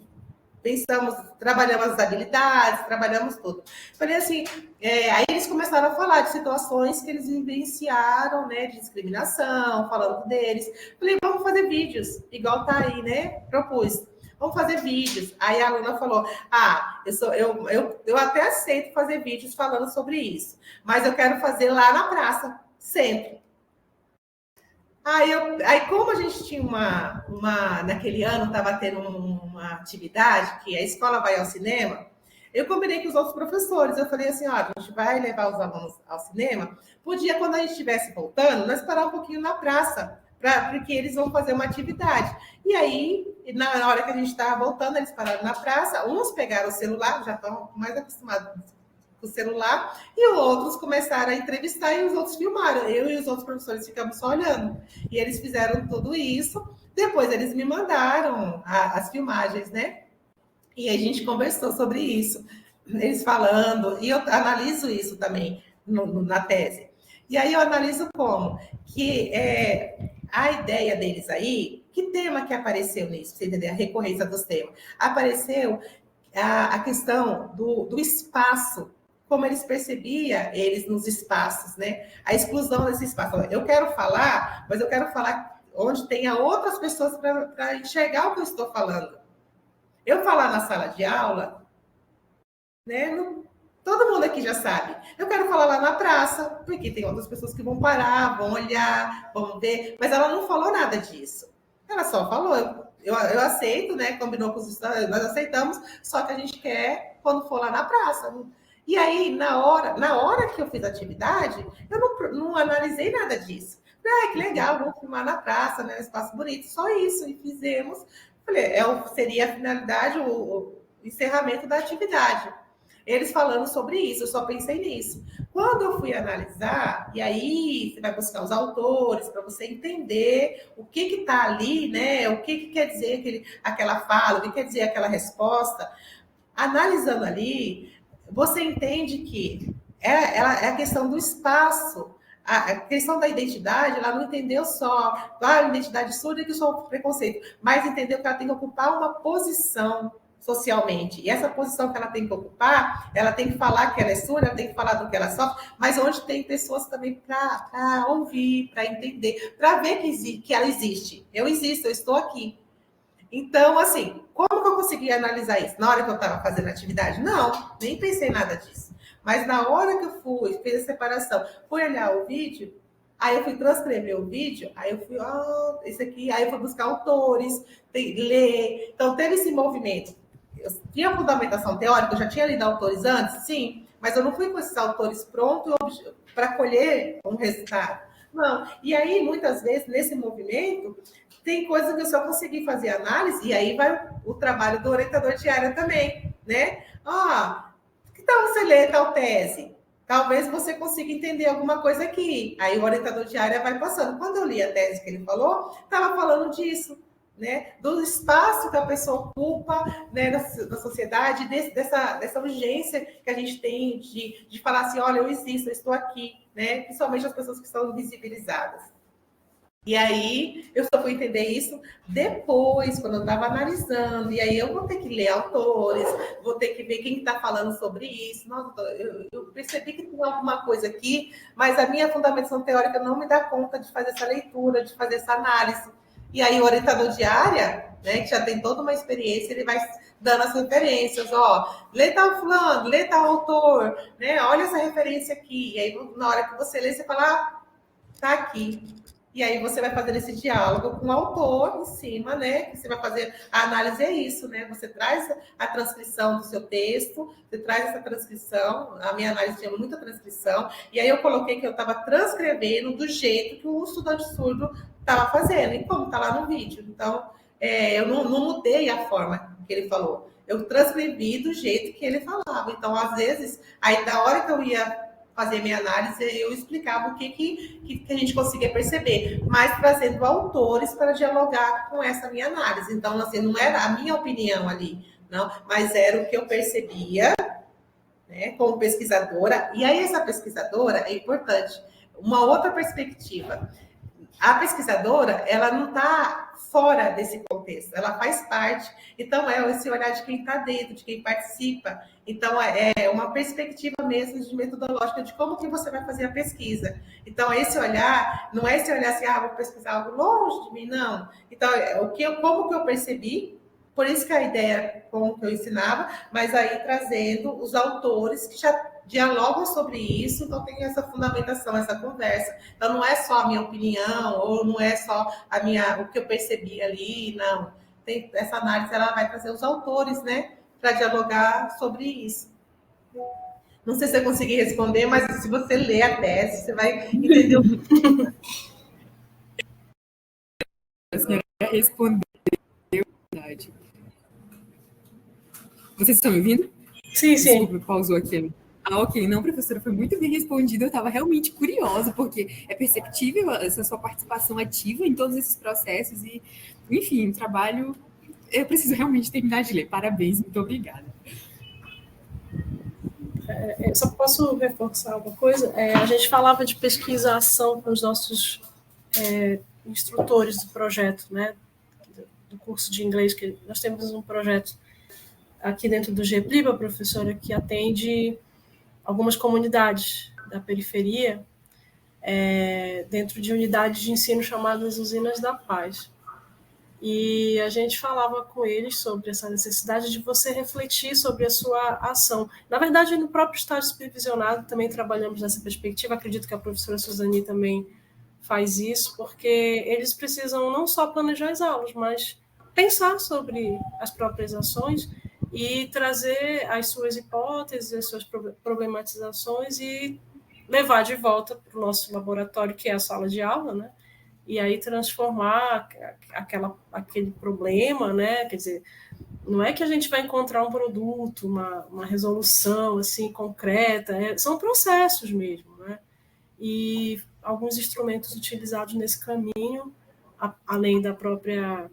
Speaker 2: pensamos, trabalhamos as habilidades, trabalhamos tudo. Falei assim, aí eles começaram a falar de situações que eles vivenciaram, né, de discriminação, falando deles. Falei, vamos fazer vídeos, igual tá aí, né, propus. Vamos fazer vídeos. Aí a aluna falou, eu até aceito fazer vídeos falando sobre isso, mas eu quero fazer lá na praça, sempre. Aí como a gente tinha naquele ano, estava tendo uma atividade que a escola vai ao cinema, eu combinei com os outros professores. Eu falei assim, a gente vai levar os alunos ao cinema. Podia, quando a gente estivesse voltando, nós parar um pouquinho na praça, porque eles vão fazer uma atividade. E aí, na hora que a gente estava voltando, eles pararam na praça, uns pegaram o celular, já estão mais acostumados o celular, e outros começaram a entrevistar e os outros filmaram. Eu e os outros professores ficamos só olhando. E eles fizeram tudo isso. Depois eles me mandaram as filmagens, né? E a gente conversou sobre isso. Eles falando, e eu analiso isso também na tese. E aí eu analiso como que a ideia deles aí, que tema que apareceu nisso, você entender? A recorrência dos temas. Apareceu a questão do espaço, como eles percebiam eles nos espaços, né? A exclusão desse espaço. Eu quero falar, mas eu quero falar onde tenha outras pessoas para enxergar o que eu estou falando. Eu falar na sala de aula, né? Todo mundo aqui já sabe. Eu quero falar lá na praça, porque tem outras pessoas que vão parar, vão olhar, vão ver, mas ela não falou nada disso. Ela só falou, eu aceito, né? Combinou com os estudantes, nós aceitamos, só que a gente quer quando for lá na praça. E aí, na hora que eu fiz a atividade, eu não analisei nada disso. Que legal, vamos filmar na praça, né? Um espaço bonito, só isso. E fizemos. Falei, seria a finalidade, o encerramento da atividade. eles falando sobre isso, eu só pensei nisso. Quando eu fui analisar, e aí você vai buscar os autores para você entender o que está ali, né? O que quer dizer aquela fala, o que quer dizer aquela resposta. Analisando ali, você entende que é a questão do espaço. A questão da identidade, ela não entendeu só a identidade surda que só preconceito, mas entendeu que ela tem que ocupar uma posição socialmente. E essa posição que ela tem que ocupar, ela tem que falar que ela é surda, ela tem que falar do que ela sofre, mas onde tem pessoas também para ouvir, para entender, para ver que ela existe. Eu existo, eu estou aqui. Então, assim, como que eu consegui analisar isso? Na hora que eu estava fazendo a atividade? Não, nem pensei nada disso. Mas na hora que eu fiz a separação, fui olhar o vídeo, aí eu fui transcrever o vídeo, aí eu fui, esse aqui, aí eu fui buscar autores, ler. Então, teve esse movimento. Eu tinha fundamentação teórica, eu já tinha lido autores antes, sim, mas eu não fui com esses autores prontos para colher um resultado. Não. E aí, muitas vezes, nesse movimento, tem coisas que eu só consegui fazer análise, e aí vai o trabalho do orientador de área também, né? Que tal você ler tal tese? Talvez você consiga entender alguma coisa aqui. Aí o orientador de área vai passando. Quando eu li a tese que ele falou, estava falando disso, né? Do espaço que a pessoa ocupa, né, na sociedade, dessa urgência que a gente tem de falar assim, olha, eu existo, eu estou aqui, né? Principalmente as pessoas que estão visibilizadas. E aí, eu só fui entender isso depois, quando eu estava analisando. E aí, eu vou ter que ler autores, vou ter que ver quem está falando sobre isso. Nossa, eu percebi que tem alguma coisa aqui, mas a minha fundamentação teórica não me dá conta de fazer essa leitura, de fazer essa análise. E aí, o orientador de área, né, que já tem toda uma experiência, ele vai dando as referências. Lê tal fulano, lê tal autor, né? Olha essa referência aqui. E aí, na hora que você lê, você fala, tá aqui. E aí você vai fazer esse diálogo com o autor em cima, né? Que você vai fazer a análise, é isso, né? Você traz a transcrição do seu texto, você traz essa transcrição, a minha análise tinha muita transcrição, e aí eu coloquei que eu estava transcrevendo do jeito que o estudante surdo estava fazendo, e como está lá no vídeo. Então, eu não mudei a forma que ele falou, eu transcrevi do jeito que ele falava. Então, às vezes, aí da hora que eu ia fazer minha análise, eu explicava o que a gente conseguia perceber, mas trazendo autores para dialogar com essa minha análise. Então, assim, não era a minha opinião ali, não, mas era o que eu percebia, né, como pesquisadora. E aí, essa pesquisadora é importante. Uma outra perspectiva. A pesquisadora, ela não está fora desse contexto, ela faz parte. Então, é esse olhar de quem está dentro, de quem participa. Então, é uma perspectiva mesmo de metodológica de como que você vai fazer a pesquisa. Então, esse olhar, não é esse olhar assim, vou pesquisar algo longe de mim, não. Então, como que eu percebi, por isso que a ideia era como que eu ensinava, mas aí trazendo os autores que já dialogam sobre isso, então tem essa fundamentação, essa conversa. Então, não é só a minha opinião, ou não é só o que eu percebi ali, não. Essa análise, ela vai trazer os autores, né, para dialogar sobre isso. Não sei se eu consegui responder, mas se você ler a tese, você vai entender o que...
Speaker 5: A senhora respondeu, verdade. Vocês estão me ouvindo?
Speaker 3: Sim, sim.
Speaker 5: Desculpa, pausou aqui. Ok. Não, professora, foi muito bem respondido. Eu estava realmente curiosa, porque é perceptível essa sua participação ativa em todos esses processos e, enfim, o trabalho... Eu preciso realmente terminar de ler. Parabéns, muito obrigada.
Speaker 3: Só posso reforçar uma coisa? A gente falava de pesquisa-ação com os nossos instrutores do projeto, né? Do curso de inglês, que nós temos um projeto aqui dentro do GEPLIPA, professora, que atende algumas comunidades da periferia dentro de unidades de ensino chamadas Usinas da Paz. E a gente falava com eles sobre essa necessidade de você refletir sobre a sua ação. Na verdade, no próprio estágio supervisionado também trabalhamos nessa perspectiva, acredito que a professora Suzani também faz isso, porque eles precisam não só planejar as aulas, mas pensar sobre as próprias ações e trazer as suas hipóteses, as suas problematizações e levar de volta para o nosso laboratório, que é a sala de aula, né? e aí transformar aquele problema, né? Quer dizer, não é que a gente vai encontrar um produto, uma resolução assim concreta, são processos mesmo, né? E alguns instrumentos utilizados nesse caminho, além da própria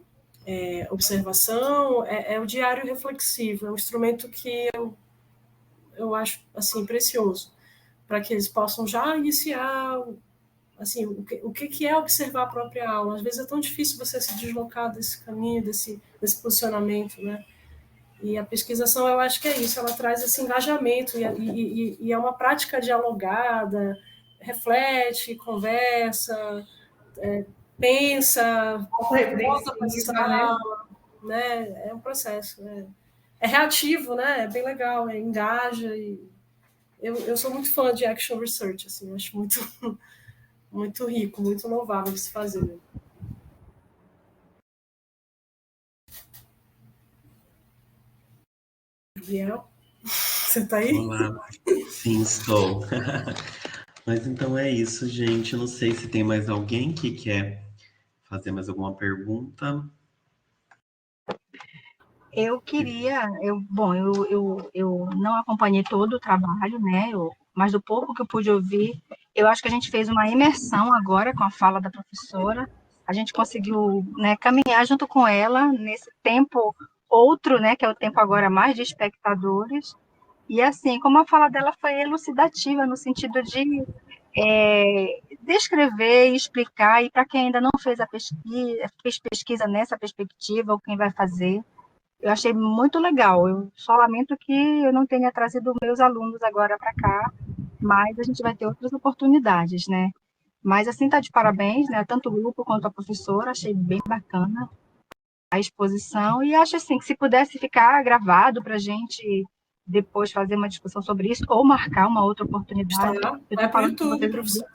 Speaker 3: observação, é o diário reflexivo, é um instrumento que eu acho assim precioso, para que eles possam já iniciar assim, o que é observar a própria aula. Às vezes é tão difícil você se deslocar desse caminho, desse posicionamento, né? E a pesquisação, eu acho que é isso, ela traz esse engajamento e é uma prática dialogada, reflete, conversa, pensa, volta para a sala, né? É um processo. É reativo, né? É bem legal, engaja. Eu sou muito fã de action research, assim, eu acho muito, muito rico, muito louvável de se fazer. Gabriel, você está aí?
Speaker 1: Olá, sim, estou. Mas então é isso, gente. Eu não sei se tem mais alguém que quer fazer mais alguma pergunta.
Speaker 6: Eu queria, eu não acompanhei todo o trabalho, né? Mas do pouco que eu pude ouvir, eu acho que a gente fez uma imersão agora com a fala da professora. A gente conseguiu, né, caminhar junto com ela nesse tempo outro, né? Que é o tempo agora mais de espectadores. E assim, como a fala dela foi elucidativa no sentido de descrever e explicar, e para quem ainda não fez fez pesquisa nessa perspectiva, ou quem vai fazer, eu achei muito legal. Eu só lamento que eu não tenha trazido meus alunos agora para cá, mas a gente vai ter outras oportunidades, né? Mas assim tá de parabéns, né? Tanto o grupo quanto a professora, achei bem bacana a exposição e acho assim que se pudesse ficar gravado para a gente depois fazer uma discussão sobre isso ou marcar uma outra oportunidade.
Speaker 3: Vai para o YouTube, professor.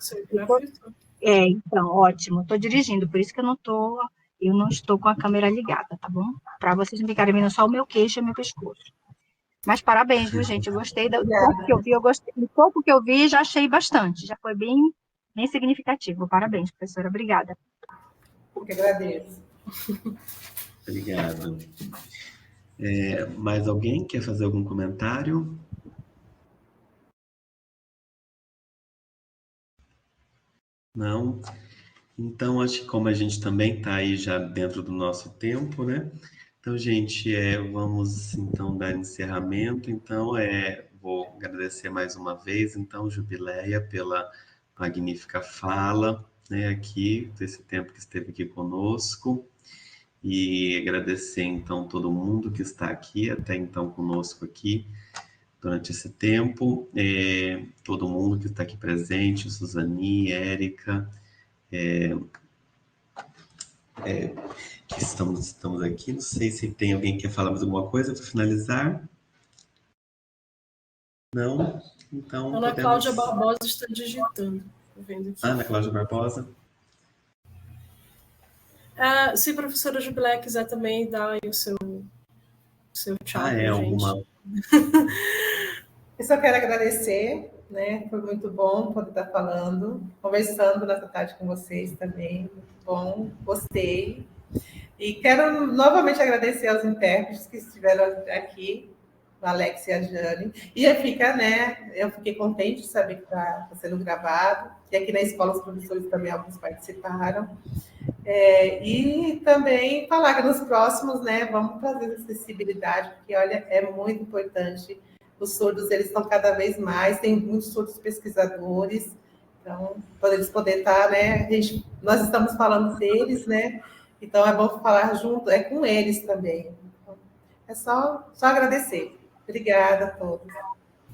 Speaker 6: Então, ótimo. Estou dirigindo, por isso que eu não estou com a câmera ligada, tá bom? Para vocês não ficarem vendo só o meu queixo e o meu pescoço. Mas parabéns, viu, gente? Eu gostei do pouco que eu vi, do pouco que eu vi, já achei bastante. Já foi bem significativo. Parabéns, professora. Obrigada.
Speaker 2: Eu que agradeço.
Speaker 1: Obrigado. Mais alguém quer fazer algum comentário? Não? Então, acho que como a gente também está aí já dentro do nosso tempo, né? Então, gente, vamos então dar encerramento. Então, vou agradecer mais uma vez, então, Jubileia, pela magnífica fala, né, aqui, desse tempo que esteve aqui conosco. E agradecer, então, todo mundo que está aqui, até então conosco aqui, durante esse tempo. Todo mundo que está aqui presente, Suzani, Érica, que estamos aqui. Não sei se tem alguém que quer falar mais alguma coisa para finalizar. Não? Então,
Speaker 3: Ana Cláudia Barbosa está digitando. Vendo aqui.
Speaker 1: Ana Cláudia Barbosa.
Speaker 3: Se a professora Jubilé quiser também dar aí o seu tchau pra gente.
Speaker 1: Alguma...
Speaker 2: Eu só quero agradecer, né? Foi muito bom poder estar falando, conversando nessa tarde com vocês também. Muito bom, gostei. E quero novamente agradecer aos intérpretes que estiveram aqui, o Alex e a Jane. E eu fiquei contente de saber que está sendo gravado. E aqui na escola os professores também, alguns participaram. E também falar que nos próximos, né, vamos trazer acessibilidade, porque, olha, é muito importante. Os surdos, eles estão cada vez mais, tem muitos surdos pesquisadores, então, para eles poderem estar, né, nós estamos falando deles, né, então é bom falar junto, com eles também. Então, é só agradecer. Obrigada a todos.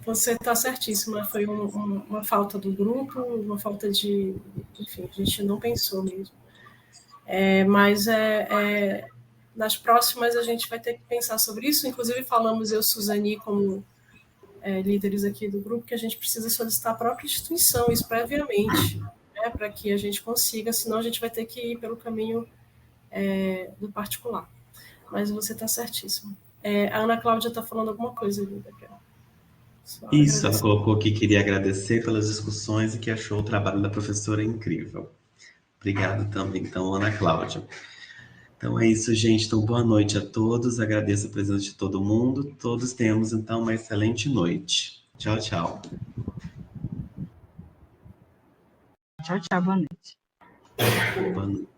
Speaker 3: Você está certíssima, foi uma falta do grupo, uma falta de... Enfim, a gente não pensou mesmo. Mas nas próximas a gente vai ter que pensar sobre isso, inclusive falamos eu e Suzani como líderes aqui do grupo, que a gente precisa solicitar a própria instituição, isso previamente, né, para que a gente consiga, senão a gente vai ter que ir pelo caminho do particular. Mas você está certíssimo. A Ana Cláudia está falando alguma coisa ali,
Speaker 1: Isso, ela colocou que queria agradecer pelas discussões e que achou o trabalho da professora incrível. Obrigado também, então, Ana Cláudia. Então é isso, gente. Então, boa noite a todos. Agradeço a presença de todo mundo. Todos temos, então, uma excelente noite. Tchau, tchau.
Speaker 6: Tchau, tchau, boa noite.
Speaker 1: Boa noite.